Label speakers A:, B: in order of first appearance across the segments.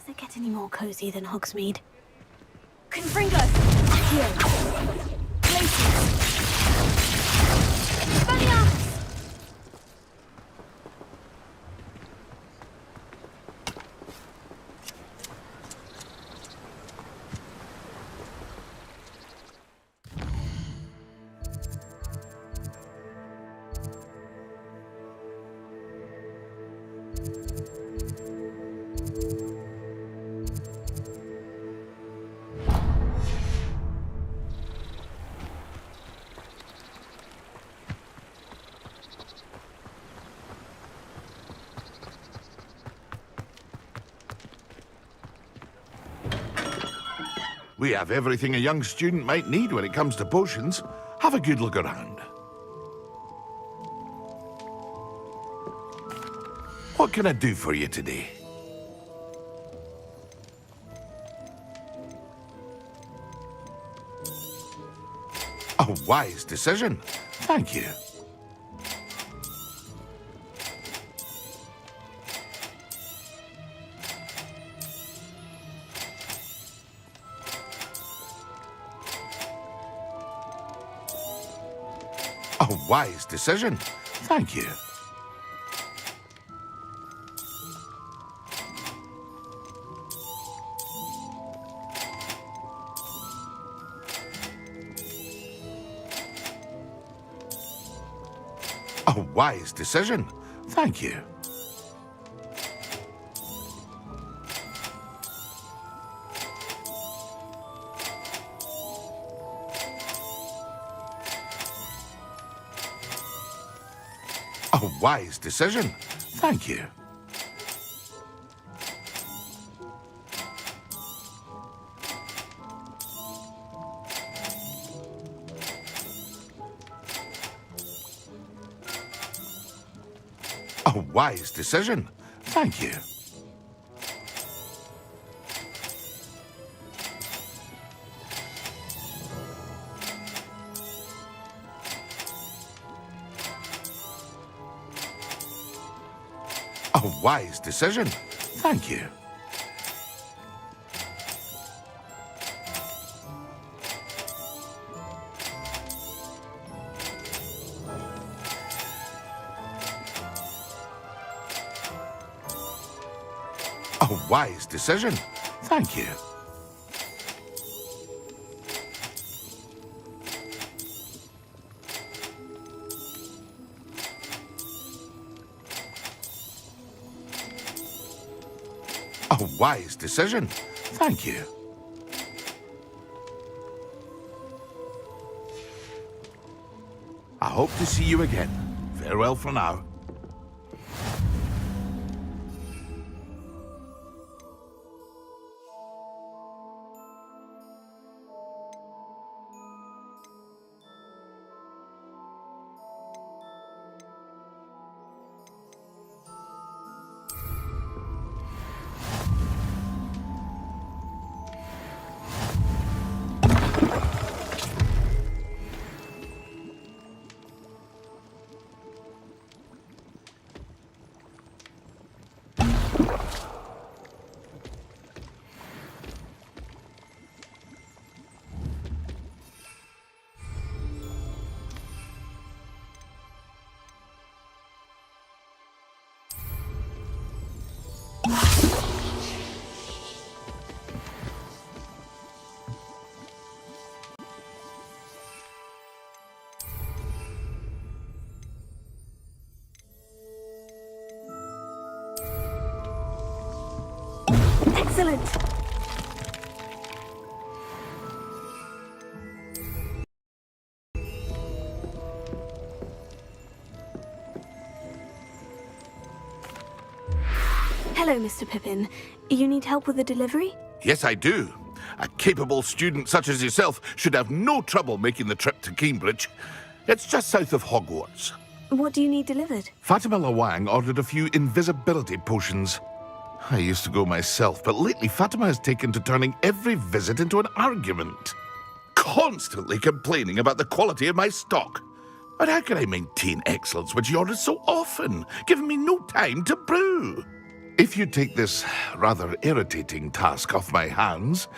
A: Does it get any more cozy than Hogsmeade? Confringo! Accio! Glacius! Expelliarmus!
B: We have everything a young student might need when it comes to potions. Have a good look around. What can I do for you today? A wise decision. Thank you. A wise decision. Thank you. A wise decision. Thank you. A wise decision. Thank you. A wise decision. Thank you. A wise decision. Thank you. A wise decision. Thank you. A wise decision. Thank you. I hope to see you again. Farewell for now.
A: Excellent! Hello, Mr. Pippin. You need help with the delivery?
B: Yes, I do. A capable student such as yourself should have no trouble making the trip to Cambridge. It's just south of Hogwarts.
A: What do you need delivered?
B: Fatima Lawang ordered a few invisibility potions. I used to go myself, but lately Fatima has taken to turning every visit into an argument. Constantly complaining about the quality of my stock. But how can I maintain excellence when she orders so often, giving me no time to brew? If you take this rather irritating task off my hands,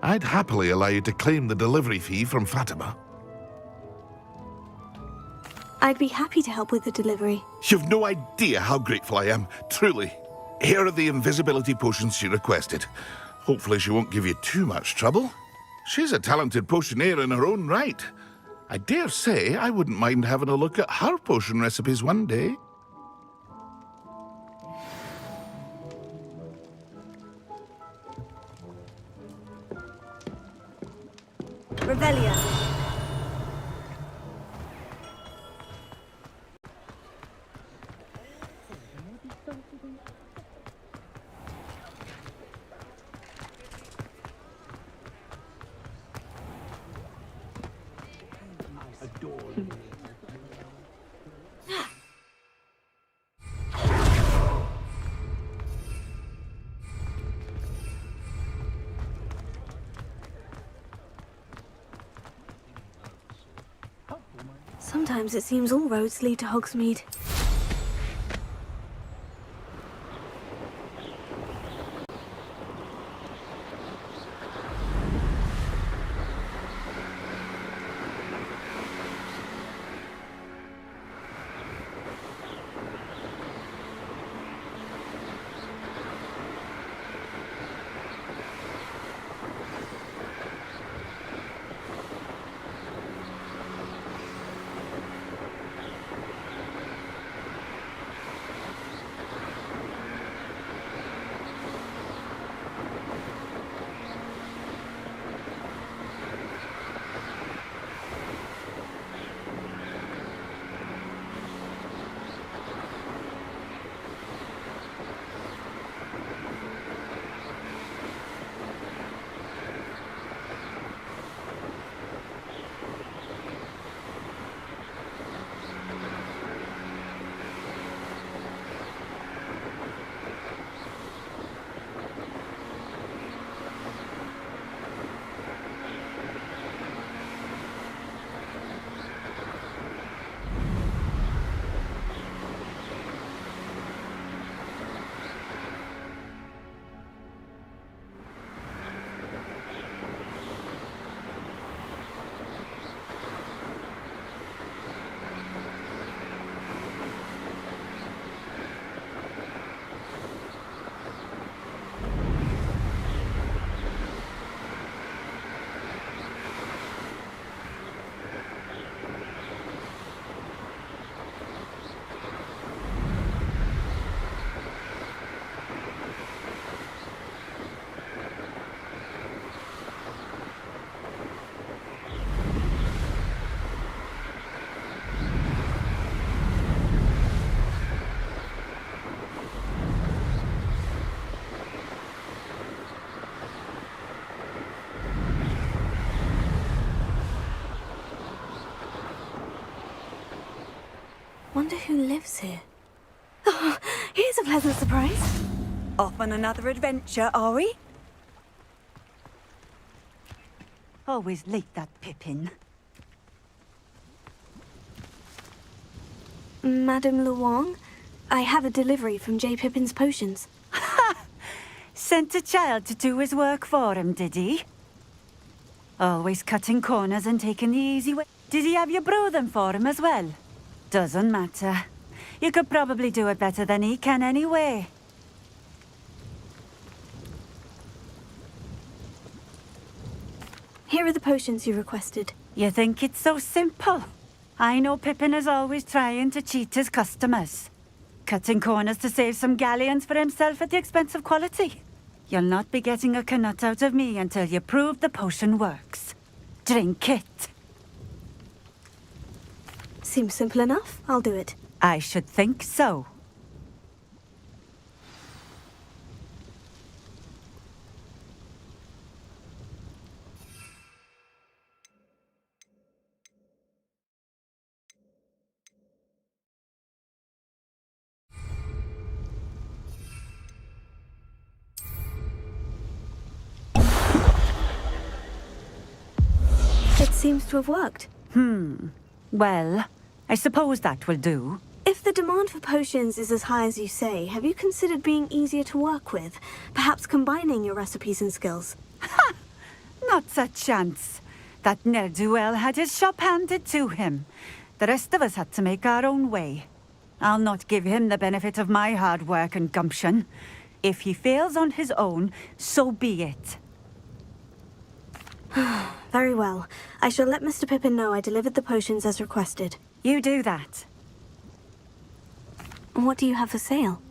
B: I'd happily allow you to claim the delivery fee from Fatima.
A: I'd be happy to help with the delivery.
B: You've no idea how grateful I am, truly. Here are the invisibility potions she requested. Hopefully she won't give you too much trouble. She's a talented potioneer in her own right. I dare say I wouldn't mind having a look at her potion recipes one day.
A: Revelia. Sometimes it seems all roads lead to Hogsmeade. Wonder who lives here. Oh, here's a pleasant surprise.
C: Off on another adventure, are we? Always late, that Pippin.
A: Madame Luong, I have a delivery from J. Pippin's Potions.
C: Sent a child to do his work for him, did he? Always cutting corners and taking the easy way. Did he have you brew them for him as well? Doesn't matter. You could probably do it better than he can anyway.
A: Here are the potions you requested.
C: You think it's so simple? I know Pippin is always trying to cheat his customers. Cutting corners to save some galleons for himself at the expense of quality. You'll not be getting a canut out of me until you prove the potion works. Drink it.
A: Seems simple enough. I'll do it.
C: I should think so.
A: It seems to have worked.
C: Well, I suppose that will do.
A: If the demand for potions is as high as you say, have you considered being easier to work with? Perhaps combining your recipes and skills?
C: Not a chance. That ne'er-do-well had his shop handed to him. The rest of us had to make our own way. I'll not give him the benefit of my hard work and gumption. If he fails on his own, so be it.
A: Very well. I shall let Mr. Pippin know I delivered the potions as requested.
C: You do that.
A: What do you have for sale?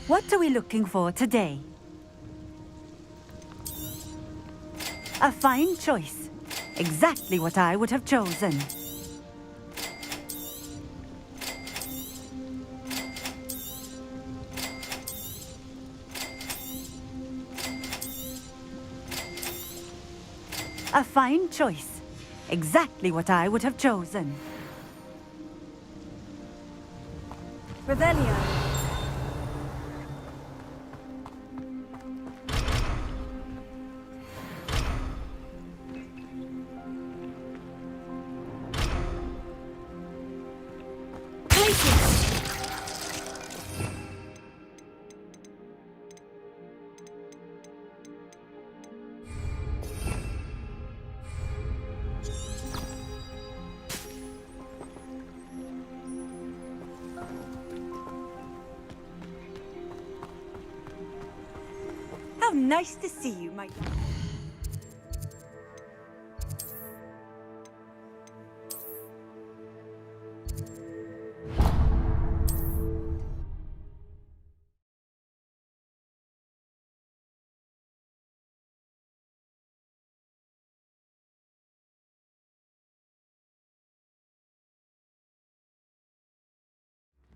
C: What are we looking for today? A fine choice. Exactly what I would have chosen. A fine choice. Exactly what I would have chosen.
A: Revelio.
C: How nice to see you, my...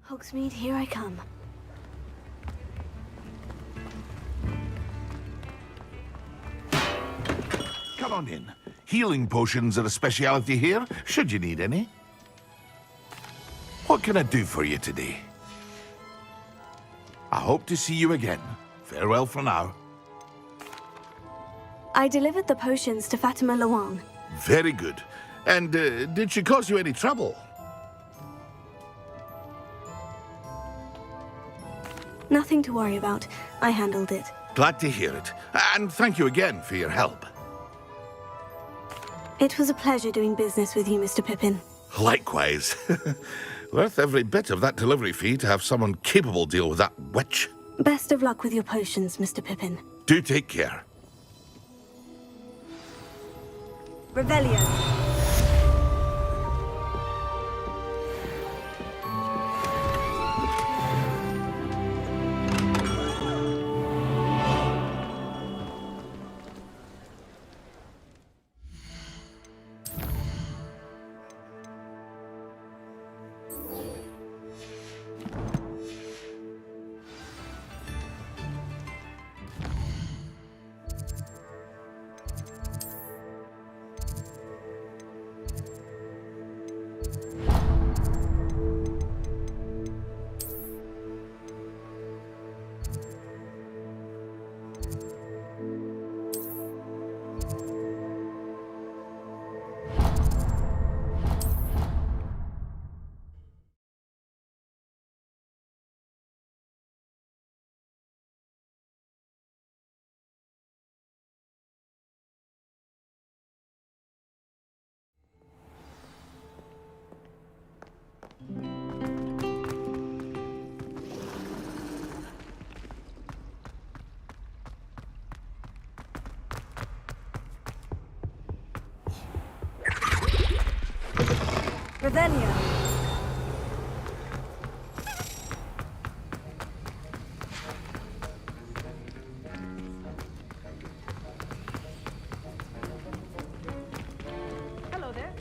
A: Hogsmeade, here I come.
B: Come on in. Healing potions are a speciality here, should you need any. What can I do for you today? I hope to see you again. Farewell for now.
A: I delivered the potions to Fatima Luang.
B: Very good. And did she cause you any trouble?
A: Nothing to worry about. I handled it.
B: Glad to hear it. And thank you again for your help.
A: It was a pleasure doing business with you, Mr. Pippin.
B: Likewise. Worth every bit of that delivery fee to have someone capable deal with that witch.
A: Best of luck with your potions, Mr. Pippin.
B: Do take care.
A: Revelio. Revelio.
C: Hello there.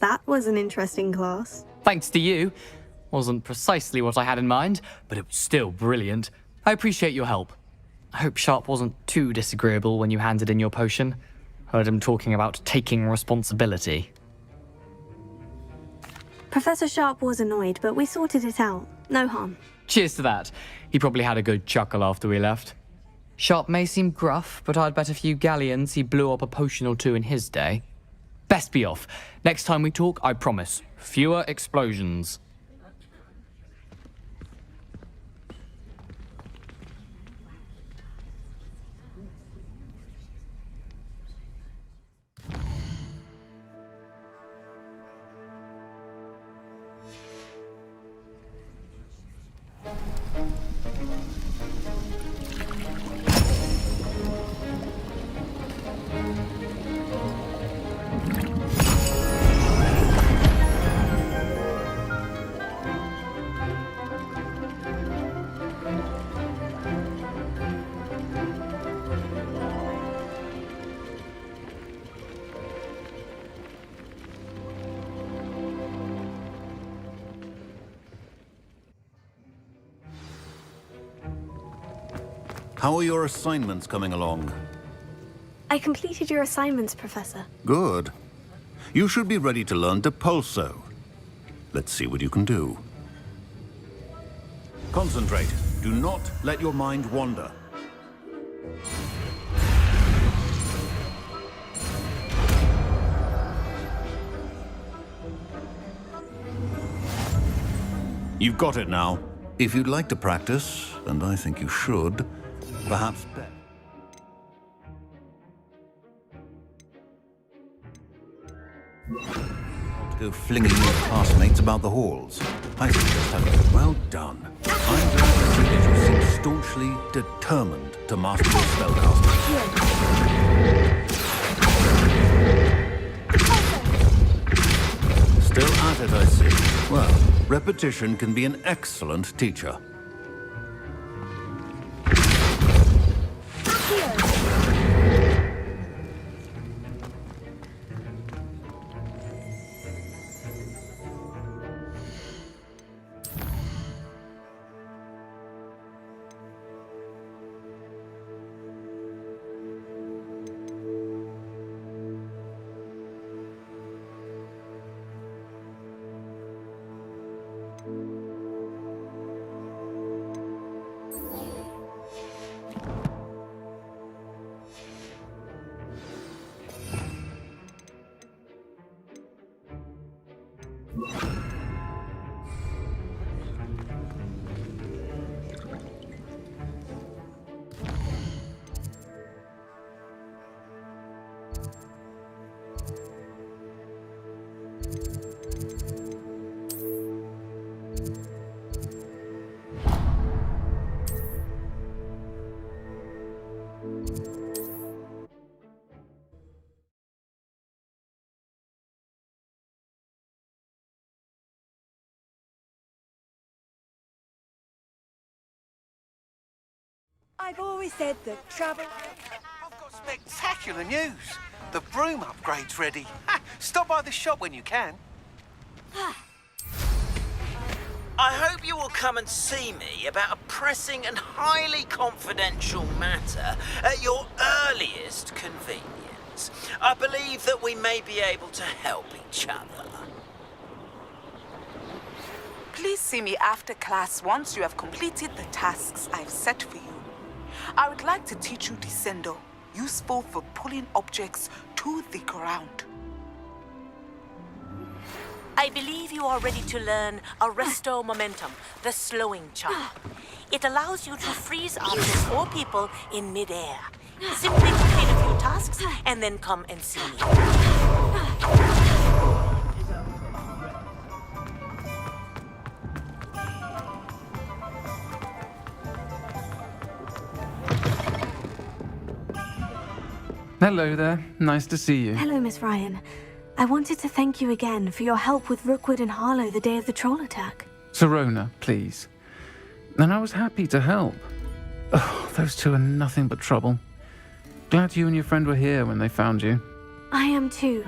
A: That was an interesting class.
D: Thanks to you. Wasn't precisely what I had in mind, but it was still brilliant. I appreciate your help. I hope Sharp wasn't too disagreeable when you handed in your potion. Heard him talking about taking responsibility.
A: Professor Sharp was annoyed, but we sorted it out. No harm.
D: Cheers to that. He probably had a good chuckle after we left. Sharp may seem gruff, but I'd bet a few galleons he blew up a potion or two in his day. Best be off. Next time we talk, I promise. Fewer explosions.
E: How are your assignments coming along?
A: I completed your assignments, Professor.
E: Good. You should be ready to learn Depulso. Let's see what you can do. Concentrate. Do not let your mind wander. You've got it now. If you'd like to practice, and I think you should, perhaps bet. To go flinging your classmates about the halls. I suggest having well done. I'm glad to see that you seem staunchly determined to master your spellcasting. Still at it, I see. Well, repetition can be an excellent teacher.
F: I've always said that travel...
G: I've got spectacular news. The broom upgrade's ready. Ha, stop by the shop when you can.
H: I hope you will come and see me about a pressing and highly confidential matter at your earliest convenience. I believe that we may be able to help each other.
F: Please see me after class once you have completed the tasks I've set for you. I would like to teach you Descendo, useful for pulling objects to the ground.
I: I believe you are ready to learn Arresto Momentum, the slowing charm. It allows you to freeze objects or people in mid-air. Simply complete a few tasks and then come and see me.
J: Hello there. Nice to see you.
A: Hello, Miss Ryan. I wanted to thank you again for your help with Rookwood and Harlow the day of the troll attack.
J: Serona, please. And I was happy to help. Oh, those two are nothing but trouble. Glad you and your friend were here when they found you.
A: I am too.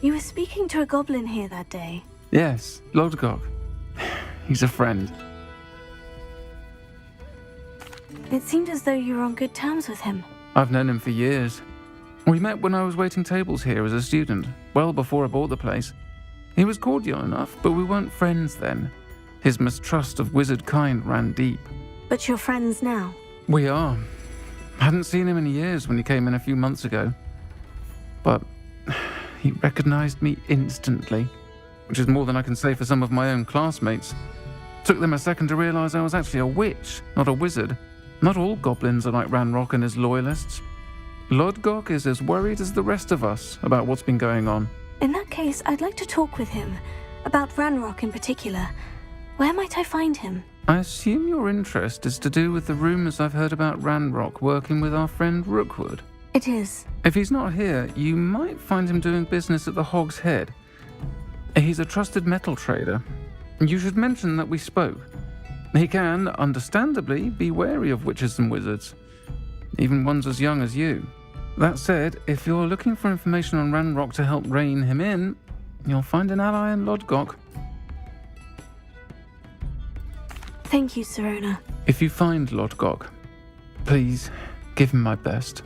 A: You were speaking to a goblin here that day.
J: Yes, Lodgok. He's a friend.
A: It seemed as though you were on good terms with him.
J: I've known him for years. We met when I was waiting tables here as a student, well before I bought the place. He was cordial enough, but we weren't friends then. His mistrust of wizard kind ran deep.
A: But you're friends now.
J: We are. Hadn't seen him in years when he came in a few months ago. But he recognized me instantly, which is more than I can say for some of my own classmates. Took them a second to realize I was actually a witch, not a wizard. Not all goblins are like Ranrock and his loyalists. Lodgok is as worried as the rest of us about what's been going on.
A: In that case, I'd like to talk with him. About Ranrock in particular. Where might I find him?
J: I assume your interest is to do with the rumors I've heard about Ranrock working with our friend Rookwood.
A: It is.
J: If he's not here, you might find him doing business at the Hog's Head. He's a trusted metal trader. You should mention that we spoke. He can, understandably, be wary of witches and wizards, even ones as young as you. That said, if you're looking for information on Ranrock to help rein him in, you'll find an ally in Lodgok.
A: Thank you, Sirona.
J: If you find Lodgok, please give him my best.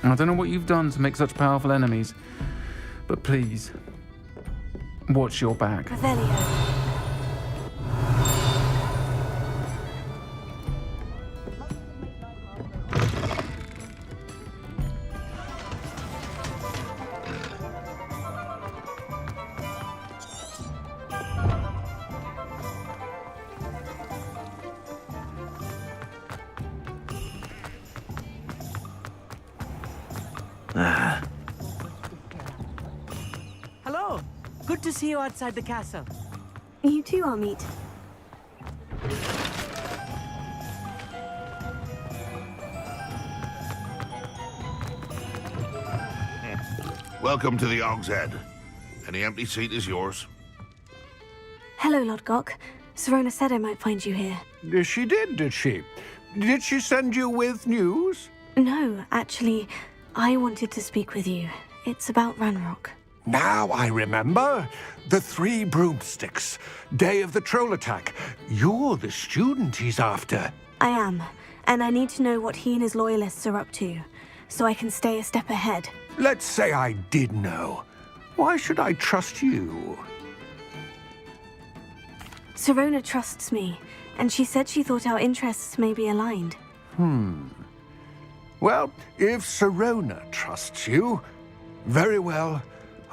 J: I don't know what you've done to make such powerful enemies, but please, watch your back.
A: Revelio.
K: Hello. Good to see you outside the castle.
A: You too, Amit.
B: Welcome to the Hog's Head. Any empty seat is yours.
A: Hello, Lodgok. Sirona said I might find you here.
L: She did, did she? Did she send you with news?
A: No, actually, I wanted to speak with you. It's about Ranrock.
L: Now I remember. The 3 broomsticks. Day of the troll attack. You're the student he's after.
A: I am, and I need to know what he and his loyalists are up to, so I can stay a step ahead.
L: Let's say I did know. Why should I trust you?
A: Sirona trusts me, and she said she thought our interests may be aligned.
L: Well, if Sirona trusts you, very well.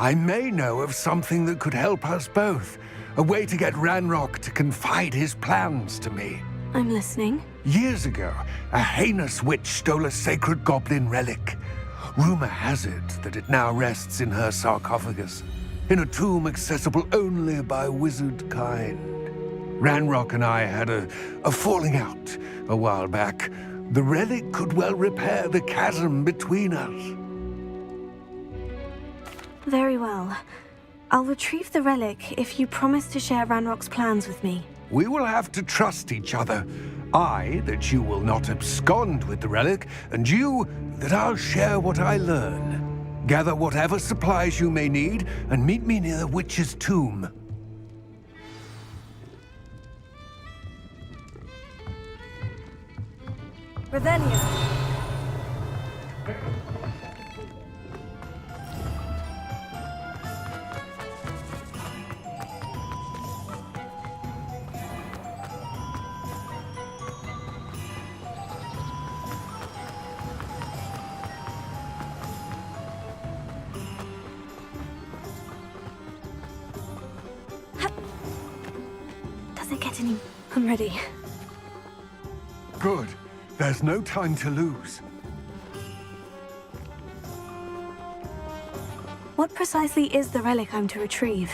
L: I may know of something that could help us both. A way to get Ranrock to confide his plans to me.
A: I'm listening.
L: Years ago, a heinous witch stole a sacred goblin relic. Rumor has it that it now rests in her sarcophagus, in a tomb accessible only by wizard kind. Ranrock and I had a falling out a while back. The relic could well repair the chasm between us.
A: Very well. I'll retrieve the relic if you promise to share Ranrock's plans with me.
L: We will have to trust each other. I, that you will not abscond with the relic, and you, that I'll share what I learn. Gather whatever supplies you may need, and meet me near the witch's tomb.
A: Revelio. Doesn't get any... I'm ready.
L: Good. There's no time to lose.
A: What precisely is the relic I'm to retrieve?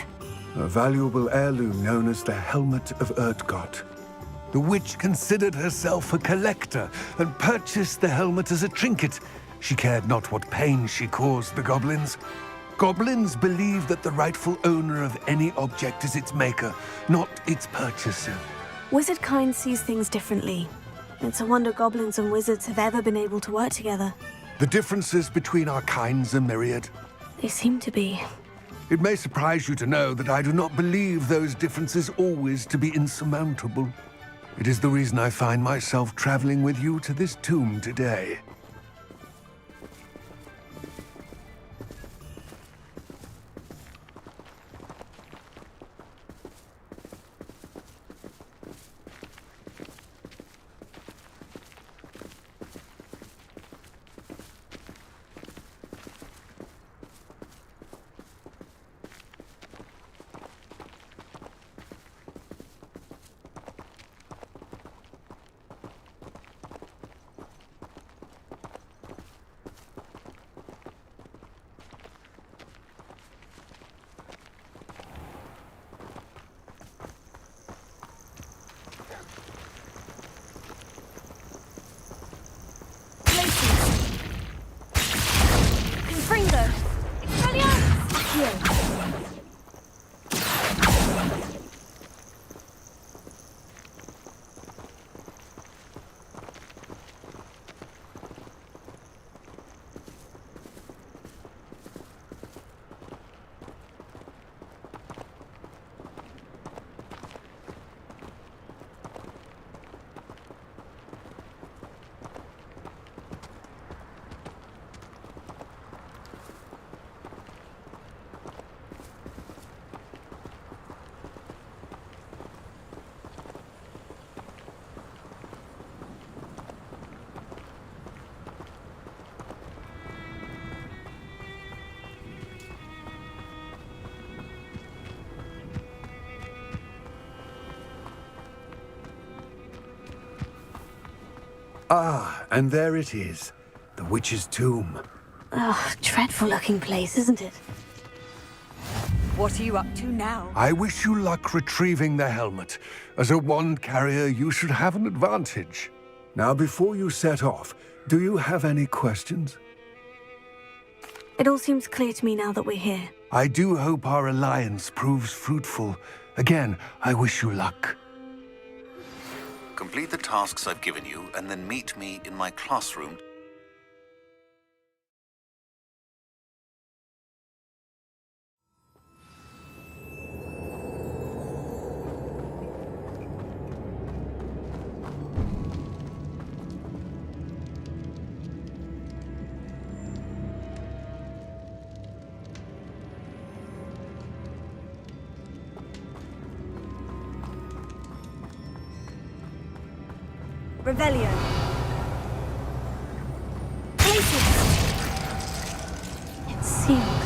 L: A valuable heirloom known as the Helmet of Erdgott. The witch considered herself a collector and purchased the helmet as a trinket. She cared not what pain she caused the goblins. Goblins believe that the rightful owner of any object is its maker, not its purchaser.
A: Wizard kind sees things differently. It's a wonder goblins and wizards have ever been able to work together.
L: The differences between our kinds are myriad.
A: They seem to be.
L: It may surprise you to know that I do not believe those differences always to be insurmountable. It is the reason I find myself traveling with you to this tomb today. Ah, and there it is. The witch's tomb.
A: Oh, dreadful looking place, isn't it?
C: What are you up to now?
L: I wish you luck retrieving the helmet. As a wand carrier, you should have an advantage. Now, before you set off, do you have any questions?
A: It all seems clear to me now that we're here.
L: I do hope our alliance proves fruitful. Again, I wish you luck.
E: Complete the tasks I've given you, and then meet me in my classroom.
A: Revelio. Places. It's sealed.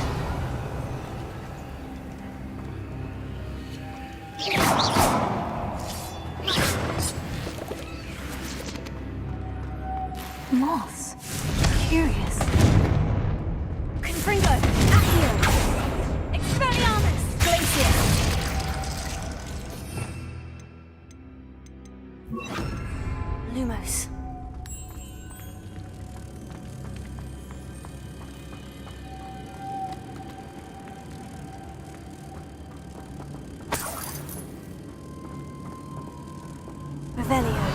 A: Moths. Curious. Confringo. Accio. Expelliarmus. Glacier. Lumos. Revelio.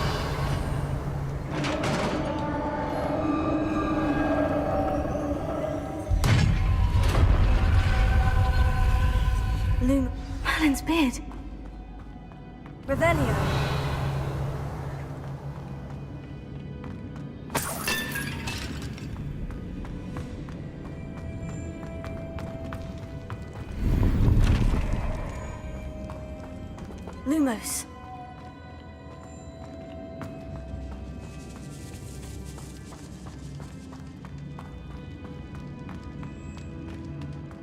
A: Merlin's beard. Revelio. Lumos.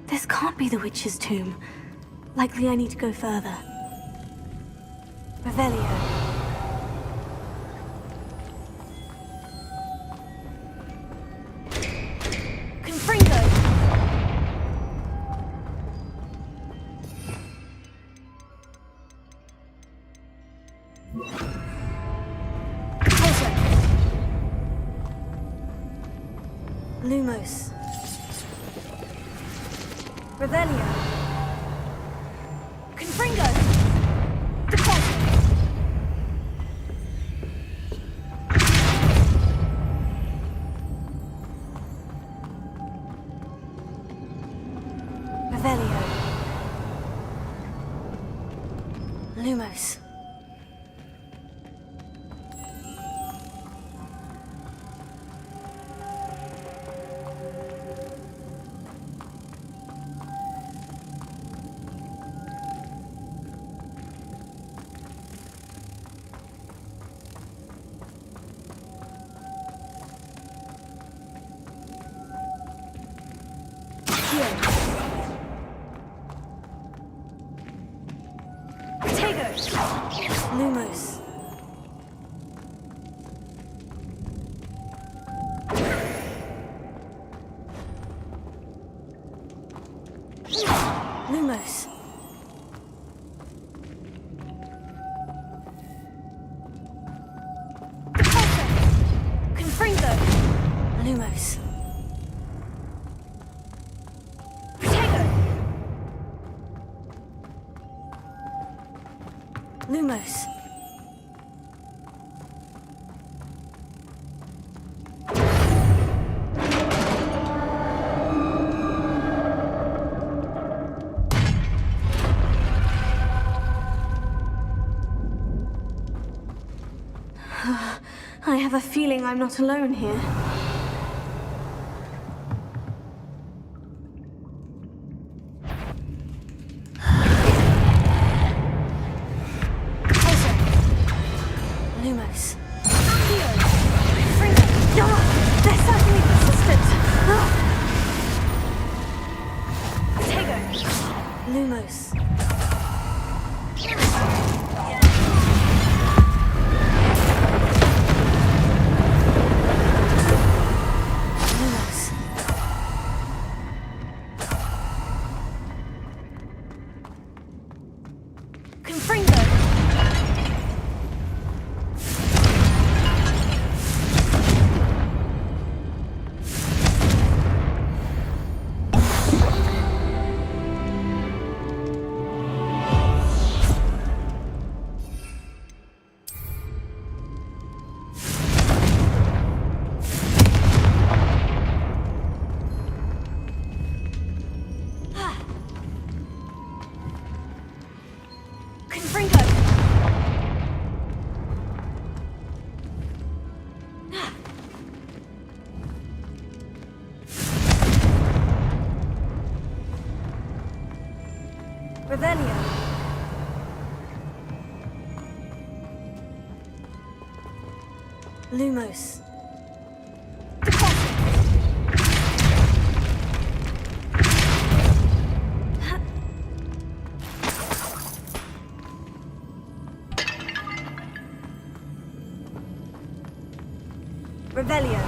A: This can't be the witch's tomb. Likely I need to go further. Revelio. Confringo. Lumos. Revelio. Confringo. Deposit. Accio. Protego. Lumos. Lumos. Confringo. Lumos. Protego. Lumos. I have a feeling I'm not alone here. Lumos. Accio. Fringo. They're certainly persistent. Protego. Lumos. Revelio. Lumos. Revelio.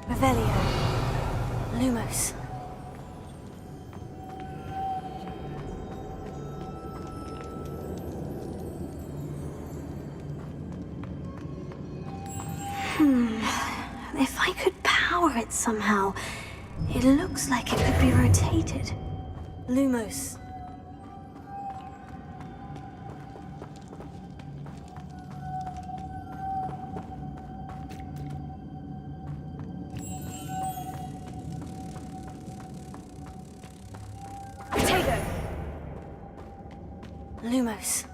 A: Revelio. Lumos. If I could power it somehow, it looks like it could be rotated. Lumos. Protego. Lumos.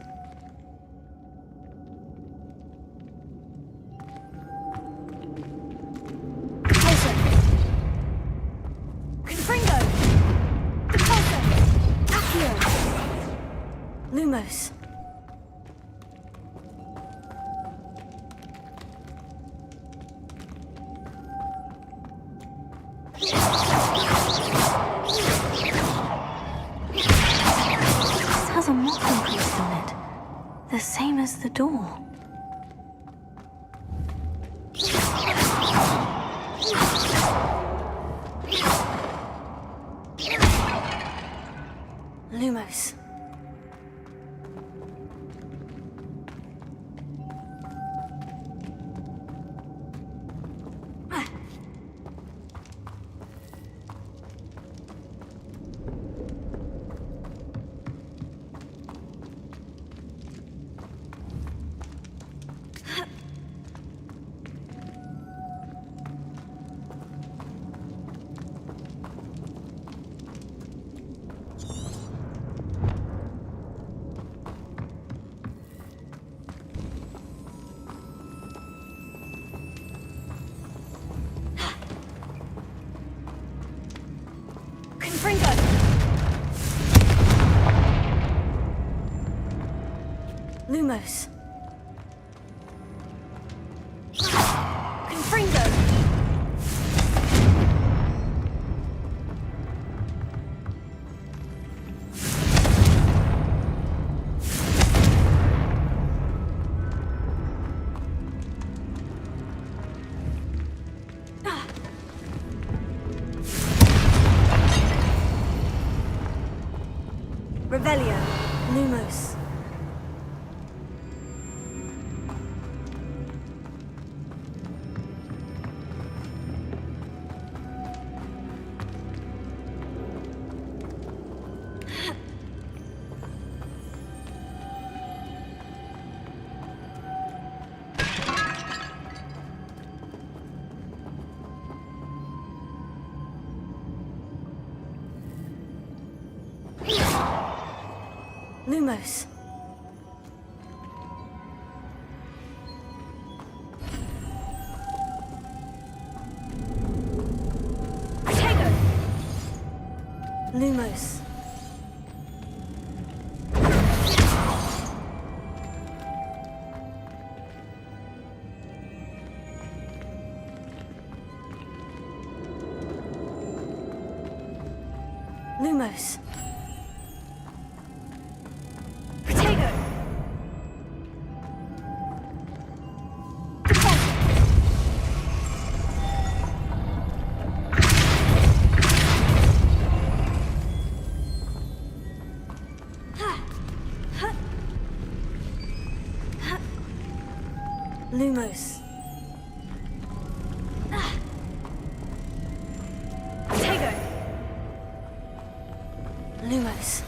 A: Lumos. This has a mopping crease on it, the same as the door. Lumos. Lumos. Confringo. Revelio. Lumos. Lumos. Protego. Lumos. Lumos. Protego. Lumos. Protego. Lumos.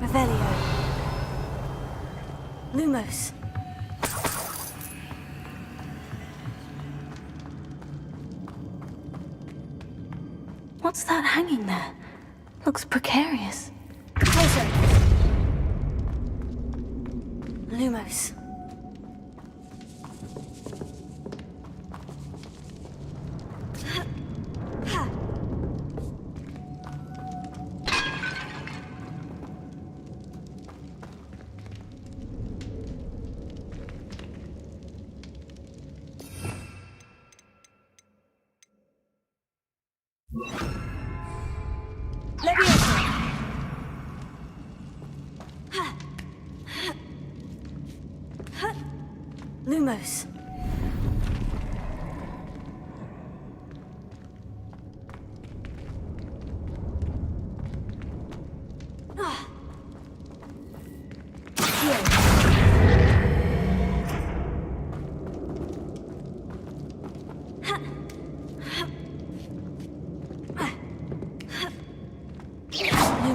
A: Revelio. Lumos. What's that hanging there? Looks precarious. Closer. Lumos. Lumos.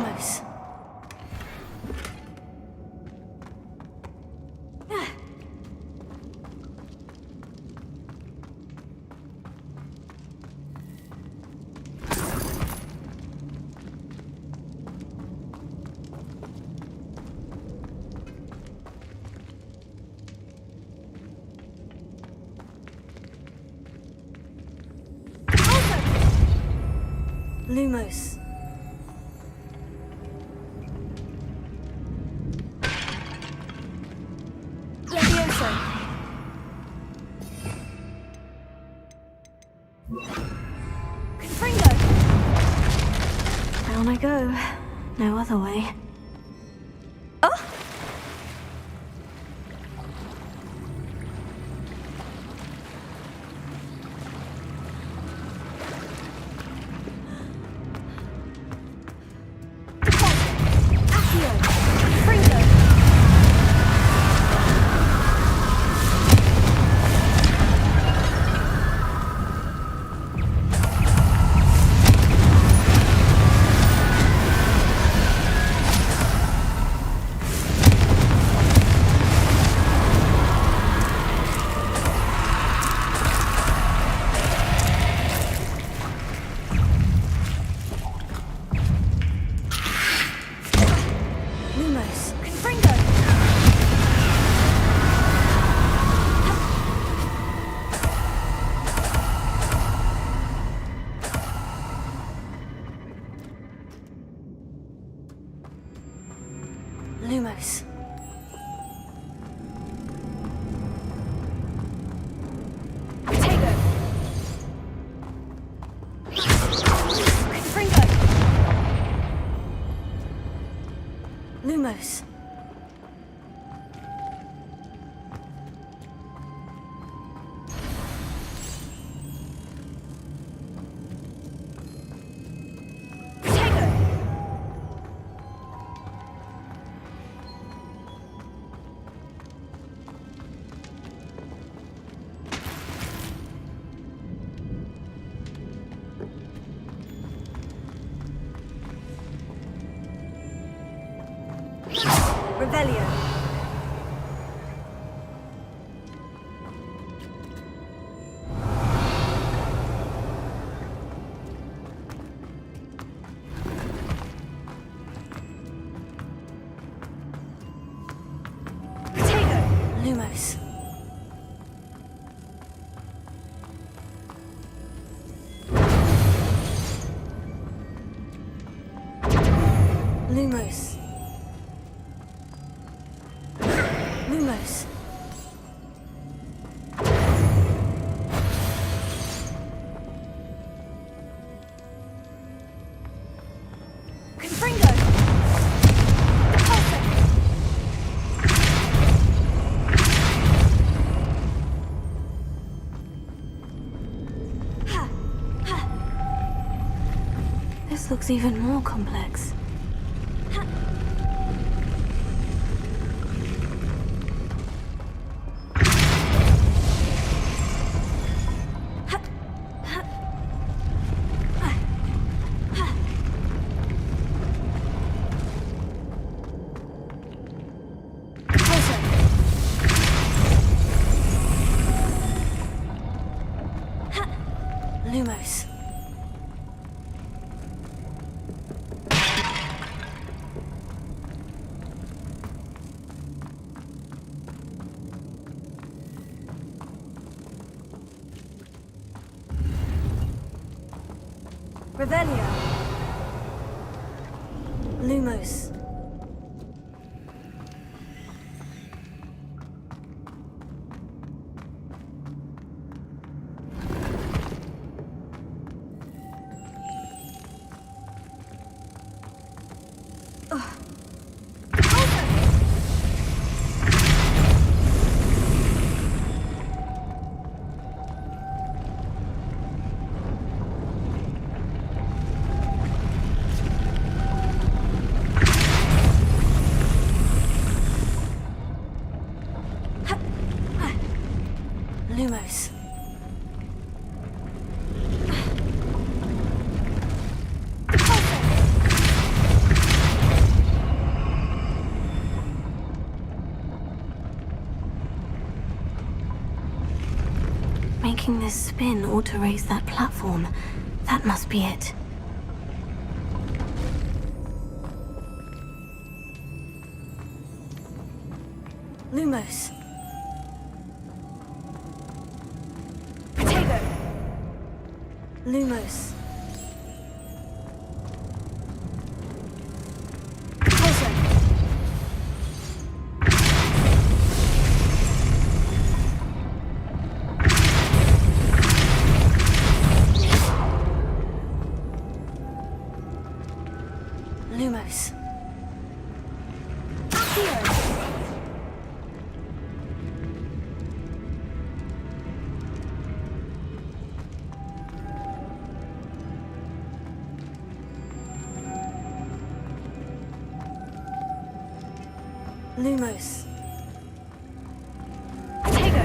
A: Lumos. Lumos. Levioso. Confringo. Down I go. No other way. Oh! Revelio. Lumos. Lumos. Lumos. Confringo. This looks even more complex. Lumos. Revelio. Lumos. Lumos. Making this spin ought to raise that platform. That must be it. Lumos. Lumos. Pulsar. Lumos. Accio. Lumos. Potato.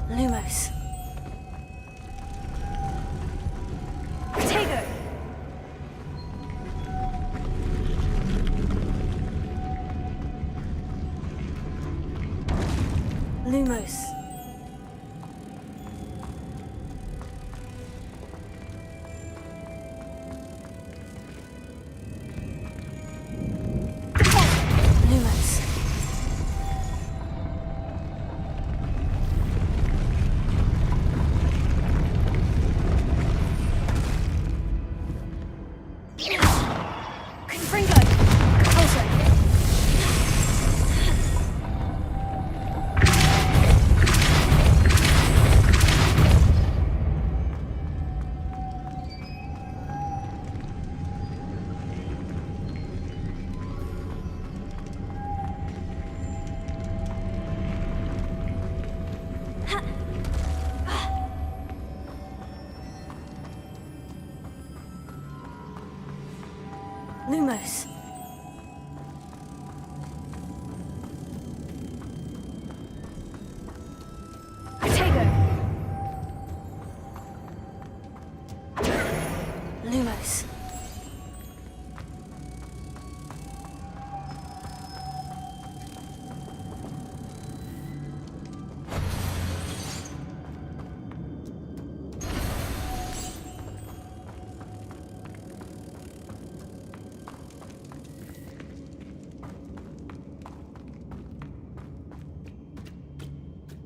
A: Lumos. Potato. Lumos. Lumos. Confringo. Pulsar.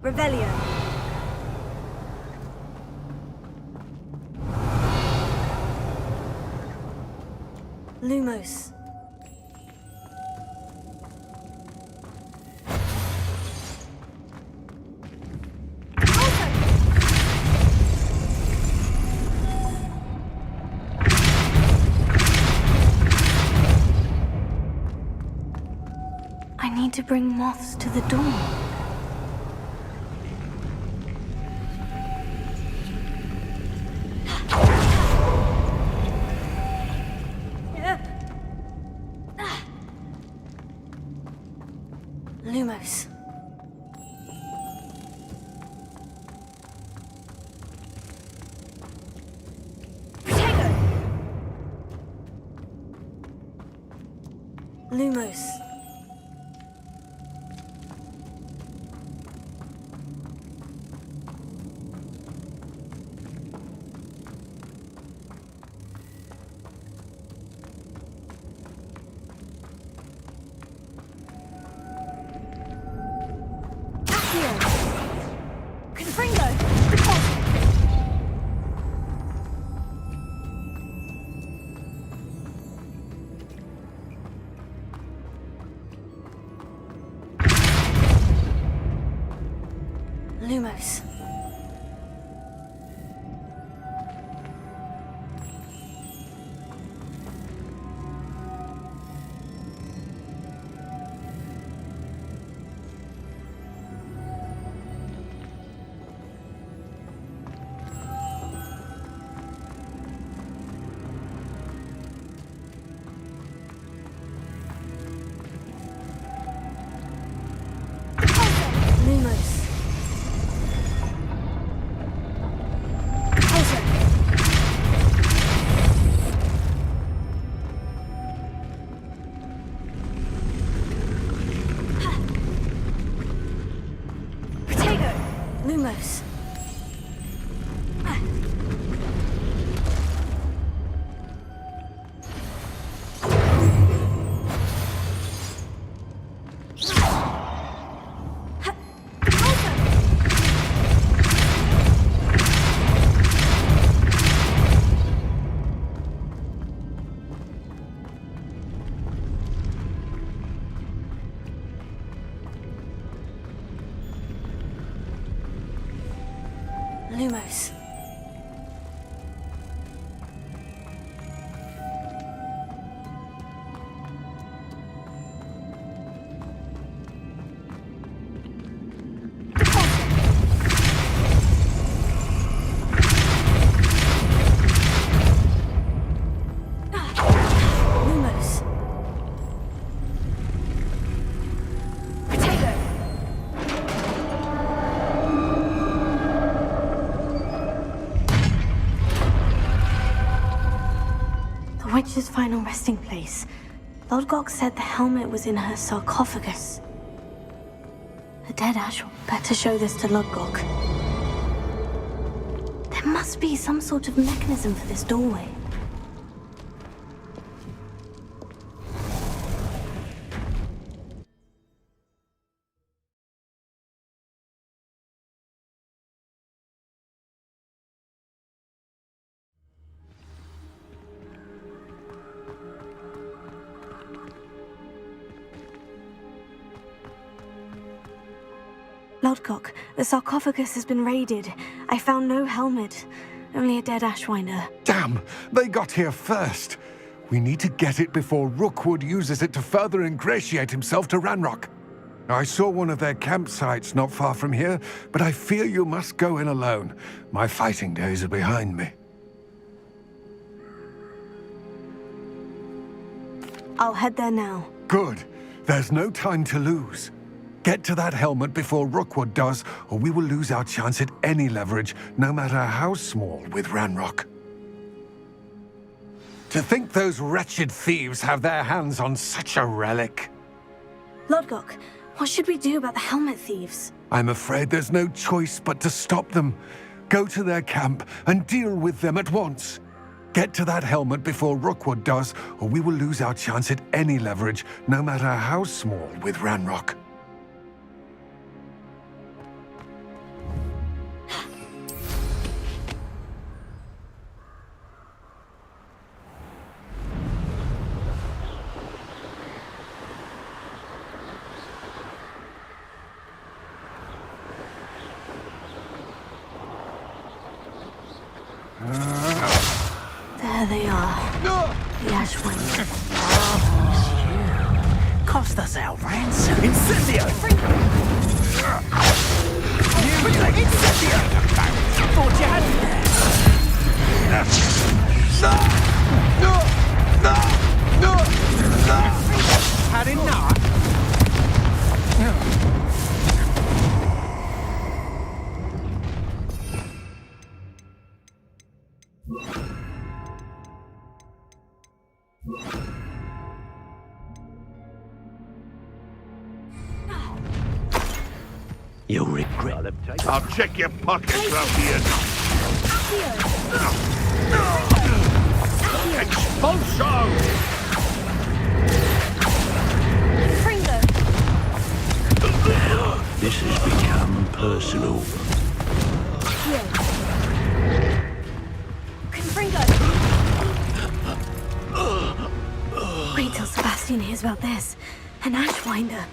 A: Revelio. Lumos. I need to bring moths to the door. Lumos. Potato! Lumos. Lumos. Lumos. Lumos. Lumos. Lumos. Potato. The witch's final resting place. Lodgok said the helmet was in her sarcophagus. The dead ash will better show this to Lodgok. There must be some sort of mechanism for this doorway. Lodgok, the sarcophagus has been raided. I found no helmet, only a dead ashwinder.
L: Damn! They got here first! We need to get it before Rookwood uses it to further ingratiate himself to Ranrock. I saw one of their campsites not far from here, but I fear you must go in alone. My fighting days are behind me.
A: I'll head there now.
L: Good. There's no time to lose. Get to that helmet before Rookwood does, or we will lose our chance at any leverage, no matter how small, with Ranrock. To think those wretched thieves have their hands on such a relic.
A: Lodgok, what should we do about the helmet thieves?
L: I'm afraid there's no choice but to stop them. Go to their camp and deal with them at once. Get to that helmet before Rookwood does, or we will lose our chance at any leverage, no matter how small, with Ranrock.
A: There they are. The Ashwinder.
K: Cost us our ransom. Incendio! Incendio! Thought you had me there. Had enough?
M: You'll regret.
B: I'll check your pockets, Radeon. Expulso!
M: This has become personal.
A: Wait till Sebastian hears about this. An Ashwinder.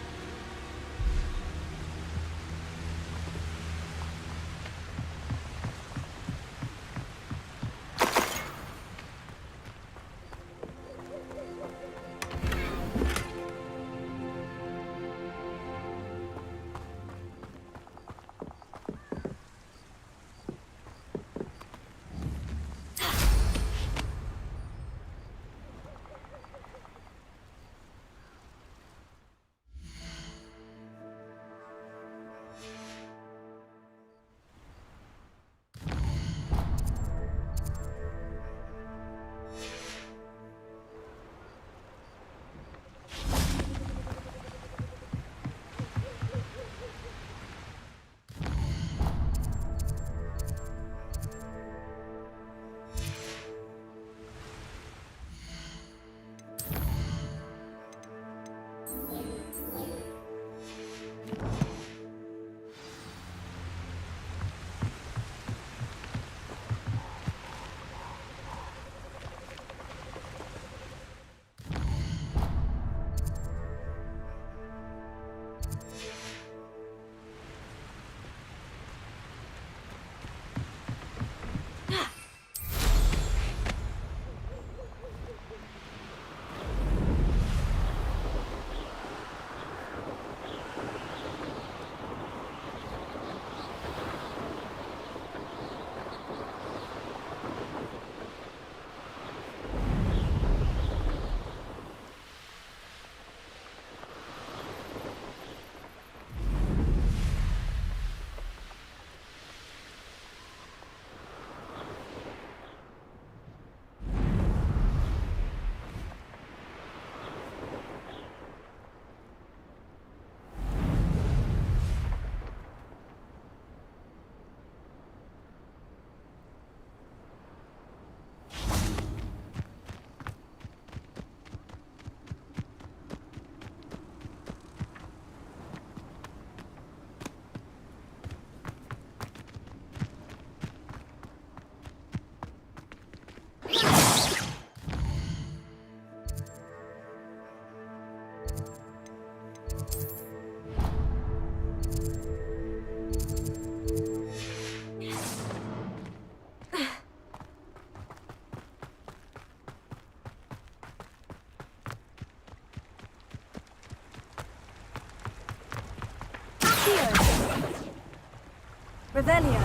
A: Revelio.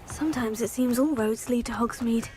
A: Sometimes it seems all roads lead to Hogsmeade.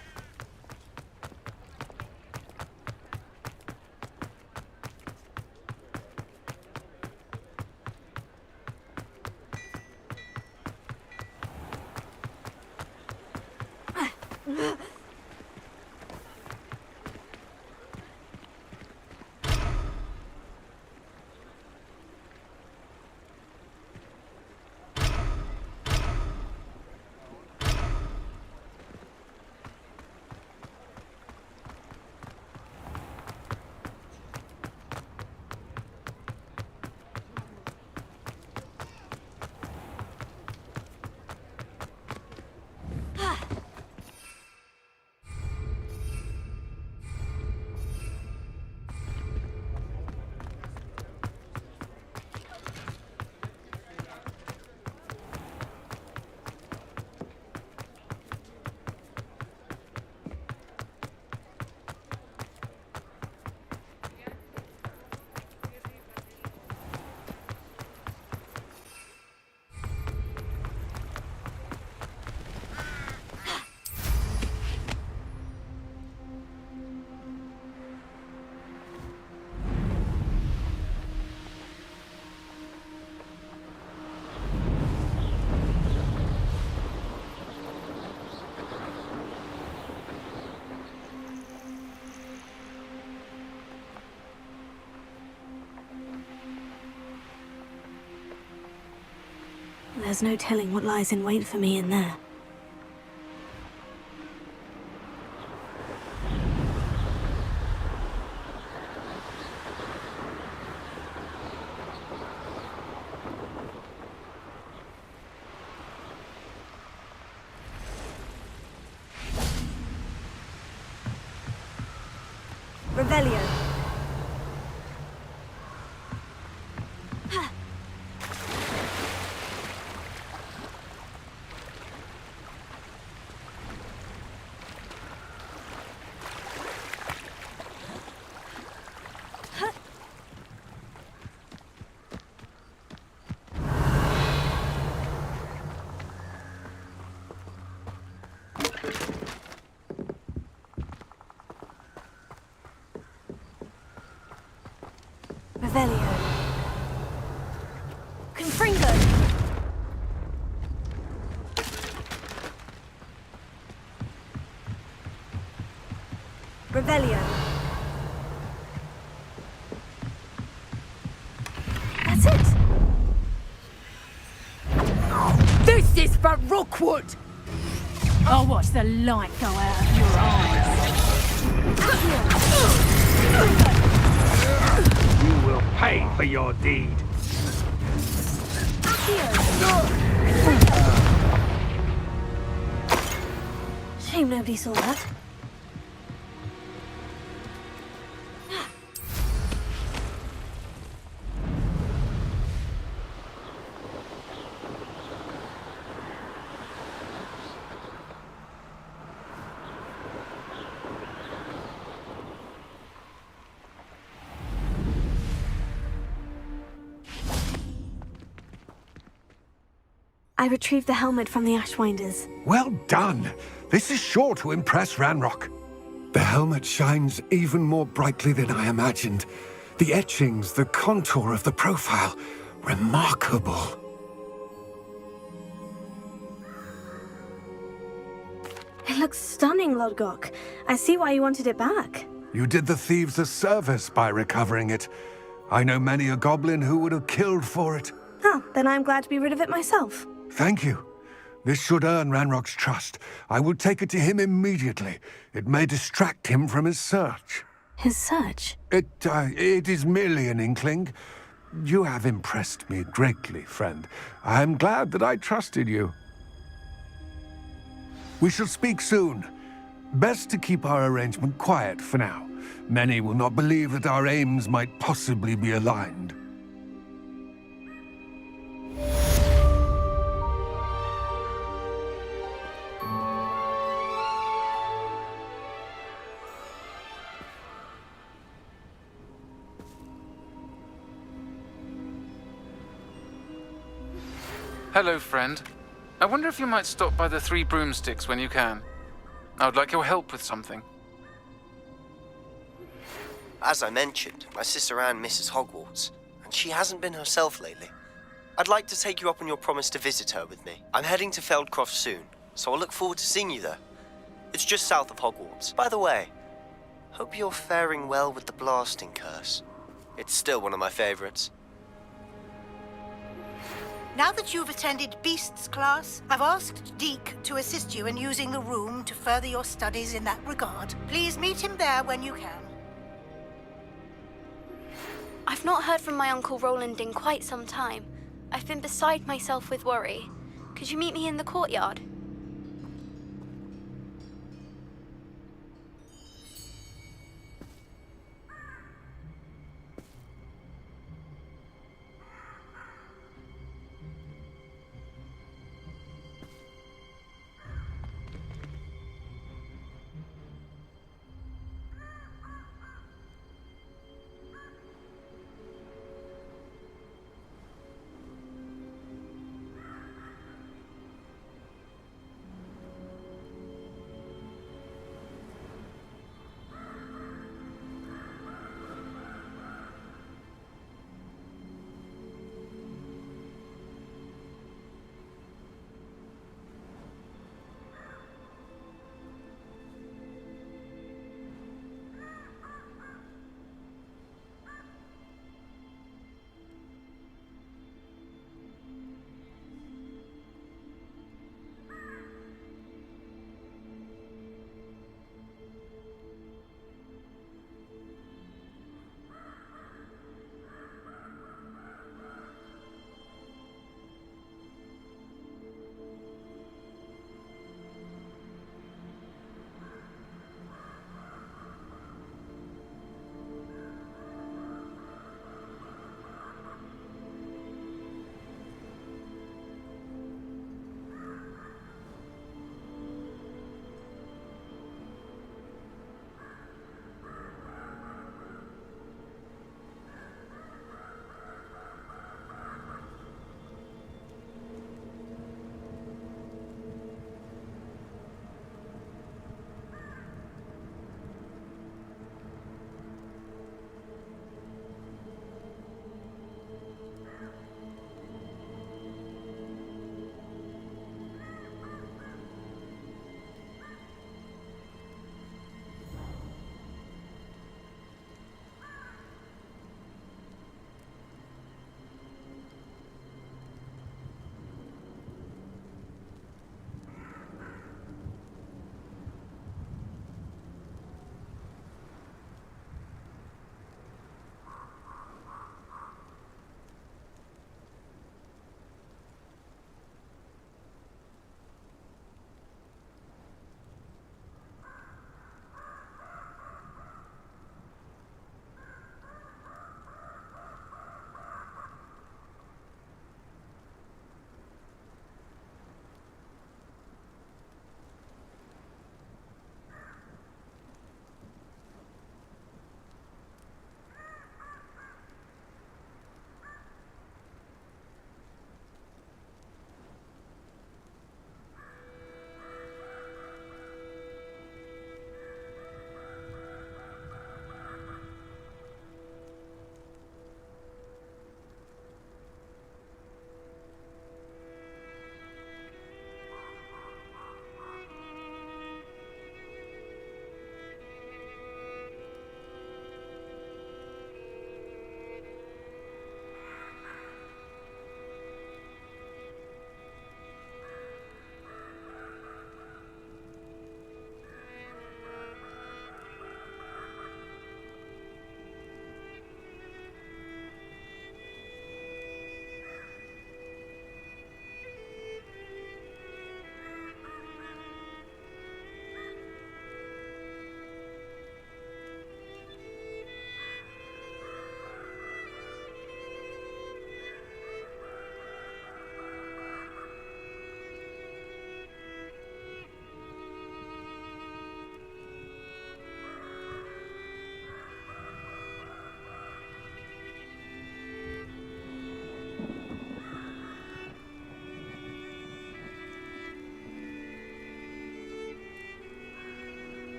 A: there's no telling what lies in wait for me in there.
N: Revelio. Revelio. Confringo. Revelio. That's it.
O: This is for Rookwood! I'll watch the light go out of your eyes.
M: You will pay for your deed.
A: Shame nobody saw that. I retrieved the helmet from the Ashwinders.
L: Well done! This is sure to impress Ranrock. The helmet shines even more brightly than I imagined. The etchings, the contour of the profile, remarkable.
A: It looks stunning, Lodgok. I see why you wanted it back.
L: You did the thieves a service by recovering it. I know many a goblin who would have killed for it.
A: Oh, then I'm glad to be rid of it myself.
L: Thank you. This should earn Ranrock's trust. I will take it to him immediately. It may distract him from his search.
A: His search?
L: It is merely an inkling. You have impressed me greatly, friend. I am glad that I trusted you. We shall speak soon. Best to keep our arrangement quiet for now. Many will not believe that our aims might possibly be aligned.
J: Hello, friend. I wonder if you might stop by the Three Broomsticks when you can. I would like your help with something.
P: As I mentioned, my sister Anne misses Hogwarts, and she hasn't been herself lately. I'd like to take you up on your promise to visit her with me. I'm heading to Feldcroft soon, so I'll look forward to seeing you there. It's just south of Hogwarts. By the way, hope you're faring well with the blasting curse. It's still one of my favorites.
Q: Now that you've attended Beasts class, I've asked Deke to assist you in using the room to further your studies in that regard. Please meet him there when you can.
R: I've not heard from my Uncle Roland in quite some time. I've been beside myself with worry. Could you meet me in the courtyard?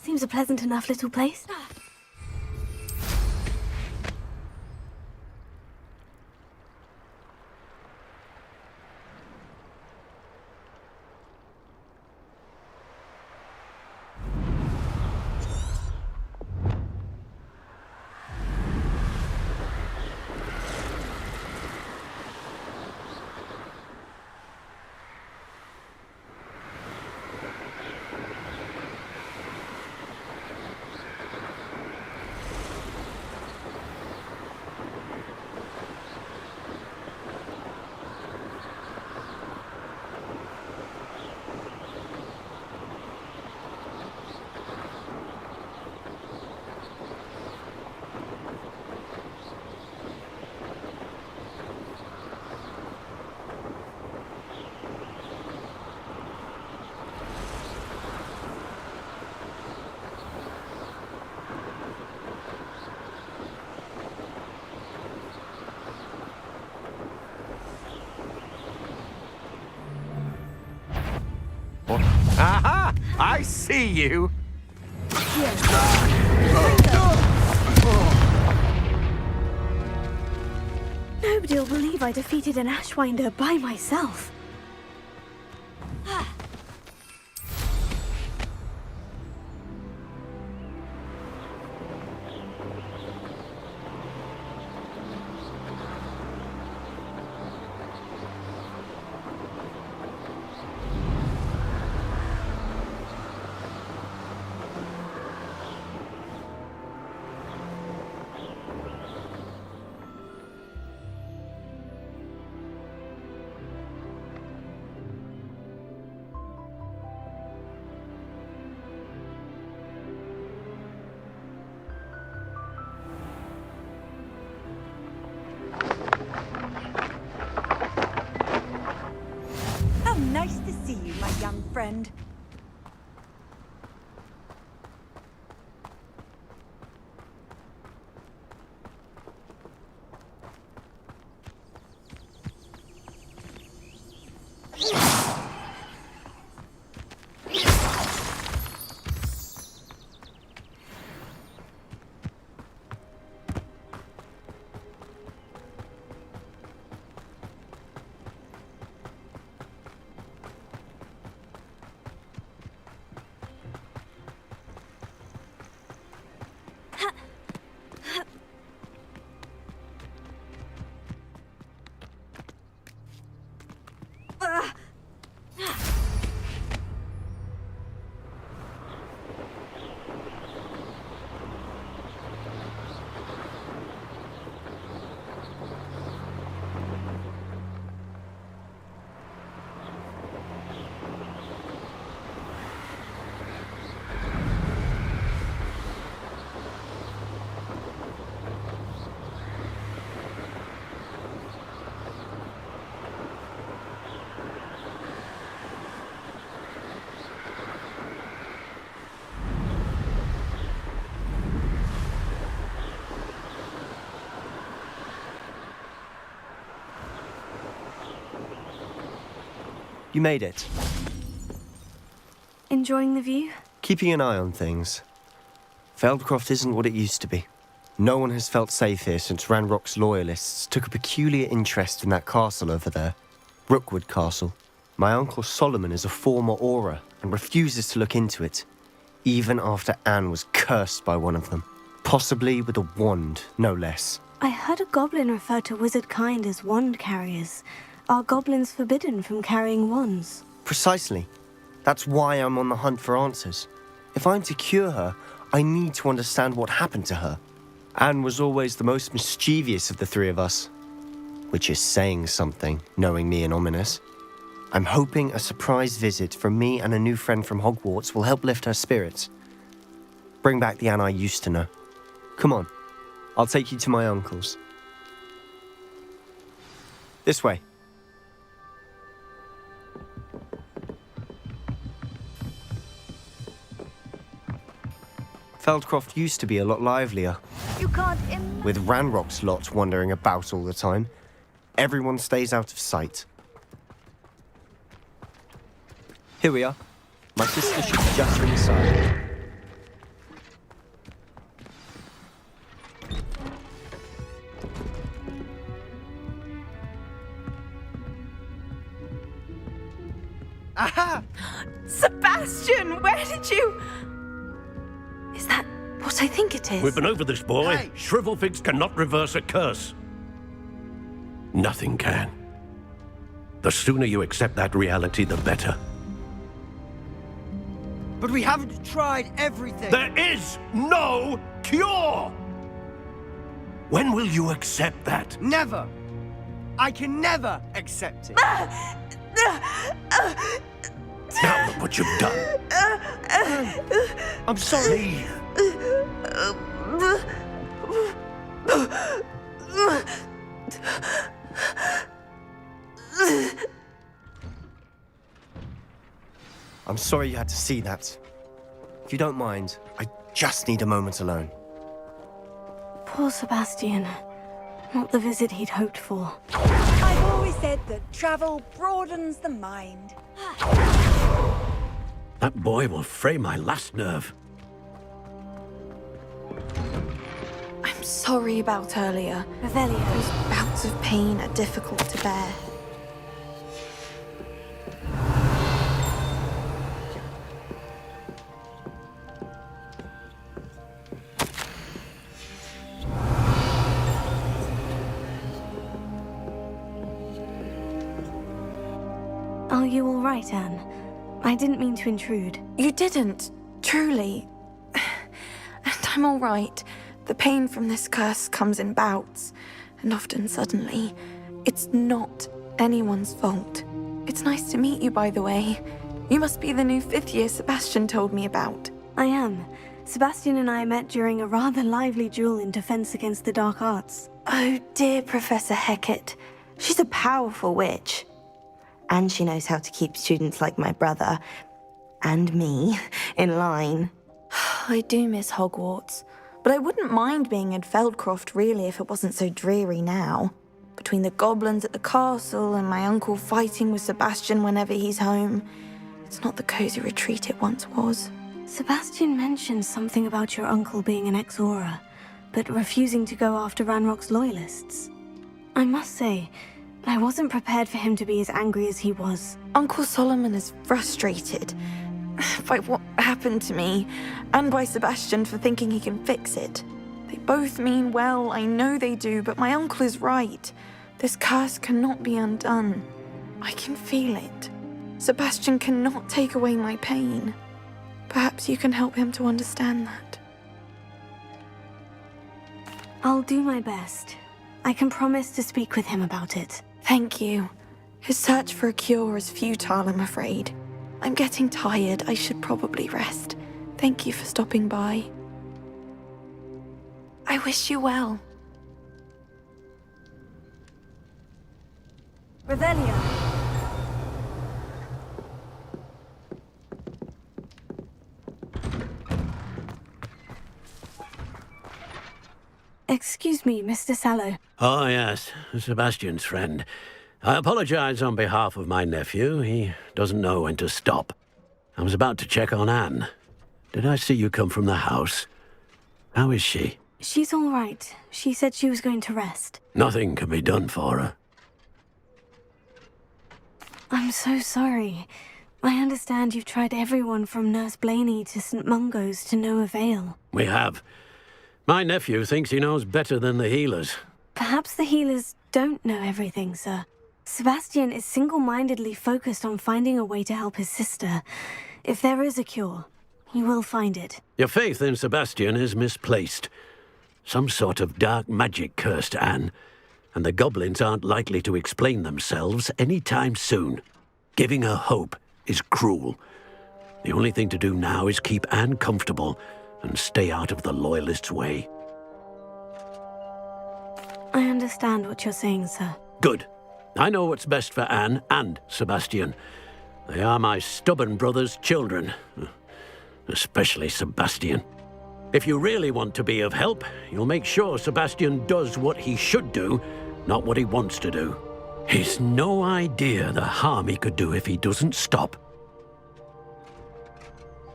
A: Seems a pleasant enough little place.
M: Aha! I see you!
A: Nobody'll believe I defeated an Ashwinder by myself.
C: How nice to see you, my young friend.
P: You made it.
A: Enjoying the view?
P: Keeping an eye on things. Feldcroft isn't what it used to be. No one has felt safe here since Ranrock's loyalists took a peculiar interest in that castle over there. Rookwood Castle. My uncle Solomon is a former Auror and refuses to look into it, even after Anne was cursed by one of them. Possibly with a wand, no less.
A: I heard a goblin refer to wizard kind as wand carriers. Are goblins forbidden from carrying wands?
P: Precisely. That's why I'm on the hunt for answers. If I'm to cure her, I need to understand what happened to her. Anne was always the most mischievous of the three of us. Which is saying something, knowing me and Ominous. I'm hoping a surprise visit from me and a new friend from Hogwarts will help lift her spirits. Bring back the Anne I used to know. Come on, I'll take you to my uncle's. This way. Feldcroft used to be a lot livelier.
N: You can't
P: With Ranrock's lot wandering about all the time, everyone stays out of sight. Here we are. My sister should be just inside.
S: Aha!
A: Sebastian, where did you... Is that what I think it is?
T: We've been over this, boy. Shrivelfigs cannot reverse a curse. Nothing can. The sooner you accept that reality, the better.
S: But we haven't tried everything.
T: There is no cure! When will you accept that?
S: Never. I can never accept it.
T: Now look what you've done.
S: I'm sorry.
P: I'm sorry you had to see that. If you don't mind, I just need a moment alone.
A: Poor Sebastian. Not the visit he'd hoped for.
N: I've always said that travel broadens the mind.
T: That boy will fray my last nerve.
U: I'm sorry about earlier.
A: Revelio.
U: Those bouts of pain are difficult to bear.
A: Are you all right, Anne? I didn't mean to intrude.
U: You didn't, truly. And I'm all right. The pain from this curse comes in bouts, and often suddenly. It's not anyone's fault. It's nice to meet you, by the way. You must be the new 5th year Sebastian told me about.
A: I am. Sebastian and I met during a rather lively duel in Defense Against the Dark Arts.
U: Oh dear, Professor Hecat. She's a powerful witch. And she knows how to keep students like my brother, and me, in line. I do miss Hogwarts, but I wouldn't mind being in Feldcroft really if it wasn't so dreary now. Between the goblins at the castle and my uncle fighting with Sebastian whenever he's home, it's not the cozy retreat it once was.
A: Sebastian mentioned something about your uncle being an ex-Aura, but refusing to go after Ranrock's loyalists. I must say, I wasn't prepared for him to be as angry as he was.
U: Uncle Solomon is frustrated by what happened to me, and by Sebastian for thinking he can fix it. They both mean well, I know they do, but my uncle is right. This curse cannot be undone. I can feel it. Sebastian cannot take away my pain. Perhaps you can help him to understand that.
A: I'll do my best. I can promise to speak with him about it.
U: Thank you. His search for a cure is futile, I'm afraid. I'm getting tired. I should probably rest. Thank you for stopping by. I wish you well.
N: Revelio.
A: Excuse me, Mr. Sallow.
T: Oh, yes, Sebastian's friend. I apologize on behalf of my nephew. He doesn't know when to stop. I was about to check on Anne. Did I see you come from the house? How is she?
A: She's all right. She said she was going to rest.
T: Nothing can be done for her.
A: I'm so sorry. I understand you've tried everyone from Nurse Blaney to St. Mungo's to no avail.
T: We have. My nephew thinks he knows better than the healers.
A: Perhaps the healers don't know everything, sir. Sebastian is single-mindedly focused on finding a way to help his sister. If there is a cure, he will find it.
T: Your faith in Sebastian is misplaced. Some sort of dark magic cursed Anne, and the goblins aren't likely to explain themselves anytime soon. Giving her hope is cruel. The only thing to do now is keep Anne comfortable and stay out of the Loyalists' way.
A: I understand what you're saying, sir.
T: Good. I know what's best for Anne and Sebastian. They are my stubborn brother's children. Especially Sebastian. If you really want to be of help, you'll make sure Sebastian does what he should do, not what he wants to do. He's no idea the harm he could do if he doesn't stop.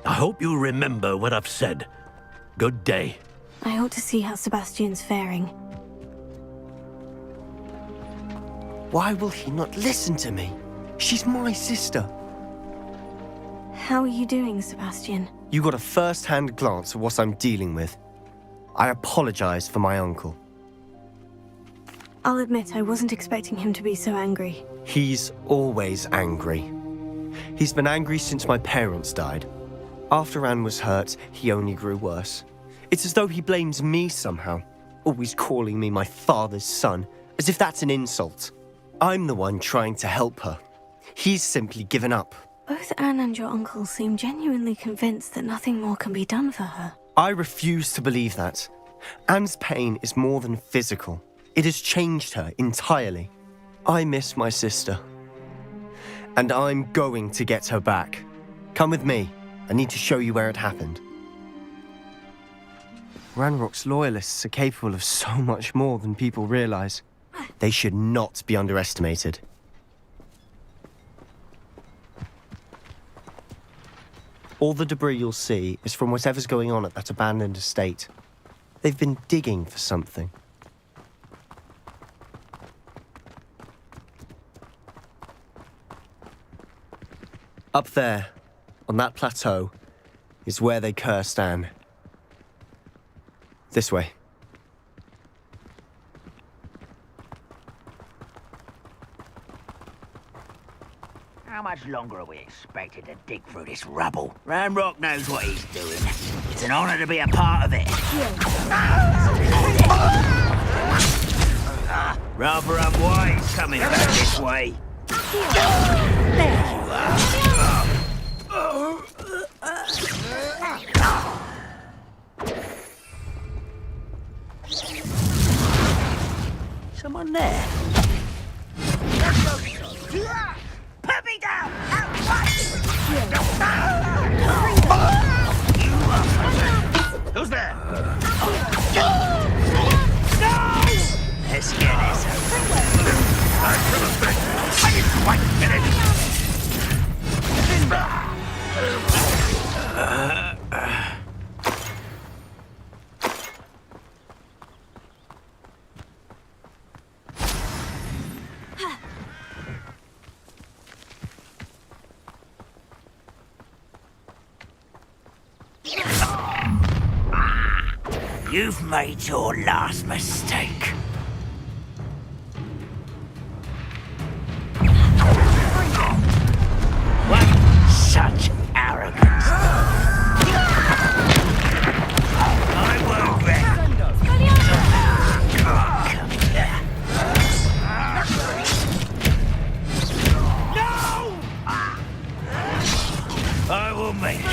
T: I hope you remember what I've said. Good day.
A: I ought to see how Sebastian's faring.
P: Why will he not listen to me? She's my sister.
A: How are you doing, Sebastian?
P: You got a first-hand glance at what I'm dealing with. I apologize for my uncle.
A: I'll admit I wasn't expecting him to be so angry.
P: He's always angry. He's been angry since my parents died. After Anne was hurt, he only grew worse. It's as though he blames me somehow, always calling me my father's son, as if that's an insult. I'm the one trying to help her. He's simply given up.
A: Both Anne and your uncle seem genuinely convinced that nothing more can be done for her.
P: I refuse to believe that. Anne's pain is more than physical. It has changed her entirely. I miss my sister. And I'm going to get her back. Come with me. I need to show you where it happened. Ranrock's loyalists are capable of so much more than people realize. They should not be underestimated. All the debris you'll see is from whatever's going on at that abandoned estate. They've been digging for something. Up there, on that plateau, is where they cursed Anne. This way.
D: How much longer are we expected to dig through this rubble? Ranrock knows what he's doing. It's an honor to be a part of it. Rather unwise coming back this way. There you are. Someone there? Put me down! Who's there? No! Let's get this over. I didn't quite finish. You've made your last mistake. What such arrogance! I won't let. Come here. No! I will make you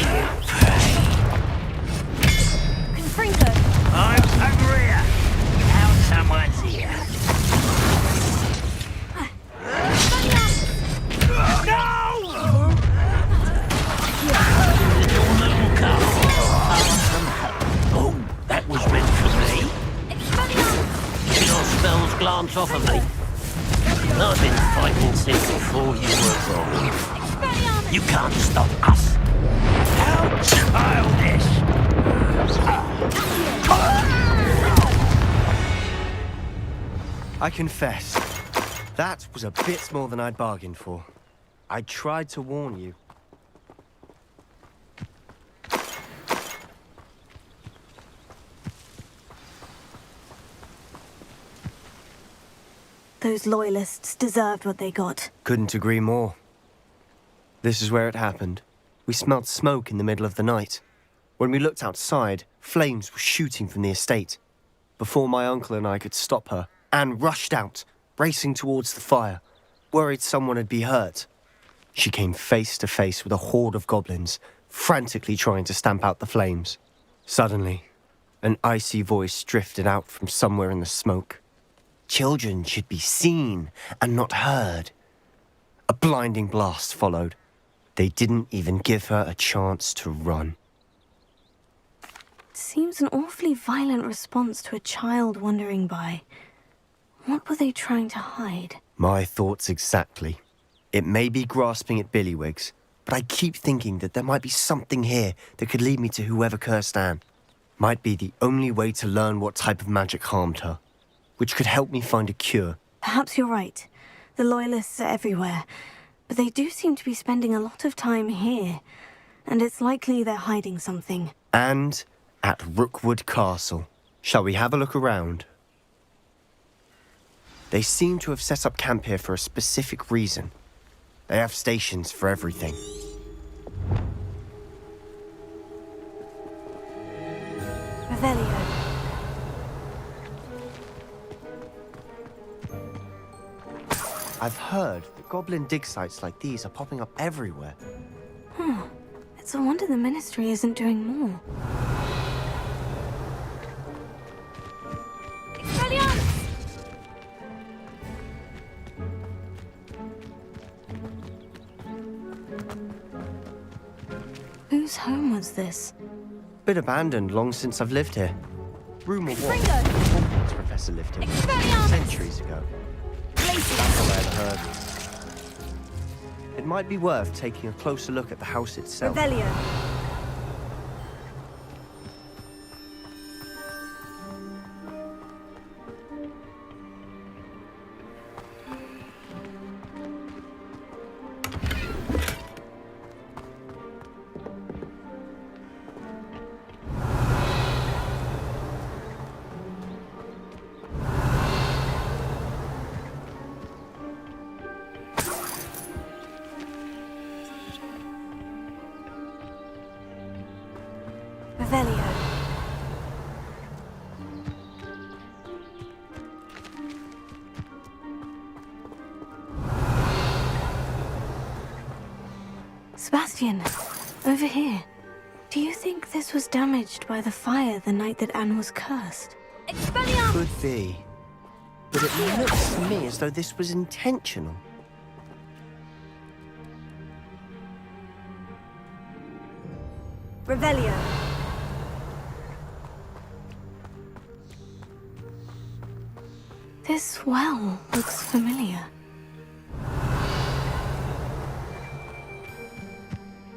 D: pay. I'm Maria. Now someone's here. No! Your little girl. Oh, that was meant for me. Your spells glance off of me. I've been fighting since before you were born. You can't stop us. How childish!
P: I confess, that was a bit more than I'd bargained for. I tried to warn you.
A: Those loyalists deserved what they got.
P: Couldn't agree more. This is where it happened. We smelled smoke in the middle of the night. When we looked outside, flames were shooting from the estate. Before my uncle and I could stop her, Anne rushed out, racing towards the fire, worried someone had been hurt. She came face to face with a horde of goblins, frantically trying to stamp out the flames. Suddenly, an icy voice drifted out from somewhere in the smoke. Children should be seen and not heard. A blinding blast followed. They didn't even give her a chance to run.
A: Seems an awfully violent response to a child wandering by. What were they trying to hide?
P: My thoughts exactly. It may be grasping at billywhigs, but I keep thinking that there might be something here that could lead me to whoever cursed Anne. Might be the only way to learn what type of magic harmed her, which could help me find a cure.
A: Perhaps you're right. The loyalists are everywhere, but they do seem to be spending a lot of time here. and it's likely they're hiding something.
P: And at Rookwood Castle. Shall we have a look around? They seem to have set up camp here for a specific reason. They have stations for everything.
A: Revelio.
P: I've heard that goblin dig sites like these are popping up everywhere.
A: It's a wonder the Ministry isn't doing more. Whose home was this?
P: Been abandoned long since I've lived here. Rumour was the Hogwarts professor lived here centuries ago. That's all I ever heard. It might be worth taking a closer look at the house itself.
N: Revelio. Revelio. Sebastian, over here. Do you think this was damaged by the fire the night that Anne was cursed?
P: Could be. But it looks to me as though this was intentional.
N: Revelio.
A: This well looks familiar.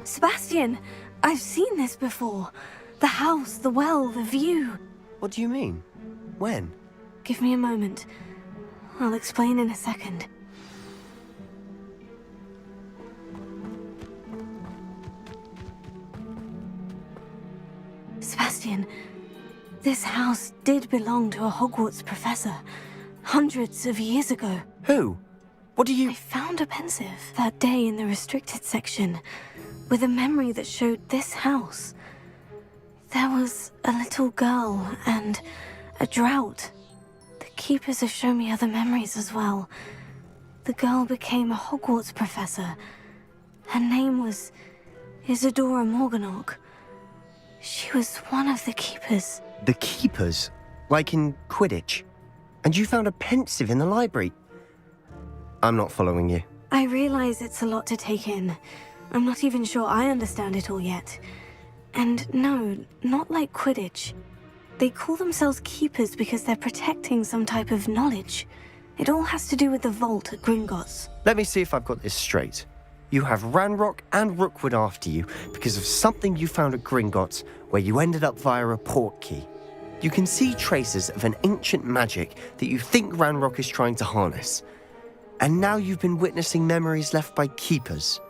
A: Sebastian, I've seen this before. The house, the well, the view.
P: What do you mean? When?
A: Give me a moment. I'll explain in a second. Sebastian, this house did belong to a Hogwarts professor, hundreds of years ago.
P: Who? What do you...
A: I found a pensive that day in the restricted section, with a memory that showed this house. There was a little girl and a drought. The keepers have shown me other memories as well. The girl became a Hogwarts professor. Her name was Isadora Morganach. She was one of the keepers.
P: The keepers? Like in Quidditch? And you found a pensive in the library? I'm not following you.
A: I realize it's a lot to take in. I'm not even sure I understand it all yet. And no, not like Quidditch. They call themselves keepers because they're protecting some type of knowledge. It all has to do with the vault at Gringotts.
P: Let me see if I've got this straight. You have Ranrock and Rookwood after you because of something you found at Gringotts where you ended up via a port key. You can see traces of an ancient magic that you think Ranrock is trying to harness. And now you've been witnessing memories left by keepers.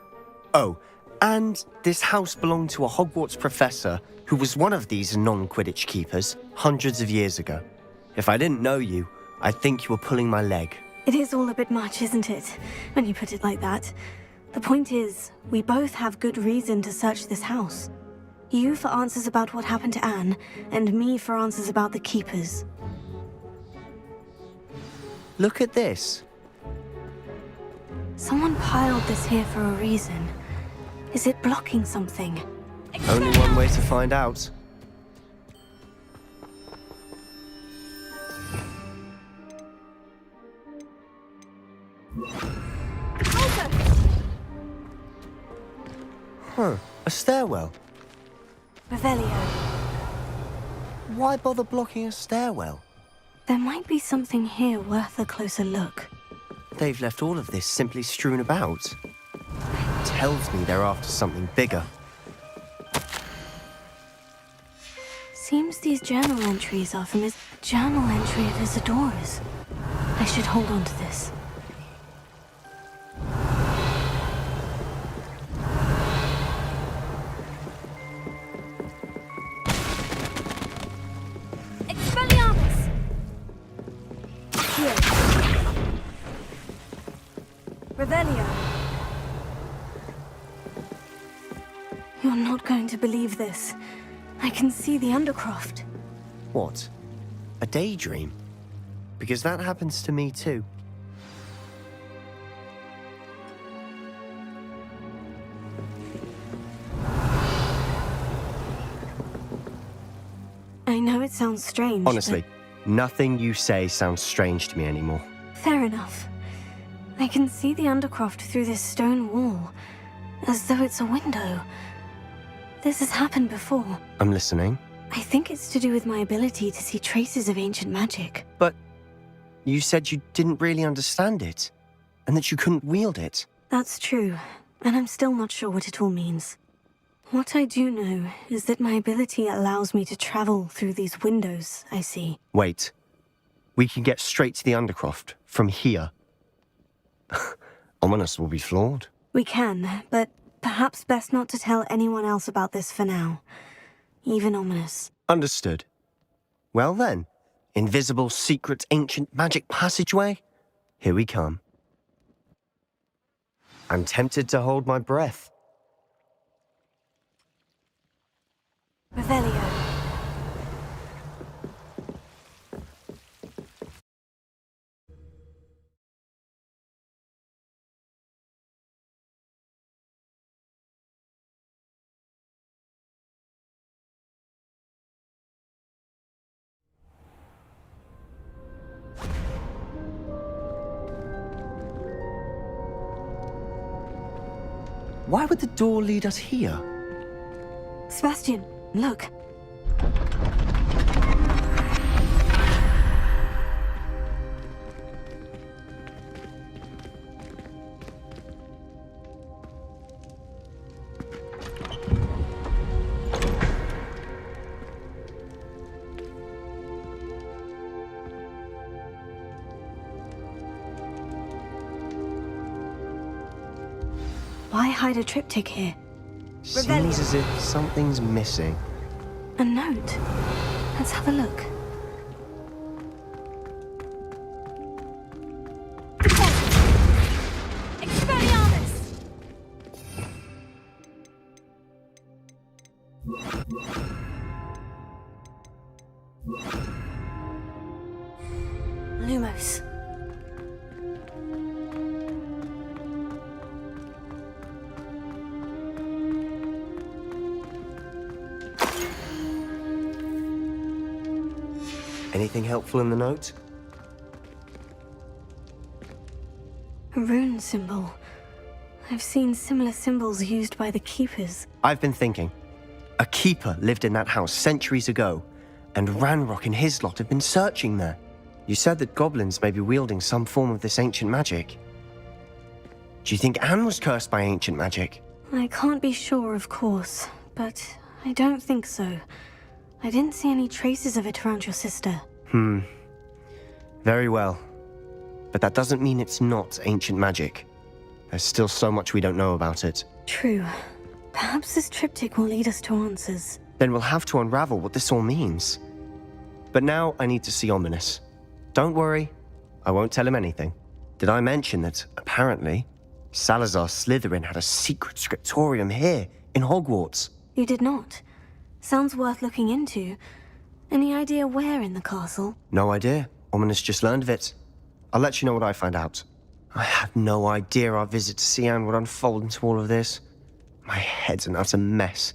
P: Oh, and this house belonged to a Hogwarts professor who was one of these non-Quidditch keepers hundreds of years ago. If I didn't know you, I'd think you were pulling my leg.
A: It is all a bit much, isn't it, when you put it like that? The point is, we both have good reason to search this house. You for answers about what happened to Anne, and me for answers about the keepers.
P: Look at this.
A: Someone piled this here for a reason. Is it blocking something?
P: Only one way to find out. Huh, a stairwell.
A: Revelio.
P: Why bother blocking a stairwell?
A: There might be something here worth a closer look.
P: They've left all of this simply strewn about. Tells me they're after something bigger.
A: Seems these journal entries are from his journal entry of Isadora's. I should hold on to this. Revelio! You're not going to believe this. I can see the Undercroft.
P: What? A daydream? Because that happens to me too.
A: I know it sounds strange.
P: Honestly, nothing you say sounds strange to me anymore.
A: Fair enough. I can see the Undercroft through this stone wall, as though it's a window. This has happened before.
P: I'm listening.
A: I think it's to do with my ability to see traces of ancient magic.
P: But you said you didn't really understand it, and that you couldn't wield it.
A: That's true, and I'm still not sure what it all means. What I do know is that my ability allows me to travel through these windows I see.
P: Wait. We can get straight to the Undercroft from here. Ominous will be floored.
A: We can, but perhaps best not to tell anyone else about this for now. Even Ominous.
P: Understood. Well then, invisible, secret, ancient magic passageway? Here we come. I'm tempted to hold my breath.
A: Revelio.
P: Why would the door lead us here?
A: Sebastian, look. Why hide a triptych here?
P: Seems as if something's missing.
A: A note. Let's have a look.
O: Expelliarmus!
A: Lumos.
P: Anything helpful in the note?
A: A rune symbol. I've seen similar symbols used by the Keepers.
P: I've been thinking. A keeper lived in that house centuries ago, and Ranrock and his lot have been searching there. You said that goblins may be wielding some form of this ancient magic. Do you think Anne was cursed by ancient magic?
A: I can't be sure, of course, but I don't think so. I didn't see any traces of it around your sister.
P: Very well. But that doesn't mean it's not ancient magic. There's still so much we don't know about it.
A: True. Perhaps this triptych will lead us to answers.
P: Then we'll have to unravel what this all means. But now I need to see Ominous. Don't worry, I won't tell him anything. Did I mention that, apparently, Salazar Slytherin had a secret scriptorium here, in Hogwarts?
A: You did not. Sounds worth looking into. Any idea where in the castle?
P: No idea. Ominous just learned of it. I'll let you know what I find out. I had no idea our visit to Sian would unfold into all of this. My head's an utter mess.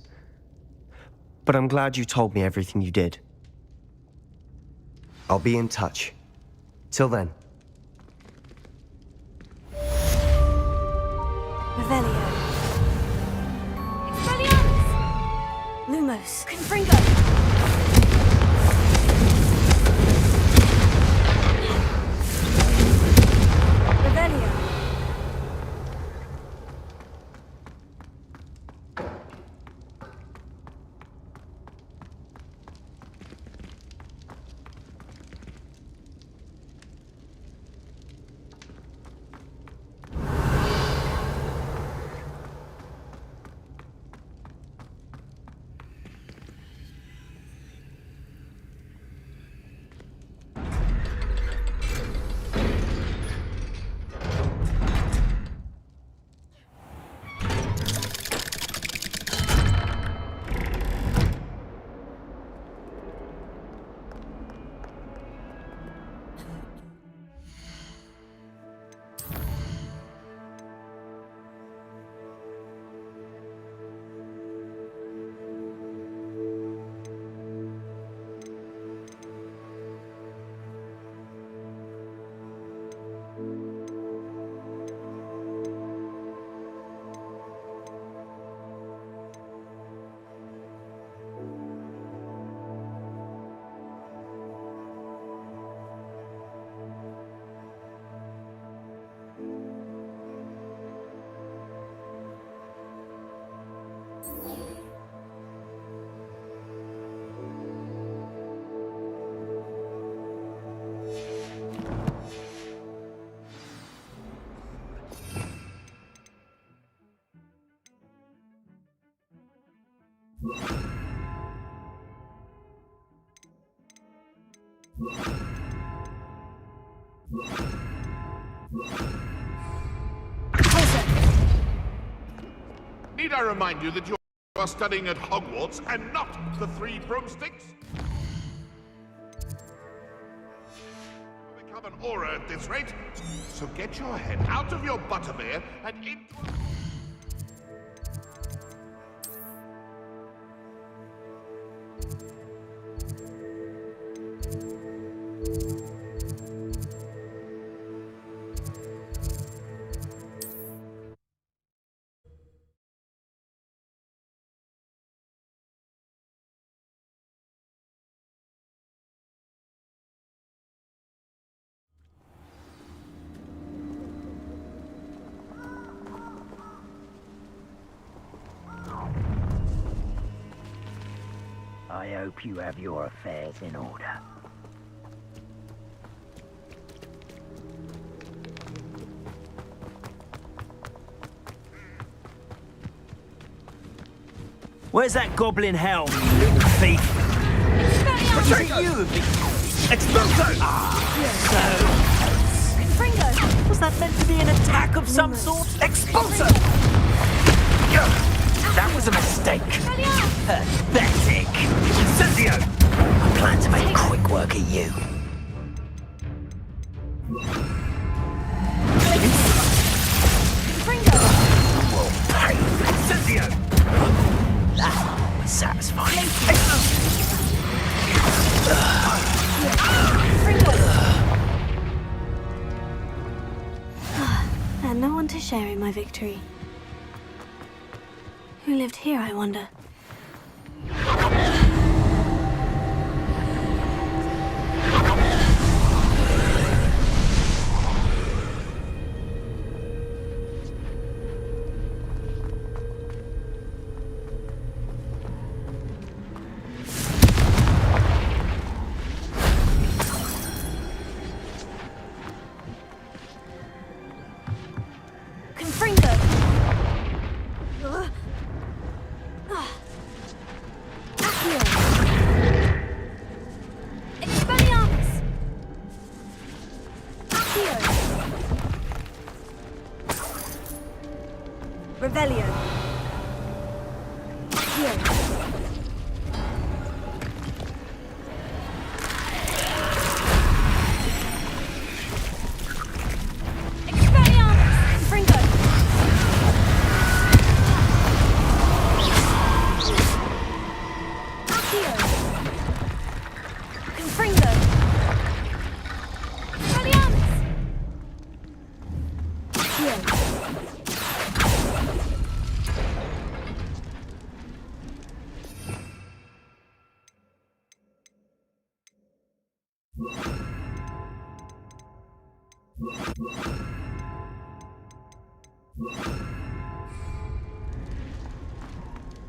P: But I'm glad you told me everything you did. I'll be in touch. Till then.
A: Revelio. Expelliarmus! Lumos. Confringo!
B: Need I remind you that you are studying at Hogwarts and not the Three Broomsticks? You'll become an aura at this rate, so get your head out of your butterbeer and into a...
G: I hope you have your affairs in order.
H: Where's that goblin helm, you little thief? Retreat! You Expulso! So... Was that meant to be an attack of some sort? Expulso! That was a mistake. Pathetic. Incendio! I plan to make quick work of you. You will pay. Incendio! That was satisfying.
A: And no one to share in my victory. Who lived here, I wonder?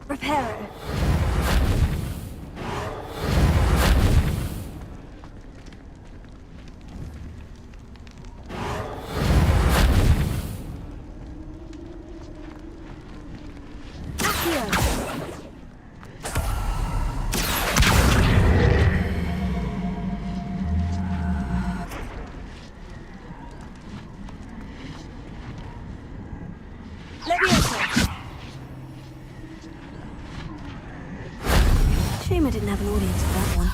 N: Repairer.
A: Shame I didn't have an audience for that one.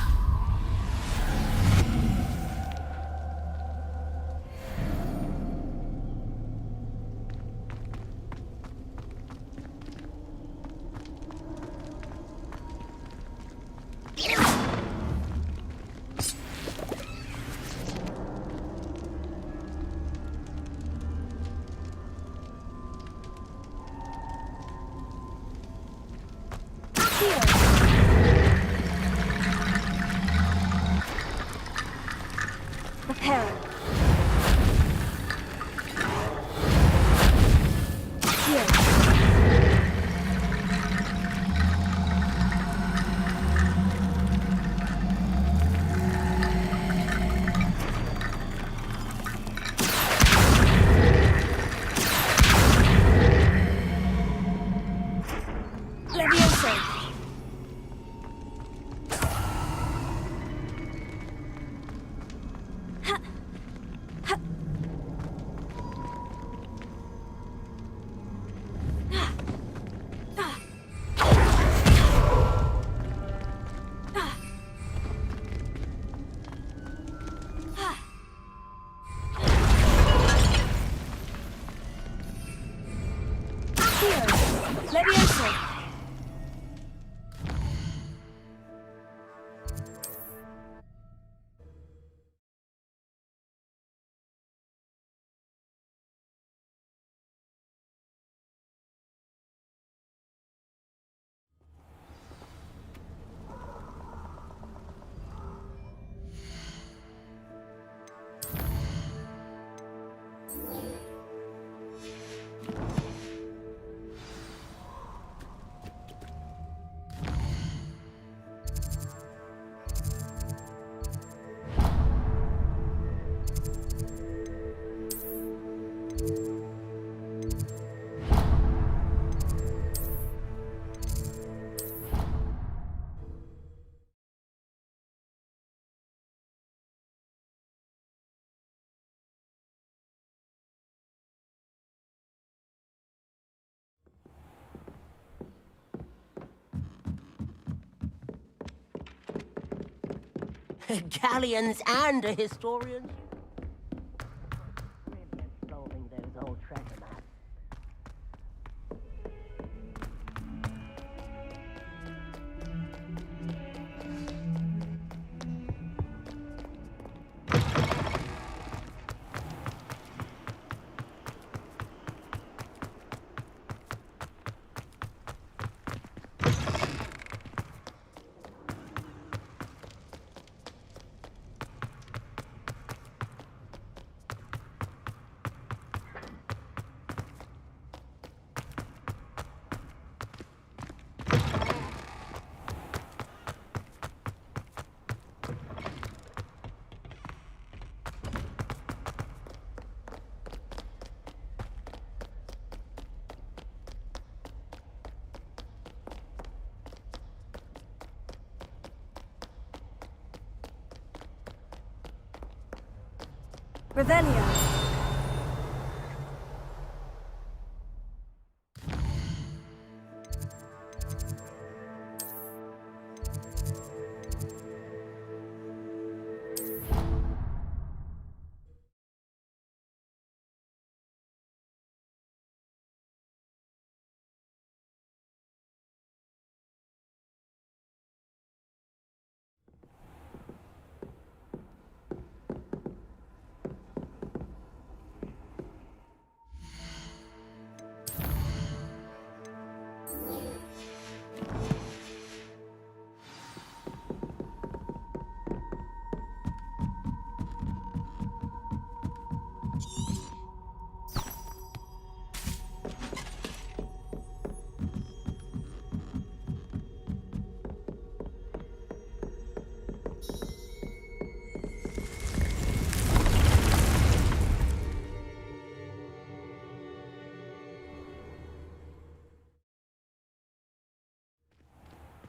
D: Galleons and a historian. Solving those old treasure maps.
A: Revelio.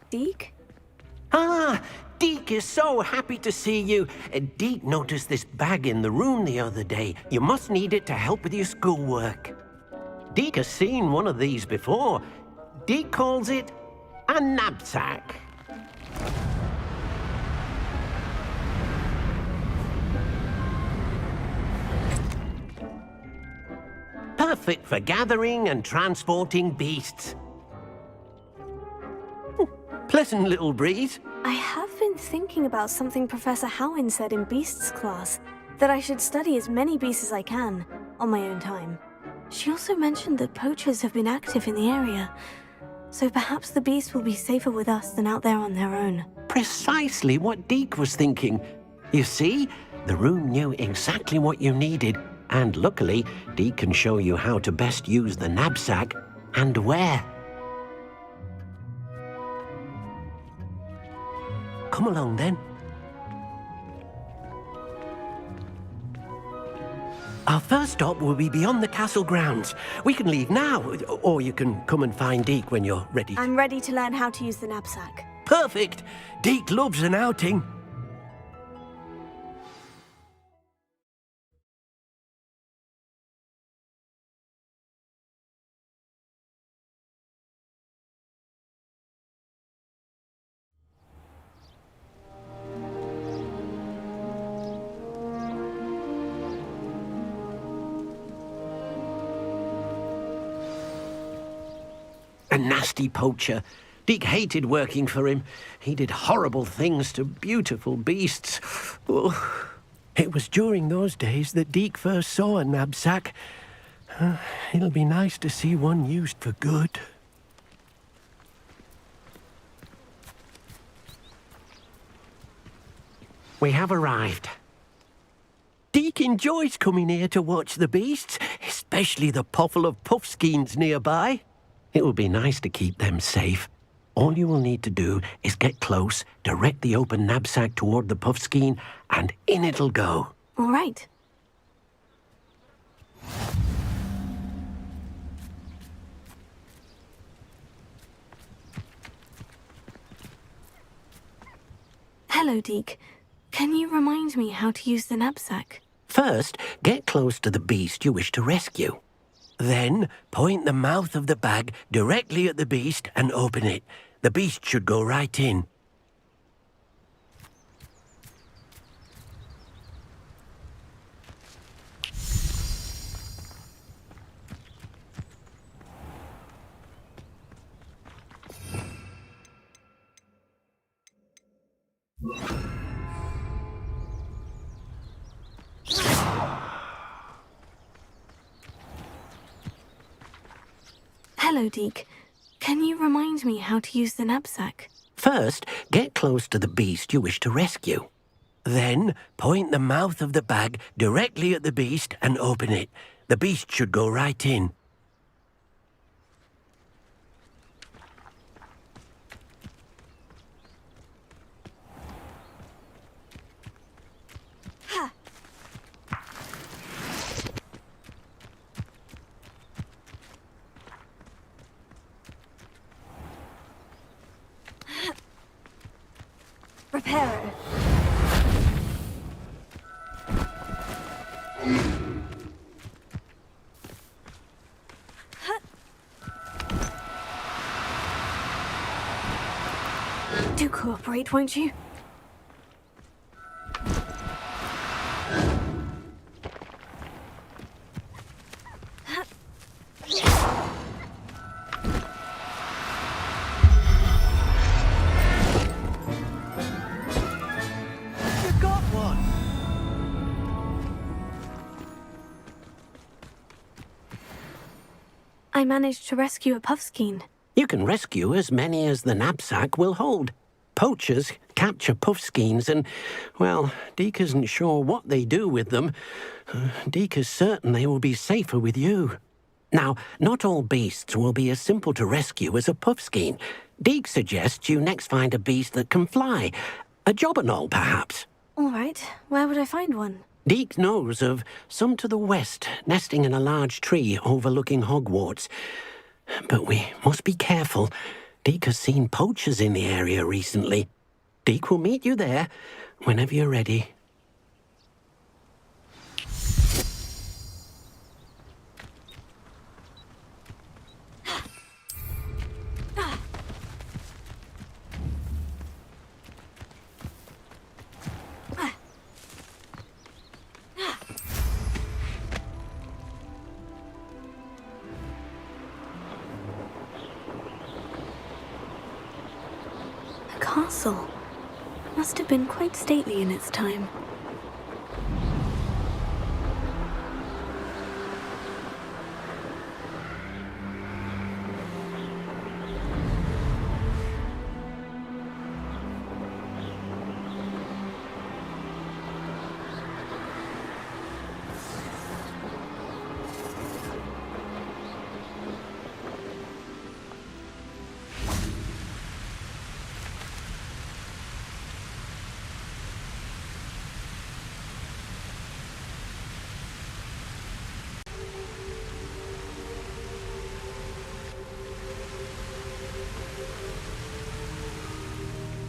A: Deke?
D: Ah, Deke is so happy to see you. Deke noticed this bag in the room the other day. You must need it to help with your schoolwork. Deke has seen one of these before. Deke calls it a knapsack. Perfect for gathering and transporting beasts. Pleasant little breeze.
A: I have been thinking about something Professor Howin said in Beasts class, that I should study as many beasts as I can, on my own time. She also mentioned that poachers have been active in the area, so perhaps the beasts will be safer with us than out there on their own.
D: Precisely what Deke was thinking. You see, the room knew exactly what you needed, and luckily, Deke can show you how to best use the knapsack and where. Come along, then. Our first stop will be beyond the castle grounds. We can leave now, or you can come and find Deke when you're ready.
A: I'm ready to learn how to use the knapsack.
D: Perfect! Deke loves an outing. A nasty poacher. Deke hated working for him. He did horrible things to beautiful beasts. Oh. It was during those days that Deke first saw a knapsack. It'll be nice to see one used for good. We have arrived. Deke enjoys coming here to watch the beasts, especially the potful of puffskeins nearby. It will be nice to keep them safe. All you will need to do is get close, direct the open knapsack toward the puffskein, and in it'll go.
A: All right. Hello, Deke. Can you remind me how to use the knapsack?
D: First, get close to the beast you wish to rescue. Then, point the mouth of the bag directly at the beast and open it. The beast should go right in.
A: Hello, Deke. Can you remind me how to use the knapsack?
D: First, get close to the beast you wish to rescue. Then, point the mouth of the bag directly at the beast and open it. The beast should go right in.
A: Reparo. Do cooperate, won't you? I managed to rescue a puffskein.
D: You can rescue as many as the knapsack will hold. Poachers capture puffskeins and, well, Deke isn't sure what they do with them. Deke is certain they will be safer with you. Now, not all beasts will be as simple to rescue as a puffskein. Deke suggests you next find a beast that can fly. A jobberknoll, perhaps.
A: All right. Where would I find one?
D: Deke knows of some to the west, nesting in a large tree overlooking Hogwarts. But we must be careful. Deke has seen poachers in the area recently. Deke will meet you there whenever you're ready.
A: Castle. Must have been quite stately in its time.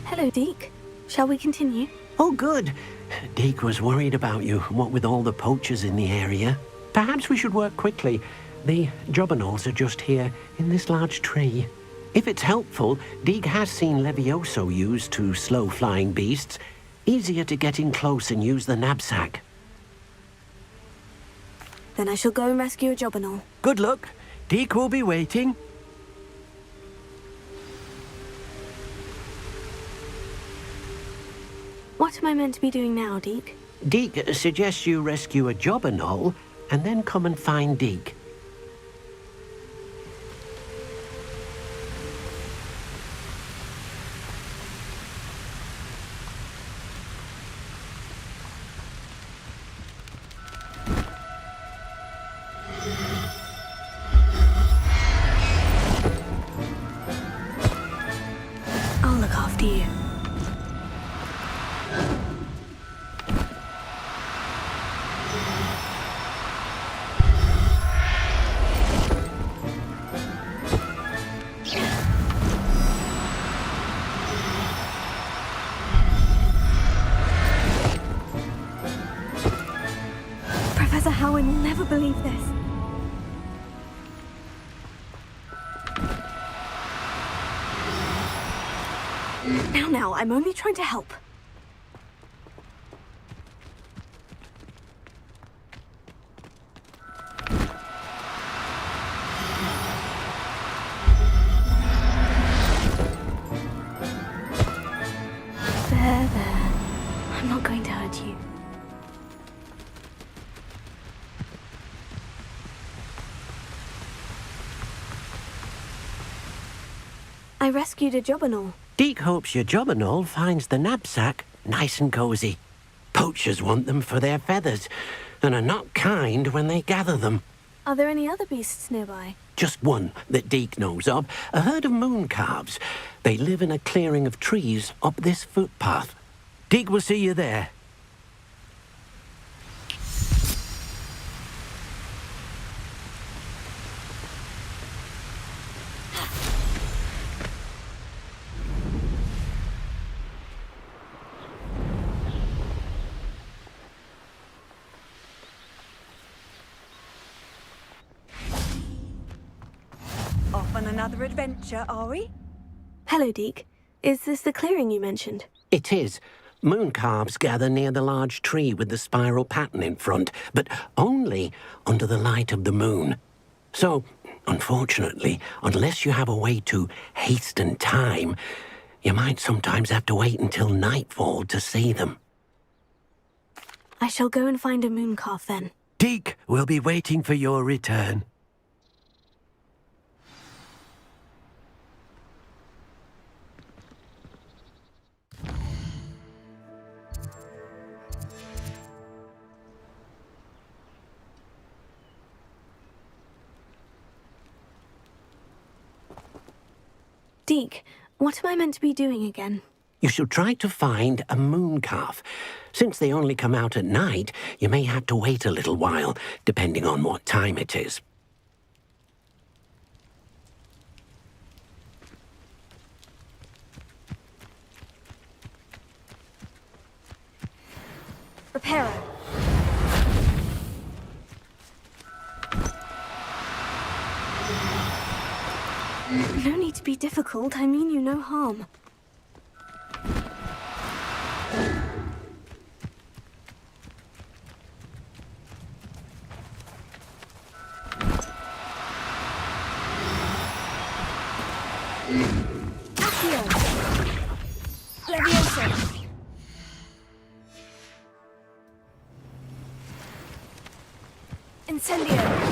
A: Hello, Deke. Shall we continue?
D: Oh, good. Deke was worried about you, what with all the poachers in the area. Perhaps we should work quickly. The jobberknolls are just here, in this large tree. If it's helpful, Deke has seen Levioso used to slow flying beasts. Easier to get in close and use the knapsack.
A: Then I shall go and rescue a jobberknoll.
D: Good luck. Deke will be waiting.
A: What am I meant to be doing now, Deke?
D: Deke suggests you rescue a jobberknoll and then come and find Deke.
A: I'll look after you. believe this. Now, I'm only trying to help. There. I'm not going to hurt you. I rescued a jobberknoll.
D: Deke hopes your jobberknoll finds the knapsack nice and cozy. Poachers want them for their feathers, and are not kind when they gather them.
A: Are there any other beasts nearby?
D: Just one that Deke knows of, a herd of moon calves. They live in a clearing of trees up this footpath. Deke will see you there.
C: Off on another adventure, are we?
A: Hello, Deke. Is this the clearing you mentioned?
D: It is. Moon calves gather near the large tree with the spiral pattern in front, but only under the light of the moon. So, unfortunately, unless you have a way to hasten time, you might sometimes have to wait until nightfall to see them.
A: I shall go and find a moon calf then.
D: Deke will be waiting for your return.
A: Deke, what am I meant to be doing again?
D: You should try to find a moon calf. Since they only come out at night, you may have to wait a little while, depending on what time it is.
A: Reparo. No need to be difficult. I mean you no harm. Accio. Leviosa. Incendio.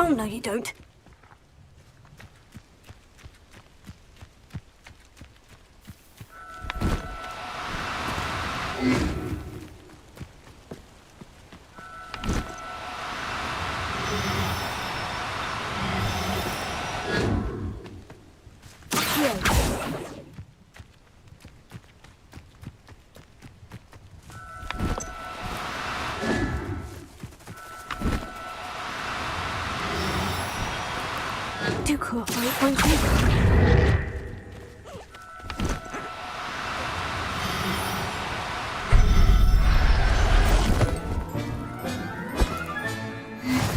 A: Oh, no, you don't. Do cooperate, won't you?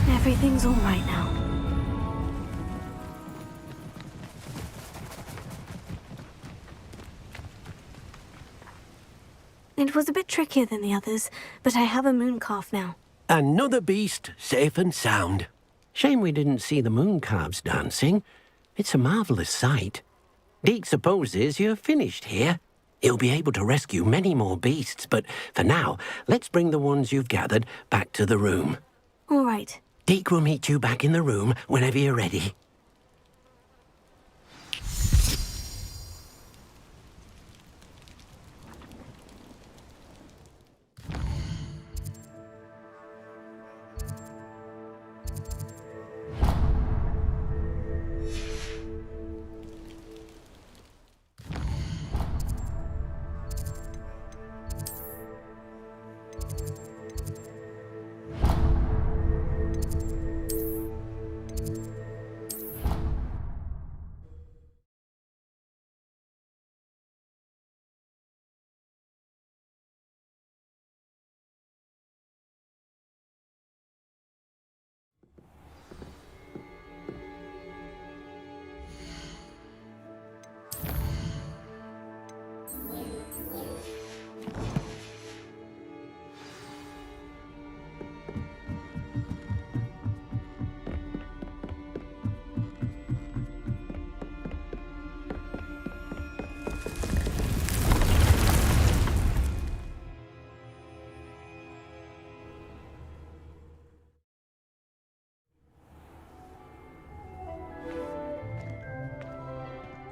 A: Everything's all right now. It was a bit trickier than the others, but I have a moon calf now.
D: Another beast, safe and sound. Shame we didn't see the moon calves dancing. It's a marvelous sight. Deke supposes you're finished here. He'll be able to rescue many more beasts, but for now, let's bring the ones you've gathered back to the room.
A: All right.
D: Deke will meet you back in the room whenever you're ready.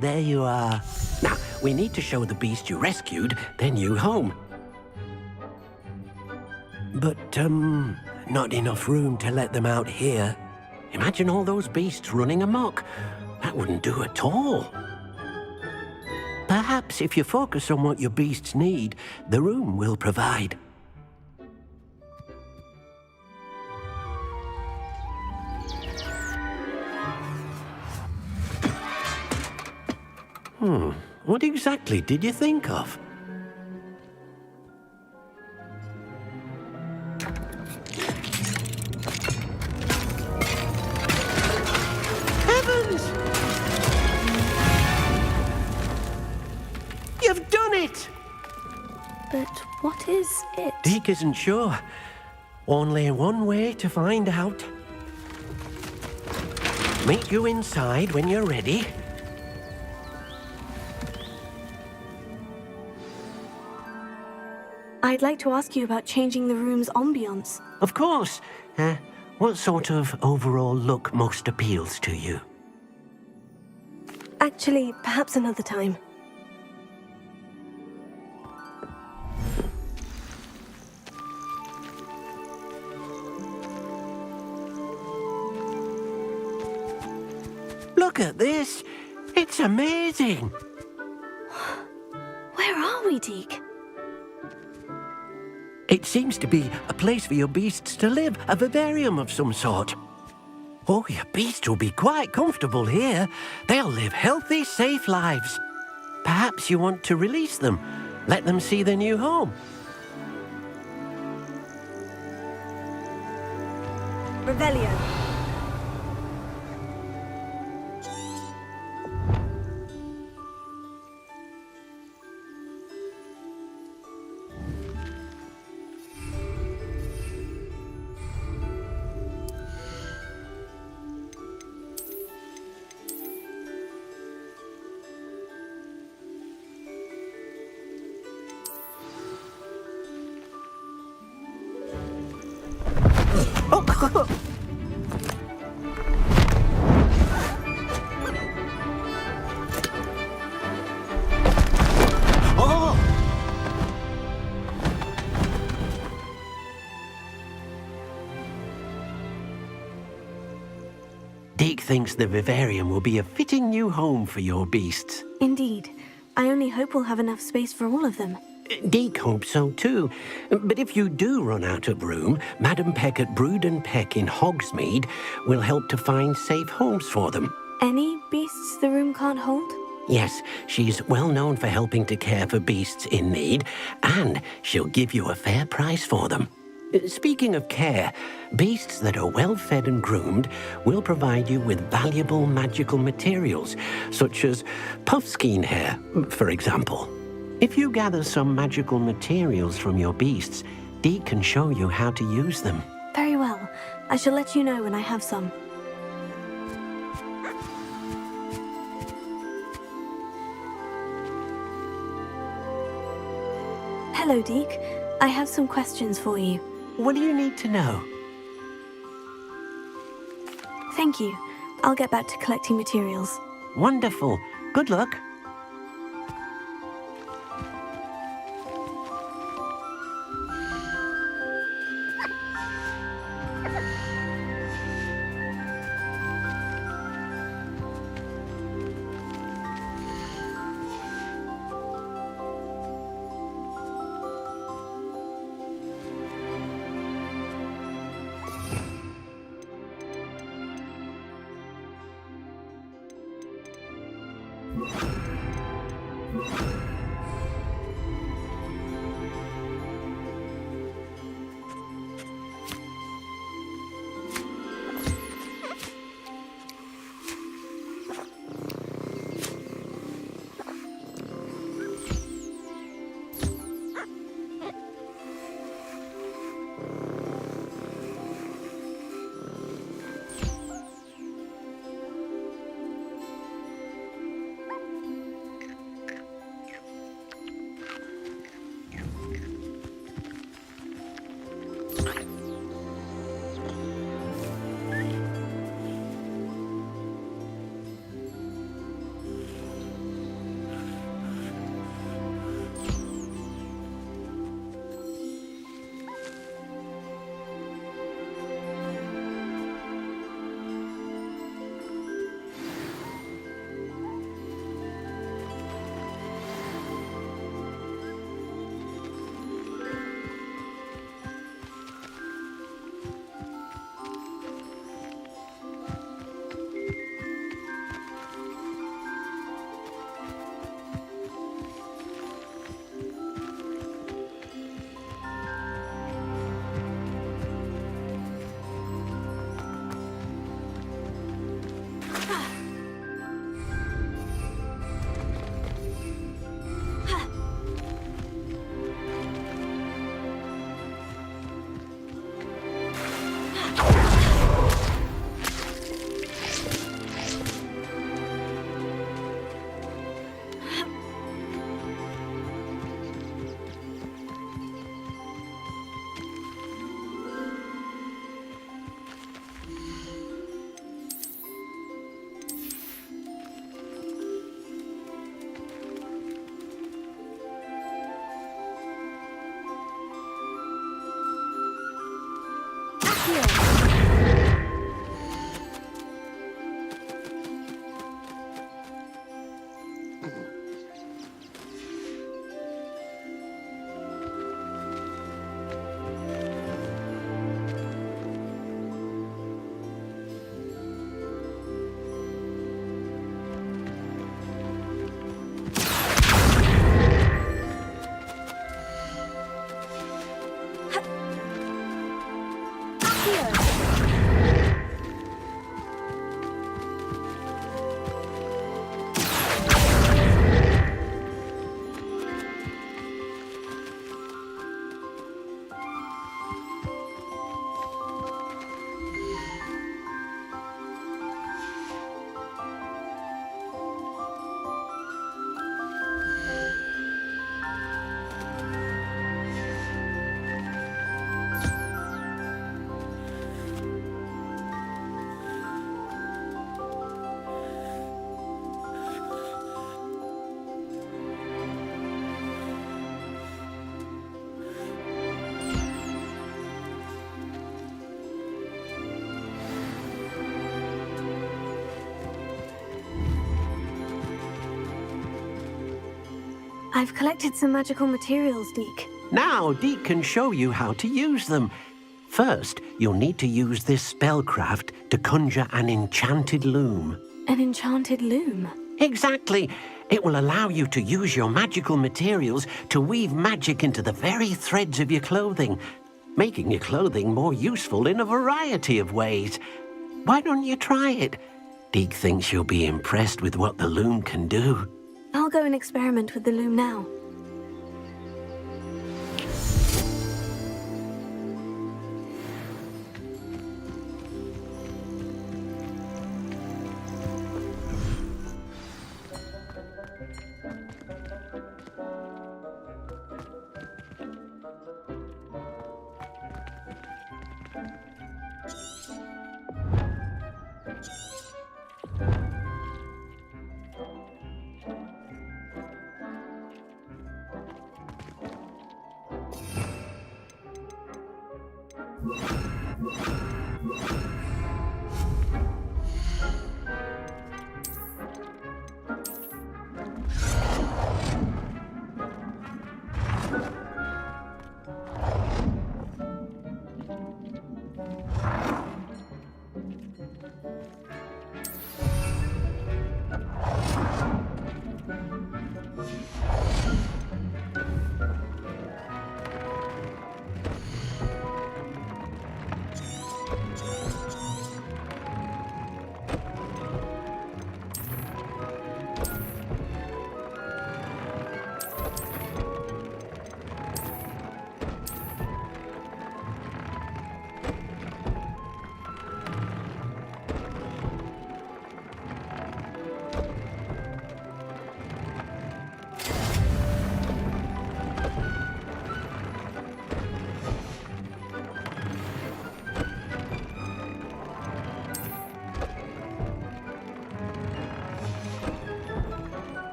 T: there you are. Now, we need to show the beast you rescued their new home. But, not enough room to let them out here. Imagine all those beasts running amok. That wouldn't do at all. Perhaps if you focus on what your beasts need, the room will provide. What exactly did you think of? Heavens! You've done it!
A: But what is it?
T: Deke isn't sure. Only one way to find out. Meet you inside when you're ready.
A: I'd like to ask you about changing the room's ambiance.
T: Of course. What sort of overall look most appeals to you?
A: Actually, perhaps another time.
T: Look at this! It's amazing!
A: Where are we, Deke?
T: It seems to be a place for your beasts to live, a vivarium of some sort. Oh, your beasts will be quite comfortable here. They'll live healthy, safe lives. Perhaps you want to release them, let them see their new home.
A: Revelio.
T: Deke thinks the vivarium will be a fitting new home for your beasts.
A: Indeed. I only hope we'll have enough space for all of them.
T: Deke hopes so too. But if you do run out of room, Madam Peck at Brood and Peck in Hogsmeade will help to find safe homes for them.
A: Any beasts the room can't hold?
T: Yes, she's well known for helping to care for beasts in need, and she'll give you a fair price for them. Speaking of care, beasts that are well fed and groomed will provide you with valuable magical materials, such as puffskein hair, for example. If you gather some magical materials from your beasts, Deke can show you how to use them.
A: Very well. I shall let you know when I have some. Hello, Deke. I have some questions for you.
T: What do you need to know?
A: Thank you. I'll get back to collecting materials.
T: Wonderful. Good luck.
L: you
A: I've collected some magical materials, Deke.
T: Now, Deke can show you how to use them. First, you'll need to use this spellcraft to conjure an enchanted loom.
A: An enchanted loom?
T: Exactly. It will allow you to use your magical materials to weave magic into the very threads of your clothing, making your clothing more useful in a variety of ways. Why don't you try it? Deke thinks you'll be impressed with what the loom can do.
A: I'll go and experiment with the loom now.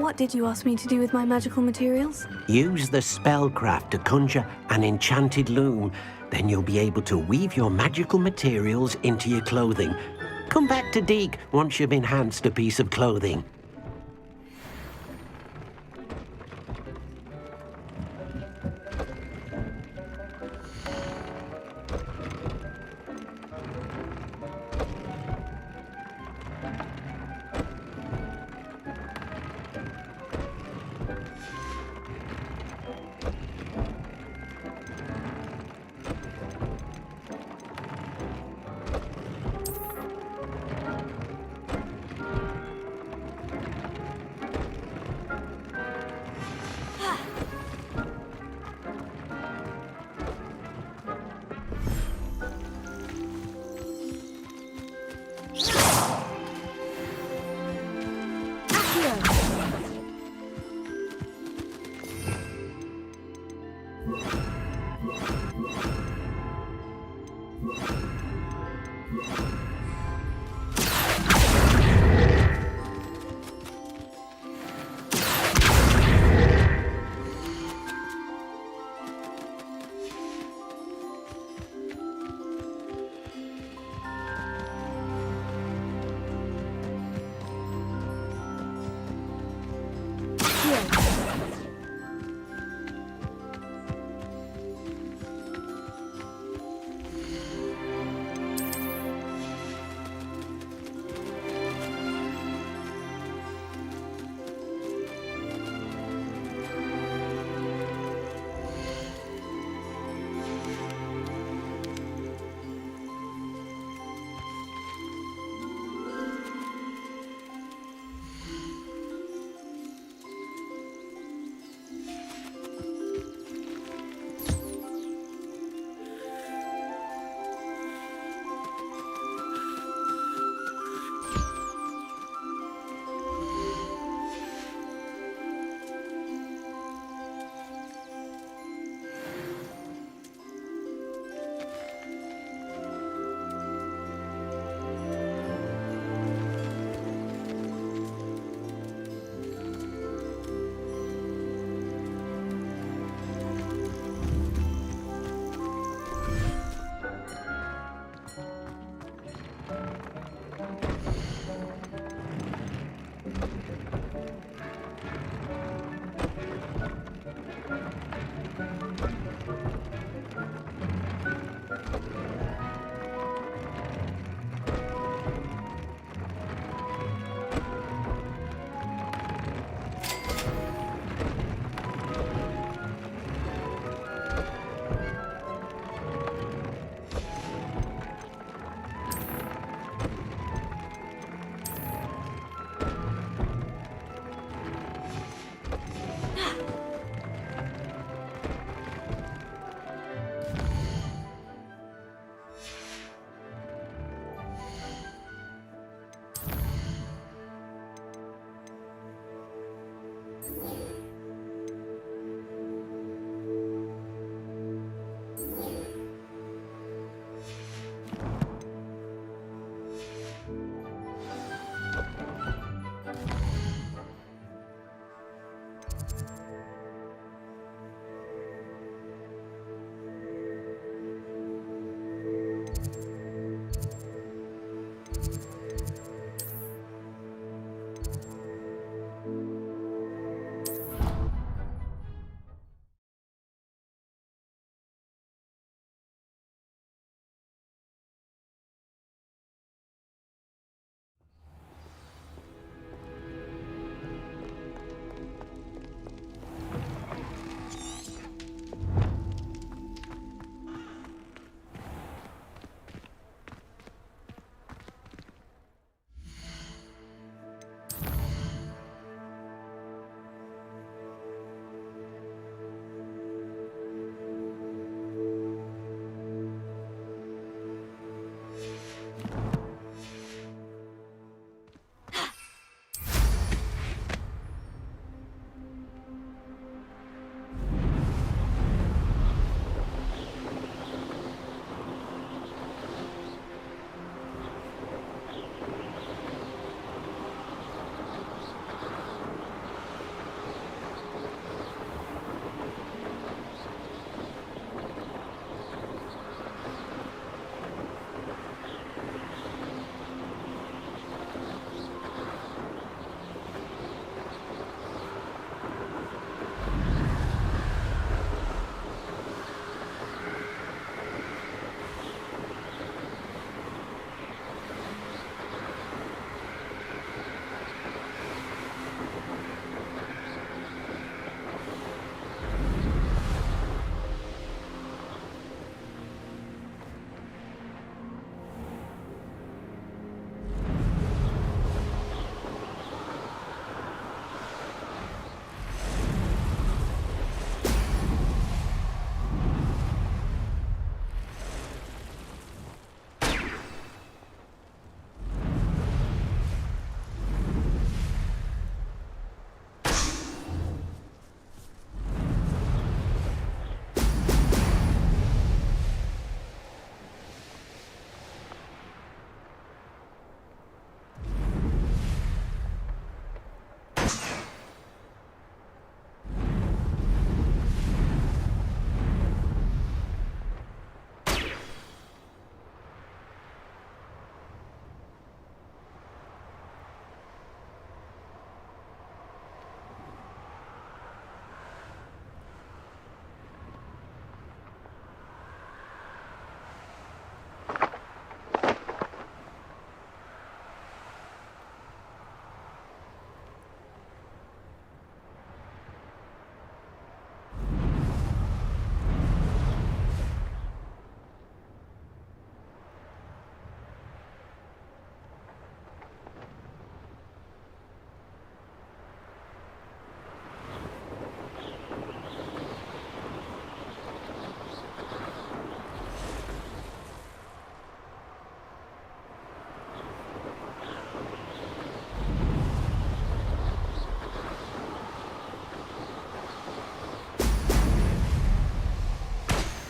A: What did you ask me to do with my magical materials?
T: Use the spellcraft to conjure an enchanted loom. Then you'll be able to weave your magical materials into your clothing. Come back to Deke once you've enhanced a piece of clothing.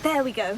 A: There we go.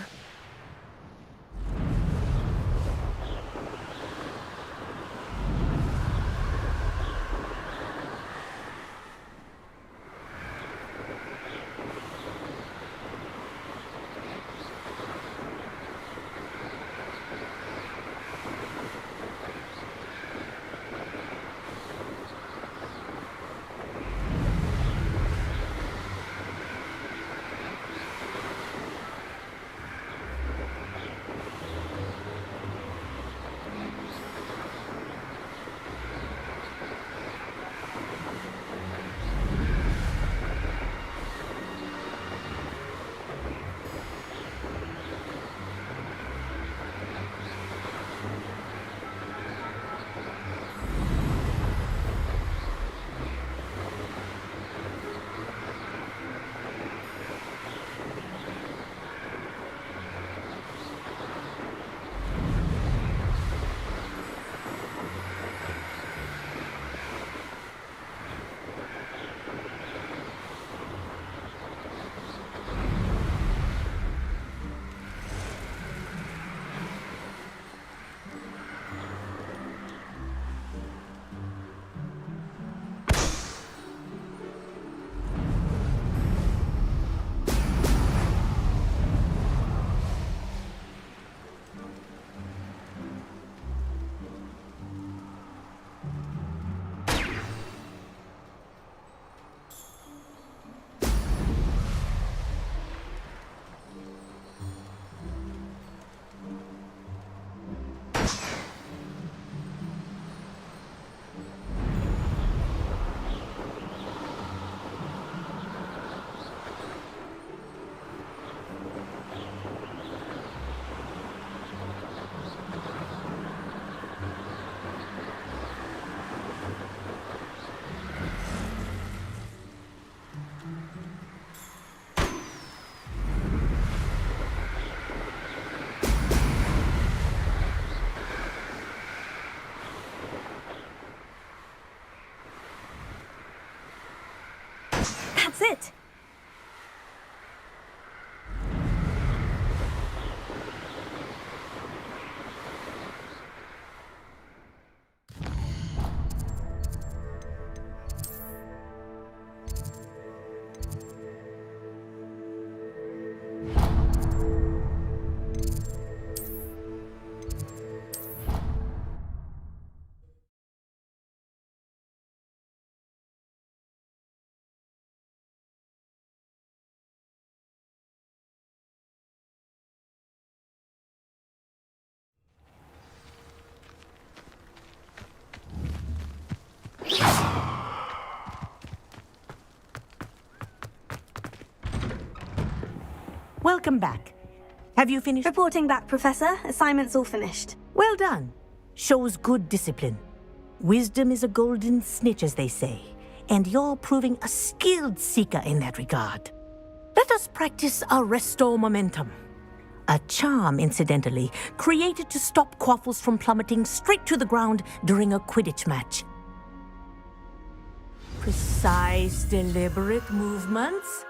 A: That's it.
F: Welcome back. Have you finished?
A: Reporting back, Professor. Assignment's all finished.
F: Well done. Shows good discipline. Wisdom is a golden snitch, as they say, and you're proving a skilled seeker in that regard. Let us practice Arresto Momentum. A charm, incidentally, created to stop quaffles from plummeting straight to the ground during a Quidditch match. Precise, deliberate movements.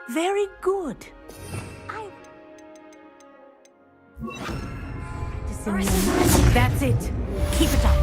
F: Very good. That's it. Keep it up.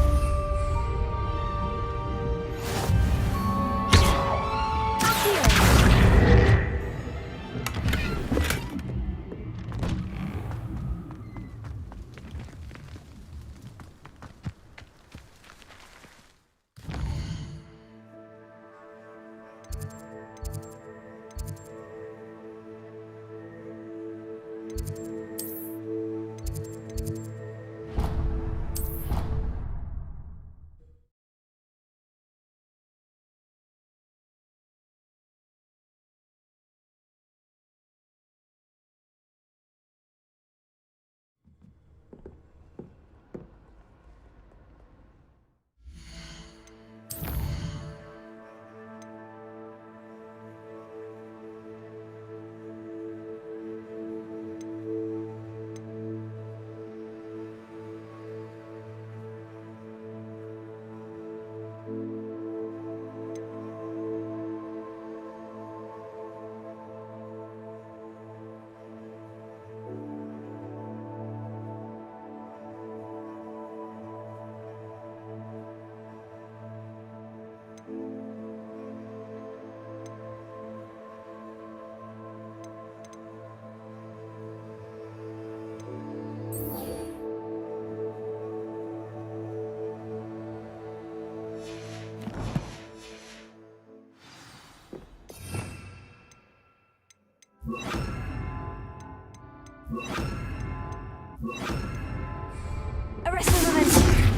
R: Arrest the momentum.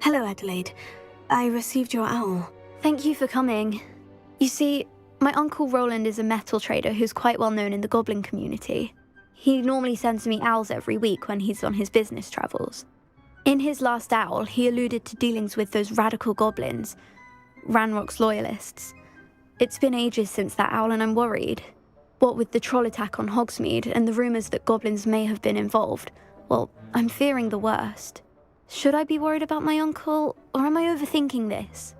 A: Hello, Adelaide. I received your owl.
R: Thank you for coming. You see, my Uncle Roland is a metal trader who's quite well known in the goblin community. He normally sends me owls every week when he's on his business travels. In his last owl, he alluded to dealings with those radical goblins, Ranrock's loyalists. It's been ages since that owl and I'm worried. What with the troll attack on Hogsmeade and the rumours that goblins may have been involved, well, I'm fearing the worst. Should I be worried about my uncle, or am I overthinking this?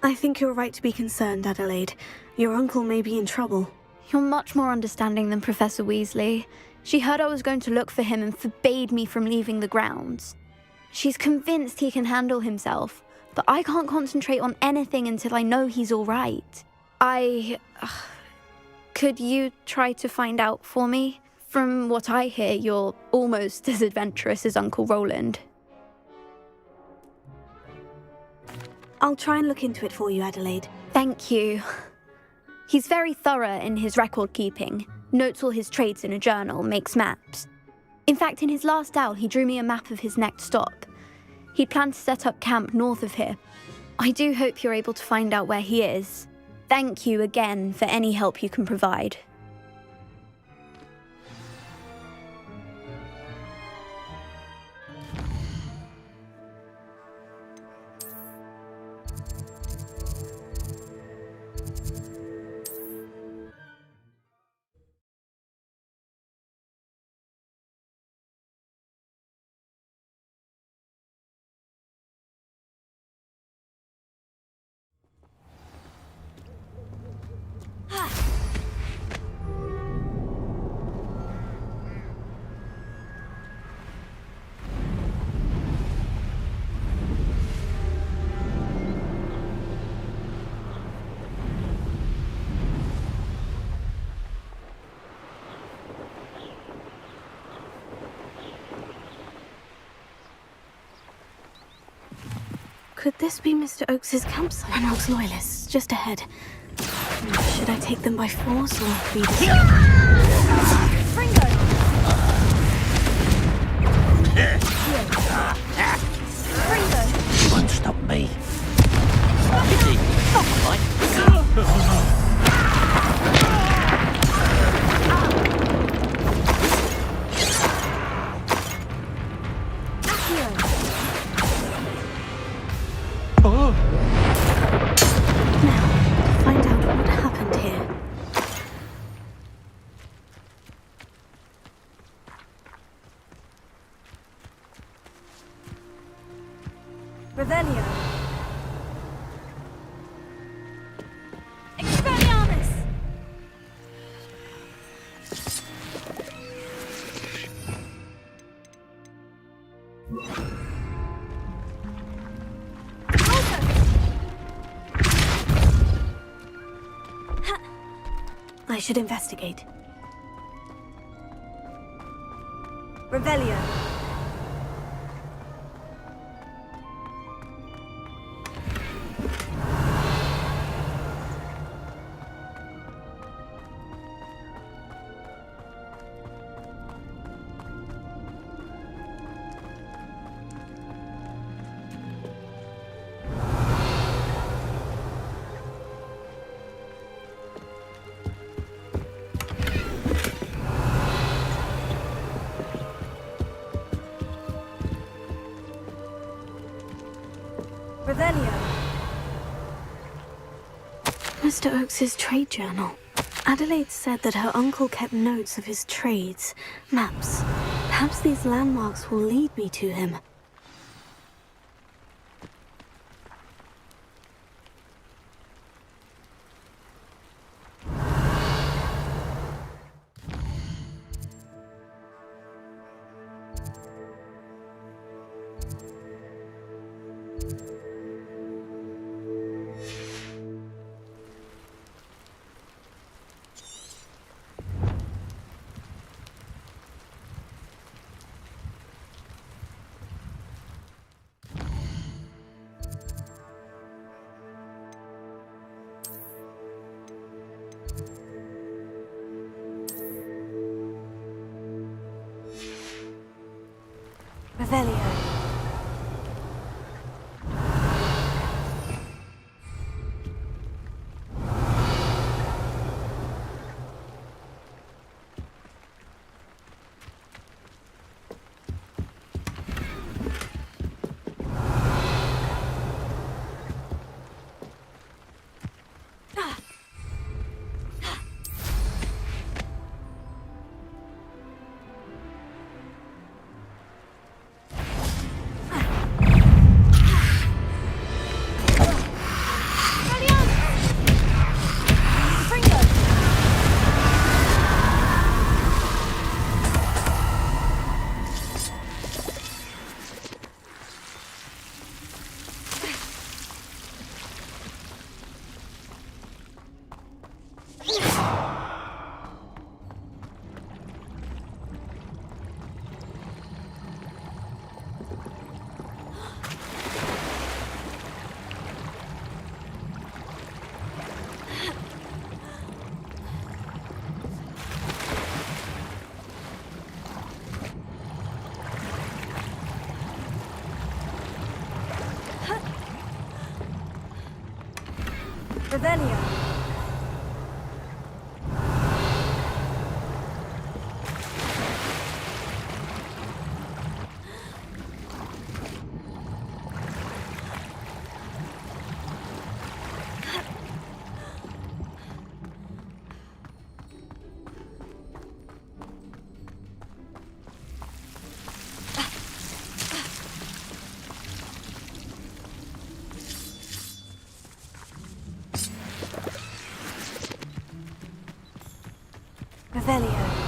A: I think you're right to be concerned, Adelaide. Your uncle may be in trouble.
R: You're much more understanding than Professor Weasley. She heard I was going to look for him and forbade me from leaving the grounds. She's convinced he can handle himself, but I can't concentrate on anything until I know he's all right. Could you try to find out for me? From what I hear, you're almost as adventurous as Uncle Roland.
A: I'll try and look into it for you, Adelaide.
R: Thank you. He's very thorough in his record keeping, notes all his trades in a journal, makes maps. In fact, in his last owl, he drew me a map of his next stop. He planned to set up camp north of here. I do hope you're able to find out where he is. Thank you again for any help you can provide.
A: Could this be Mr. Oakes's campsite? Ranrock's loyalists, just ahead. Should I take them by force or be
D: You won't stop me. Pity. Right.
A: find out what happened here?
O: Revelio.
A: I should investigate.
N: Revelio.
A: Mr. Oakes's trade journal. Adelaide said that her uncle kept notes of his trades, maps. Perhaps these landmarks will lead me to him. Revelio. Revelio. Revelio.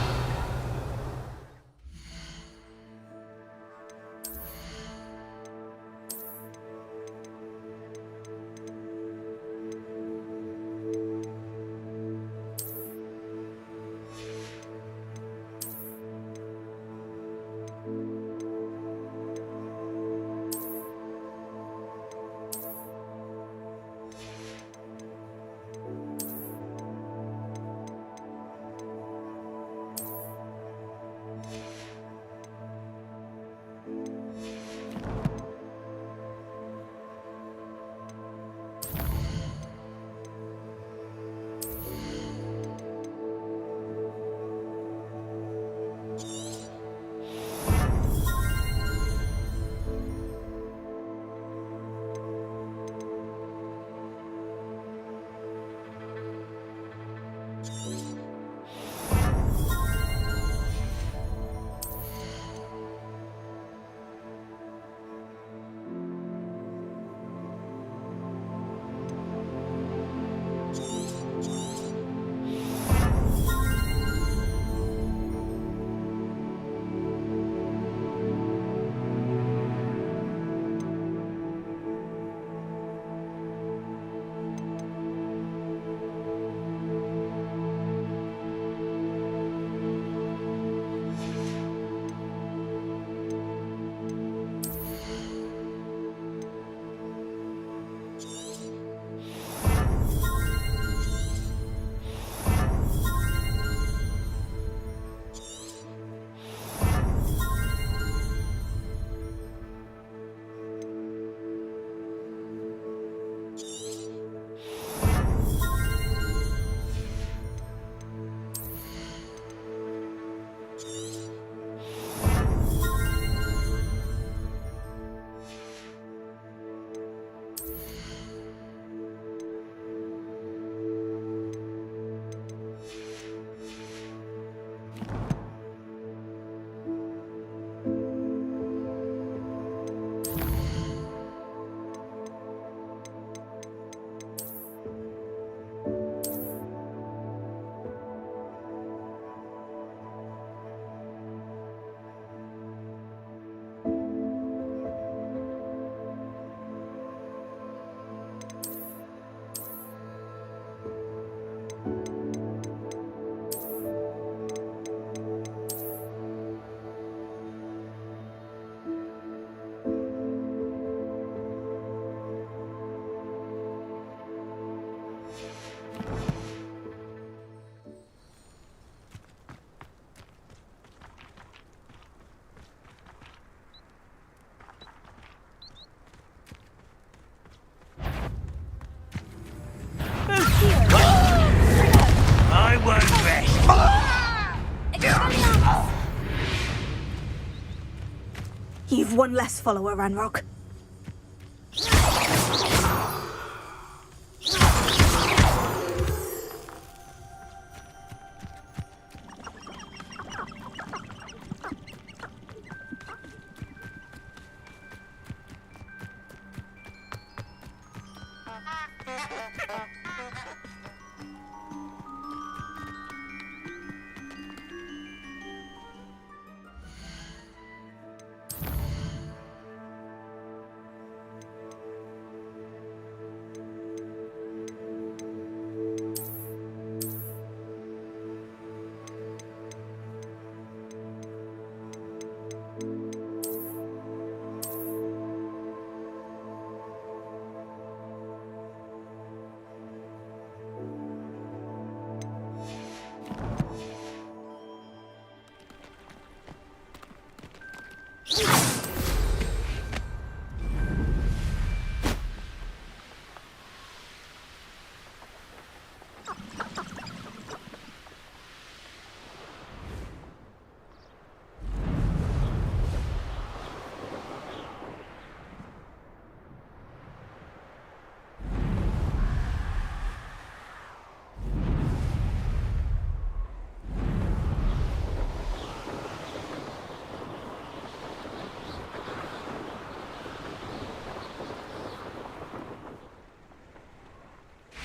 A: You've one less follower, Ranrock.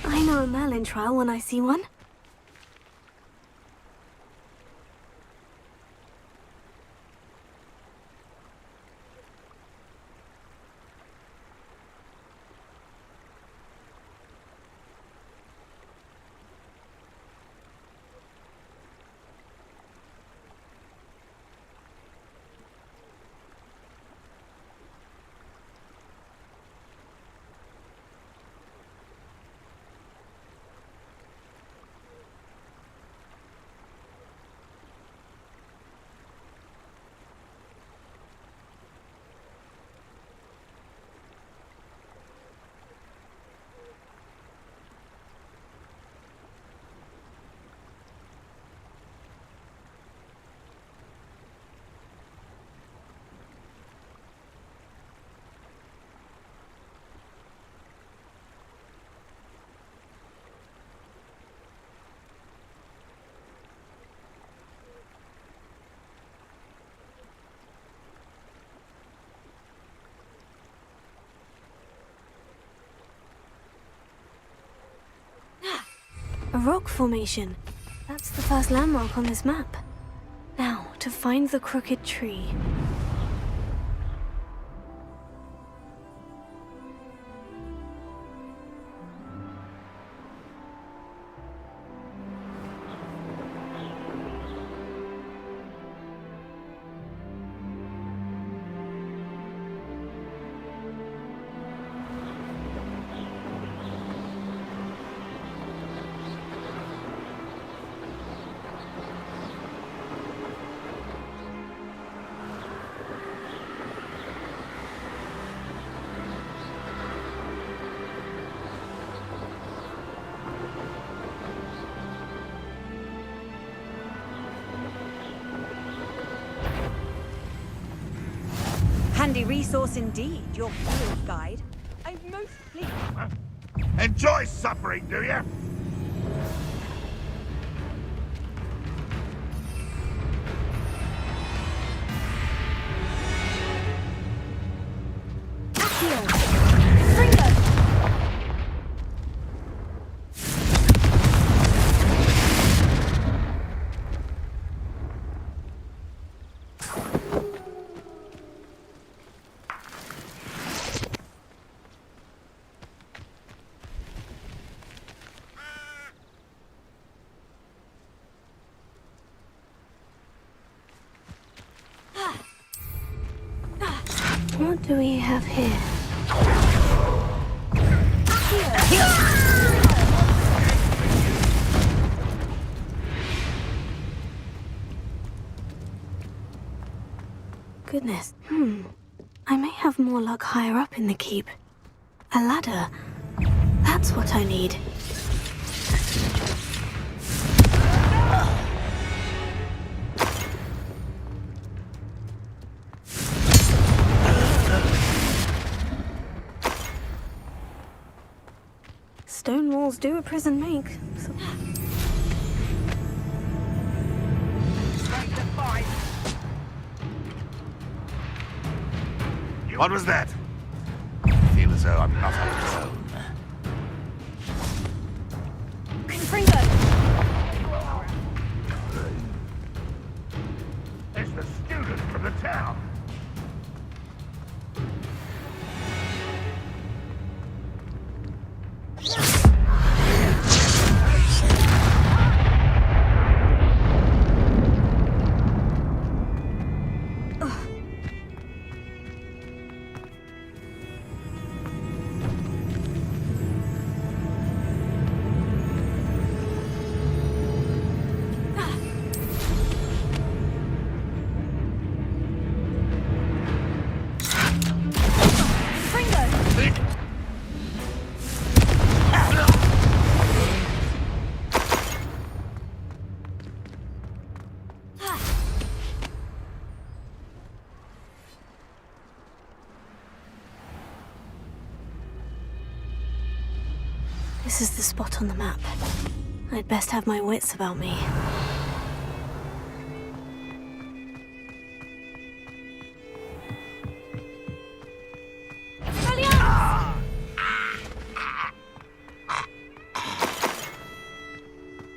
A: I know a Merlin trial when I see one. A rock formation. That's the first landmark on this map. Now, to find the crooked tree.
I: Handy resource indeed, your field guide. I'm most pleased.
B: Enjoy suffering, do you?
A: What do we have here? Goodness. I may have more luck higher up in the keep. A ladder. That's what I need. do a prison make. So...
B: What was that? I feel as though I'm not alone.
O: Confringo!
M: It's the student from the town.
A: This is the spot on the map. I'd best have my wits about me.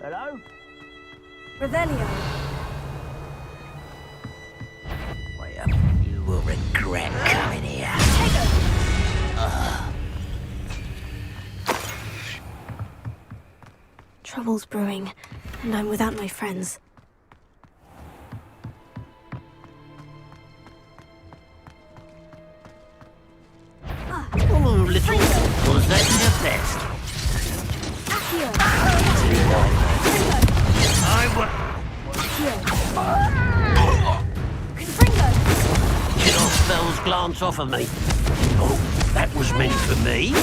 G: Hello?
O: Revelio.
G: You will regret coming here.
A: Trouble's brewing, and I'm without my friends.
D: Oh, little, was that your best? Get off spells glance off of me. Oh, that was meant for me.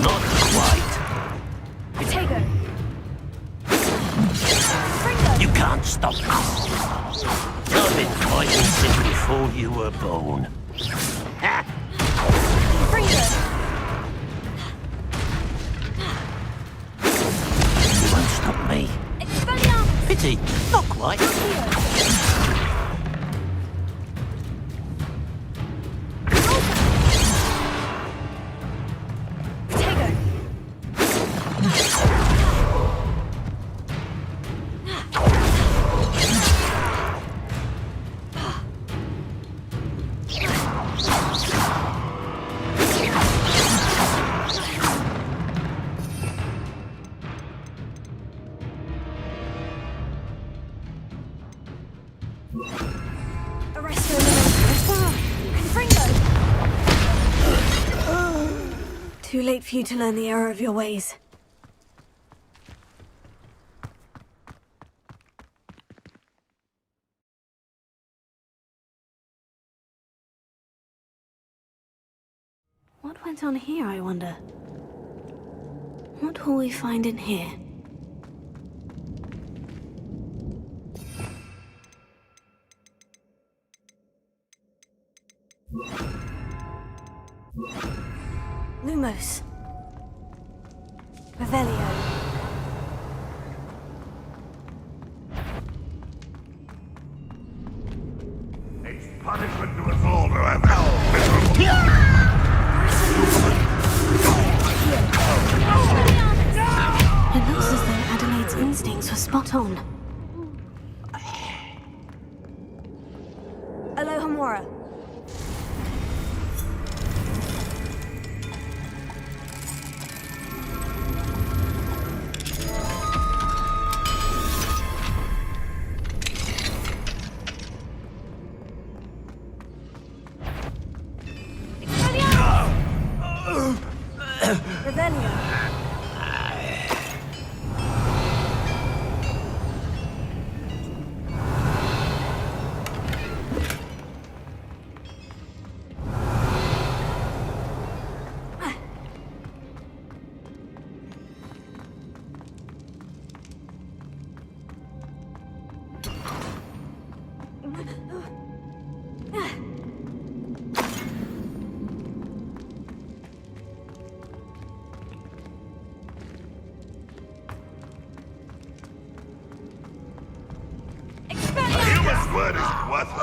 D: Not quite. You can't stop us. I've been fighting since before you were born. Ha! You won't stop me. Pity, not quite.
A: Too late for you to learn the error of your ways. What went on here, I wonder? What will we find in here? Lumos. Revelio.
M: It's punishment to us all, however.
A: It looks as though Adelaide's instincts were spot on.
O: Alohomora.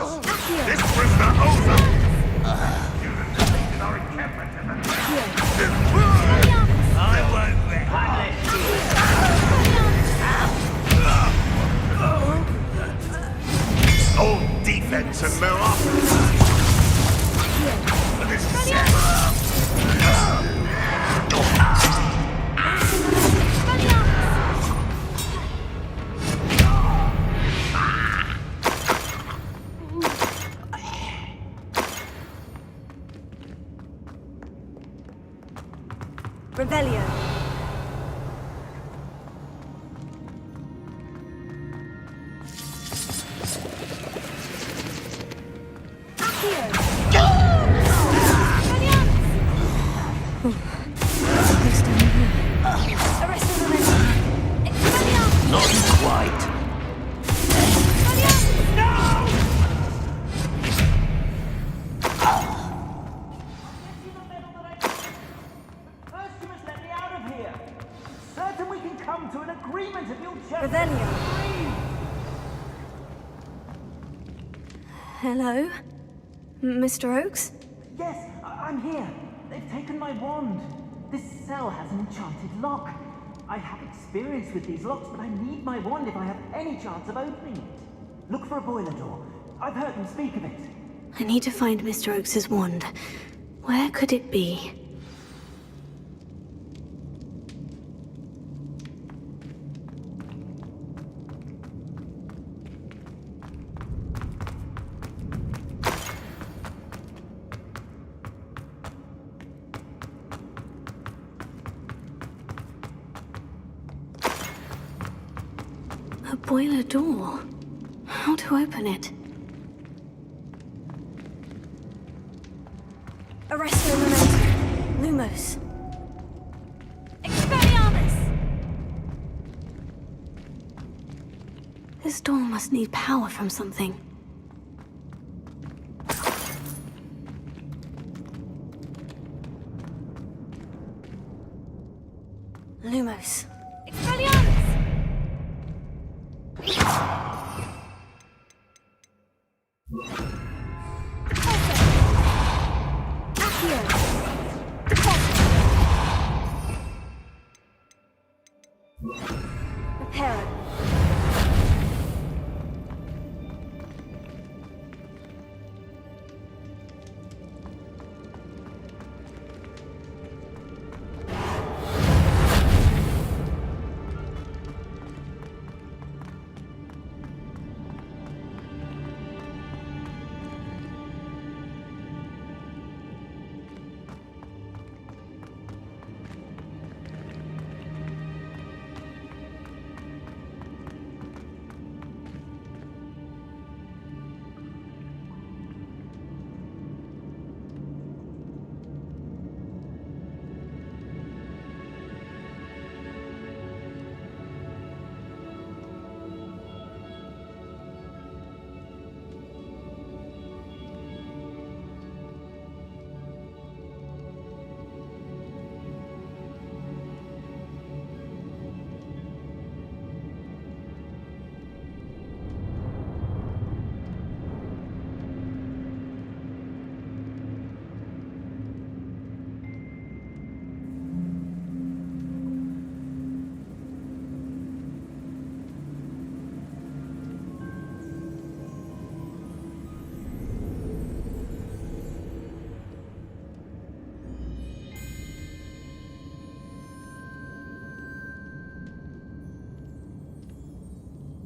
B: us! This prisoner owes us! You've invaded our encampment and I won't rest. Old defense and no offense. This
I: Rebellion.
D: Not quite.
K: First, you must let me out of here. Certain we can come to an agreement if you'll just...
I: Rebellion.
A: Hello? Mr. Oakes?
K: Yes, I'm here. They've taken my wand. This cell has an enchanted lock. I have experience with these locks, but I need my wand if I have any chance of opening it. Look for a boiler door. I've heard them speak of it.
A: I need to find Mr. Oakes' wand. Where could it be? A boiler door. How to open it? Arresto momentum. Lumos.
O: Expelliarmus!
A: This door must need power from something. Lumos.
O: Expelliarmus!
I: Reparo.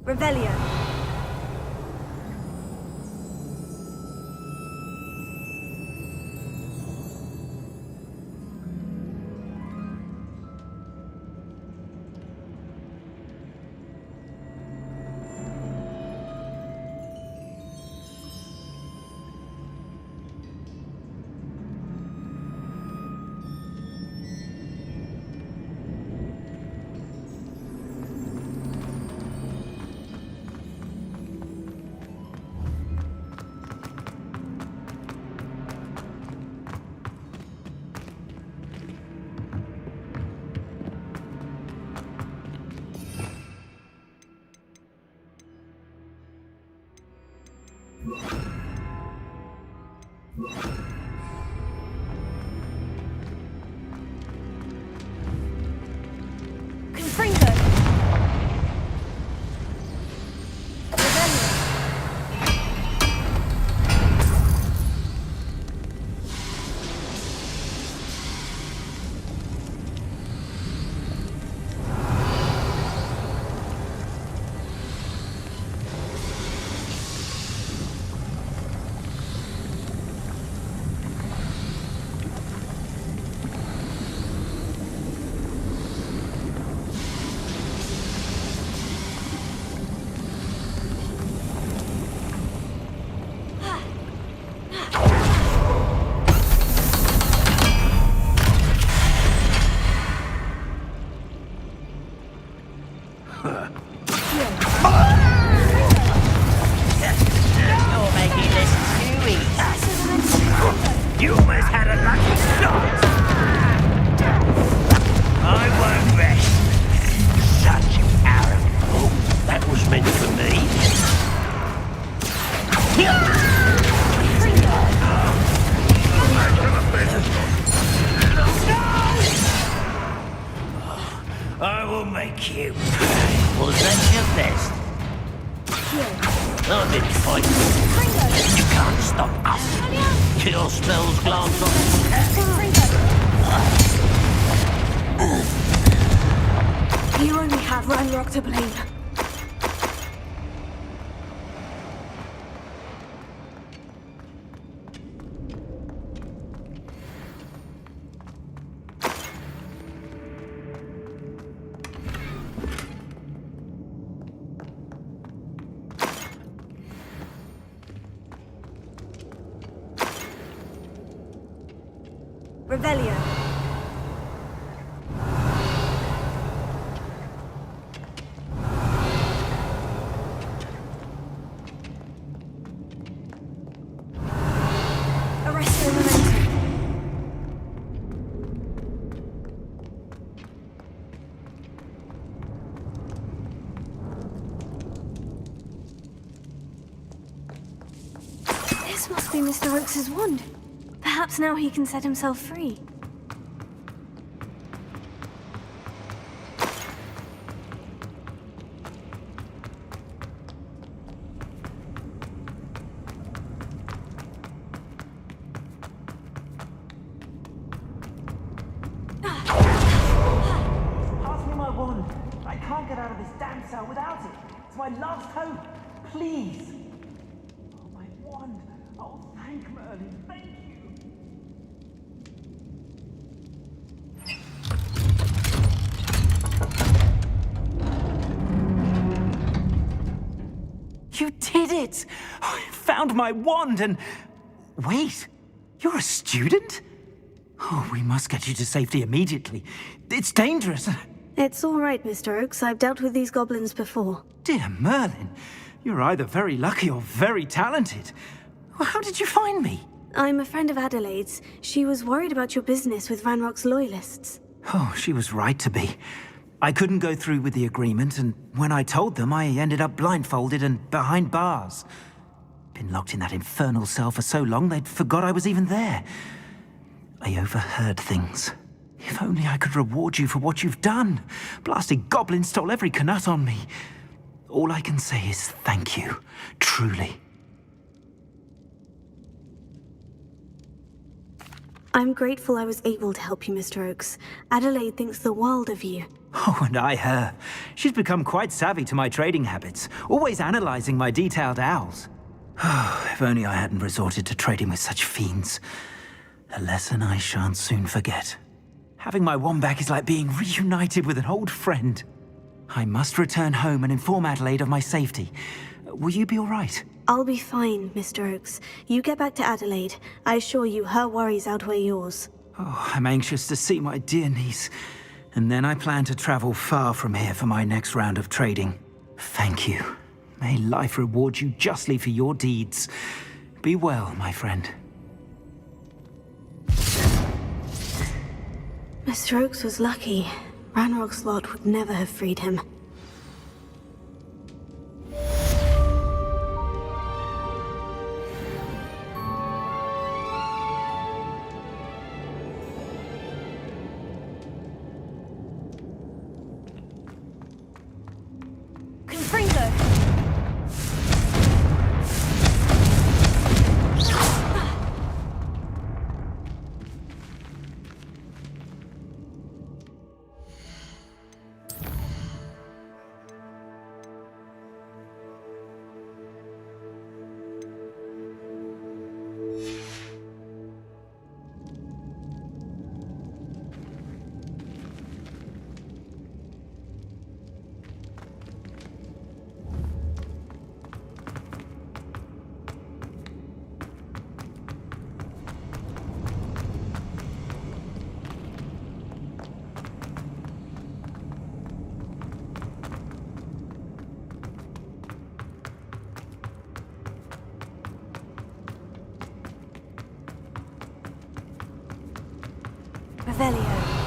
I: Rebellion.
D: Thank you. Was that your best? I've been fighting. You can't stop us. Your spells glance off.
A: You only have Ranrock to blame. Revelio. Arresto momentum. This must be Mr. Oakes's wand. Perhaps now he can set himself free.
K: Pass me my wand. I can't get out of this damn cell without it. It's my last hope. Please. Oh, my wand. Oh, thank Merlin. Thank you. You did it! I found my wand and... Wait, you're a student? Oh, we must get you to safety immediately. It's dangerous.
A: It's all right, Mr. Oakes. I've dealt with these goblins before.
K: Dear Merlin, you're either very lucky or very talented. Well, how did you find me?
A: I'm a friend of Adelaide's. She was worried about your business with Ranrock's loyalists.
K: Oh, she was right to be. I couldn't go through with the agreement, and when I told them, I ended up blindfolded and behind bars. Been locked in that infernal cell for so long, they'd forgot I was even there. I overheard things. If only I could reward you for what you've done. Blasted goblins stole every Knut on me. All I can say is thank you, truly.
A: I'm grateful I was able to help you, Mr. Oakes. Adelaide thinks the world of you.
K: Oh, and I her. She's become quite savvy to my trading habits, always analyzing my detailed owls. If only I hadn't resorted to trading with such fiends. A lesson I shan't soon forget. Having my wand back is like being reunited with an old friend. I must return home and inform Adelaide of my safety. Will you be all right?
A: I'll be fine, Mr. Oakes. You get back to Adelaide. I assure you, her worries outweigh yours.
K: Oh, I'm anxious to see my dear niece. And then I plan to travel far from here for my next round of trading. Thank you. May life reward you justly for your deeds. Be well, my friend.
A: Mr. Oakes was lucky. Ranrock's lot would never have freed him. Revelio.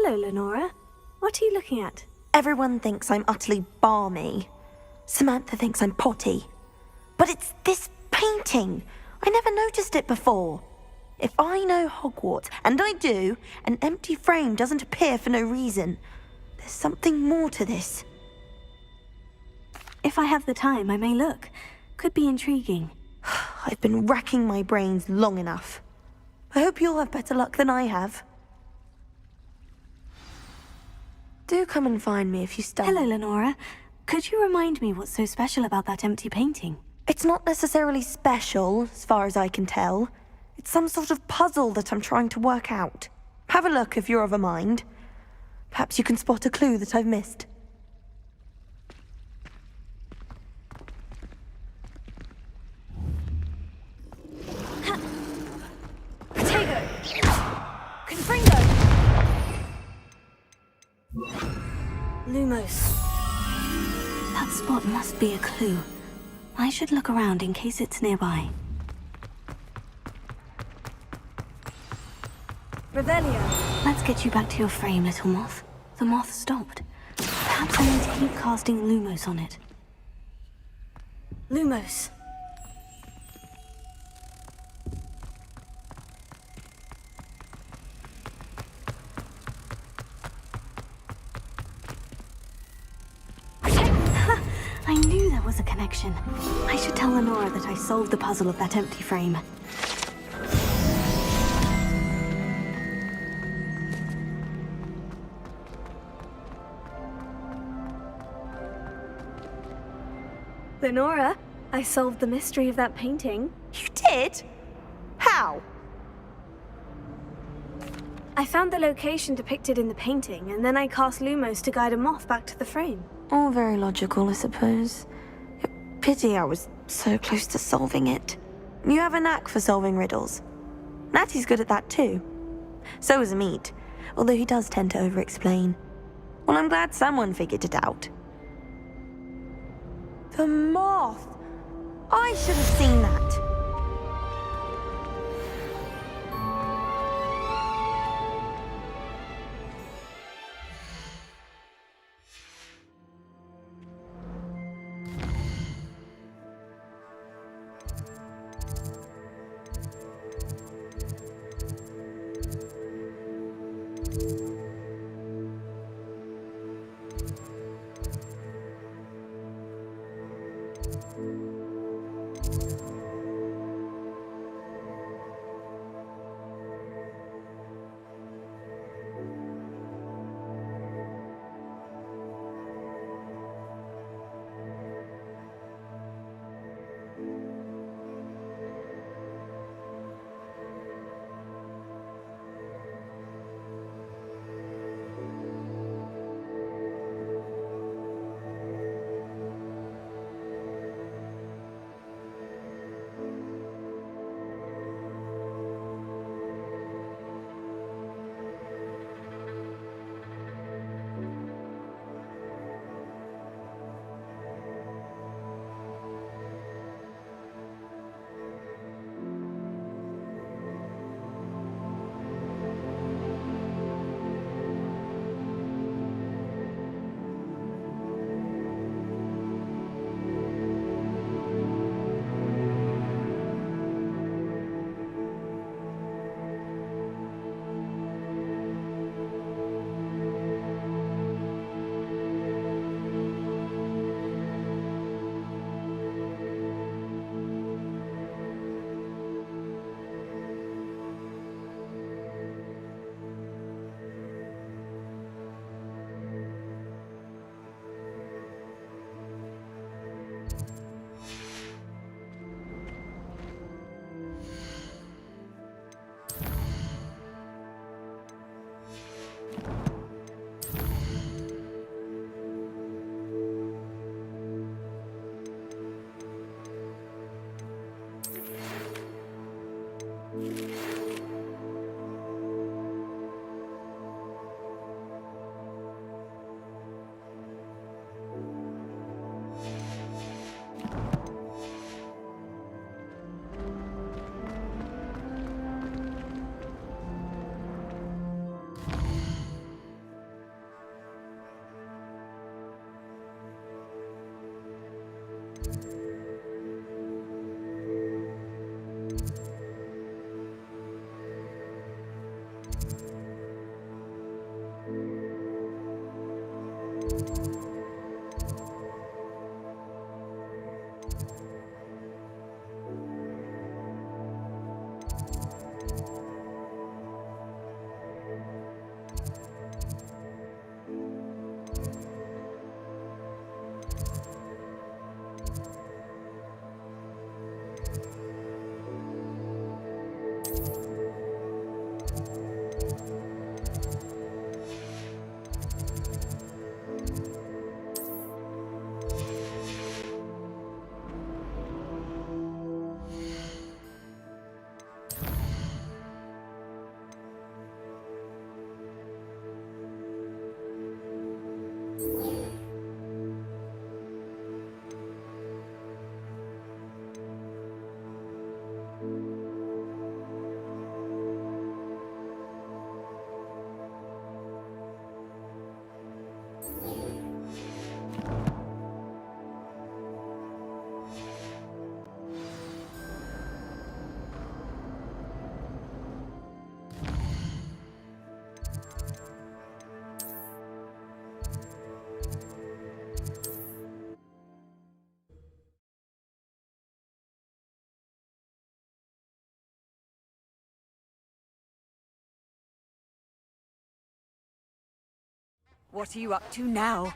A: Hello, Lenora. What are you looking at?
U: Everyone thinks I'm utterly balmy. Samantha thinks I'm potty. But it's this painting. I never noticed it before. If I know Hogwarts, and I do, an empty frame doesn't appear for no reason. There's something more to this.
A: If I have the time, I may look. Could be intriguing.
U: I've been racking my brains long enough. I hope you'll have better luck than I have. Do come and find me if you stumble.
A: Hello, Lenora. Could you remind me what's so special about that empty painting?
U: It's not necessarily special, as far as I can tell. It's some sort of puzzle that I'm trying to work out. Have a look if you're of a mind. Perhaps you can spot a clue that I've missed.
A: Potato! Confringo! Lumos. That spot must be a clue. I should look around in case it's nearby. Revelio. Let's get you back to your frame, little moth. The moth stopped. Perhaps I need to keep casting Lumos on it. Lumos. I knew there was a connection. I should tell Lenora that I solved the puzzle of that empty frame. Lenora, I solved the mystery of that painting.
U: You did? How?
A: I found the location depicted in the painting, and then I cast Lumos to guide a moth back to the frame.
U: All very logical, I suppose. Pity I was so close to solving it. You have a knack for solving riddles. Natty's good at that too. So is Amit, although he does tend to over-explain. Well, I'm glad someone figured it out. The moth! I should have seen that.
I: What are you up to now?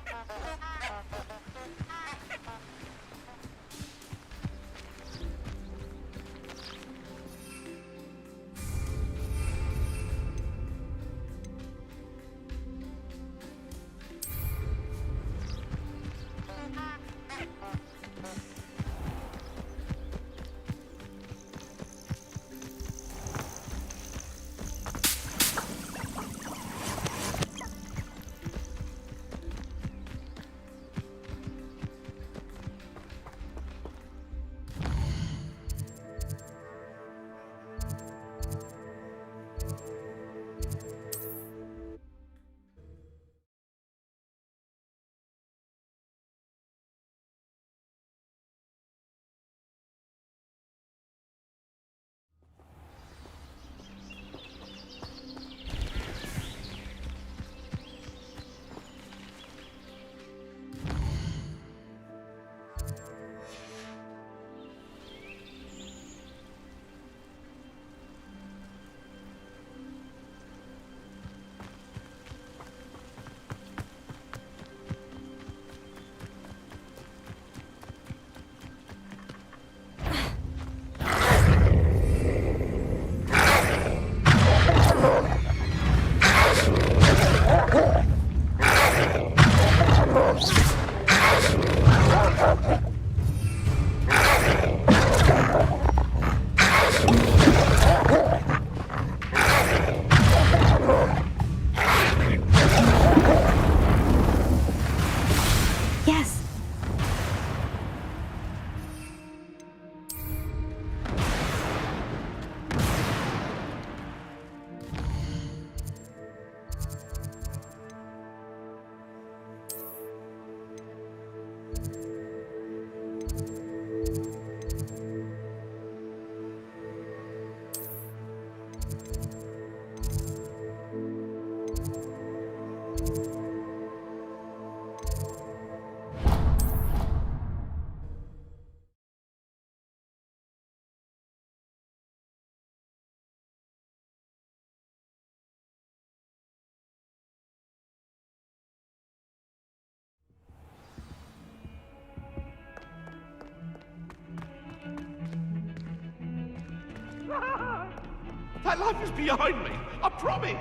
B: That life is behind me, I promise.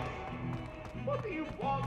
B: What do you want?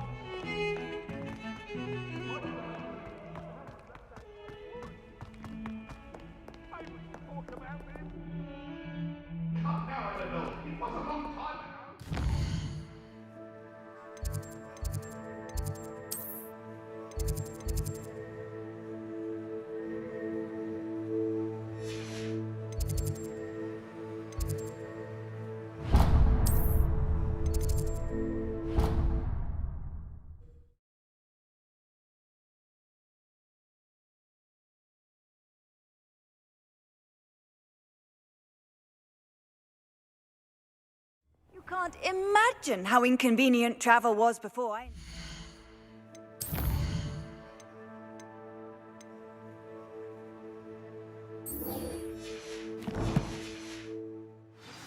I: You can't imagine how inconvenient travel was before.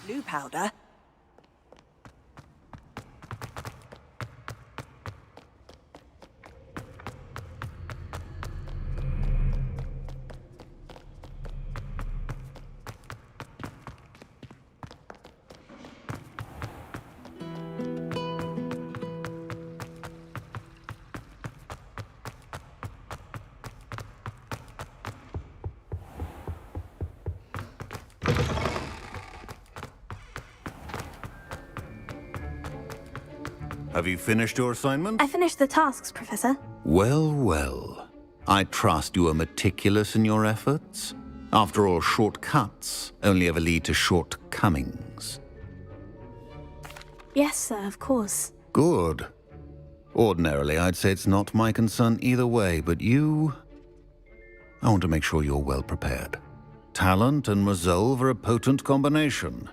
I: Blue powder?
E: Have you finished your assignment?
A: I finished the tasks, Professor.
E: Well, well. I trust you are meticulous in your efforts. After all, shortcuts only ever lead to shortcomings.
A: Yes, sir, of course.
E: Good. Ordinarily, I'd say it's not my concern either way, but you... I want to make sure you're well prepared. Talent and resolve are a potent combination.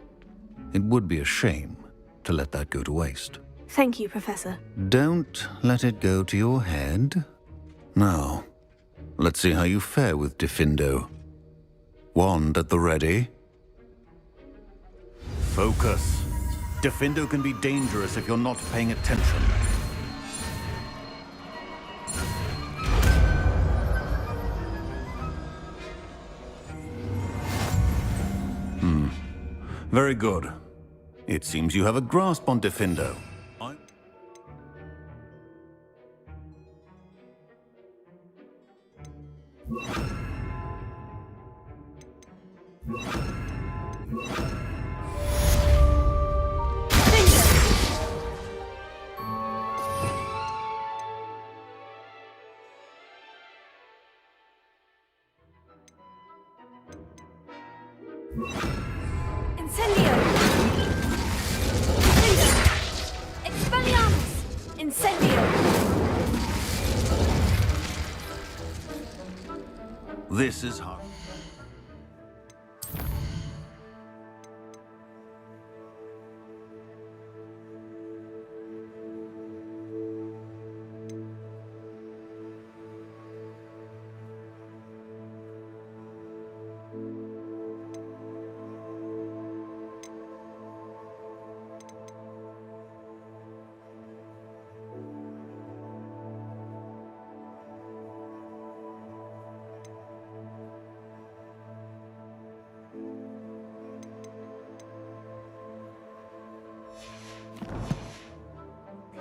E: It would be a shame to let that go to waste.
A: Thank you, Professor.
E: Don't let it go to your head. Now, let's see how you fare with Diffindo. Wand at the ready. Focus. Diffindo can be dangerous if you're not paying attention. Very good. It seems you have a grasp on Defendo.
O: Incendio! Expelliarmus! Incendio!
E: This is hard.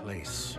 E: Place.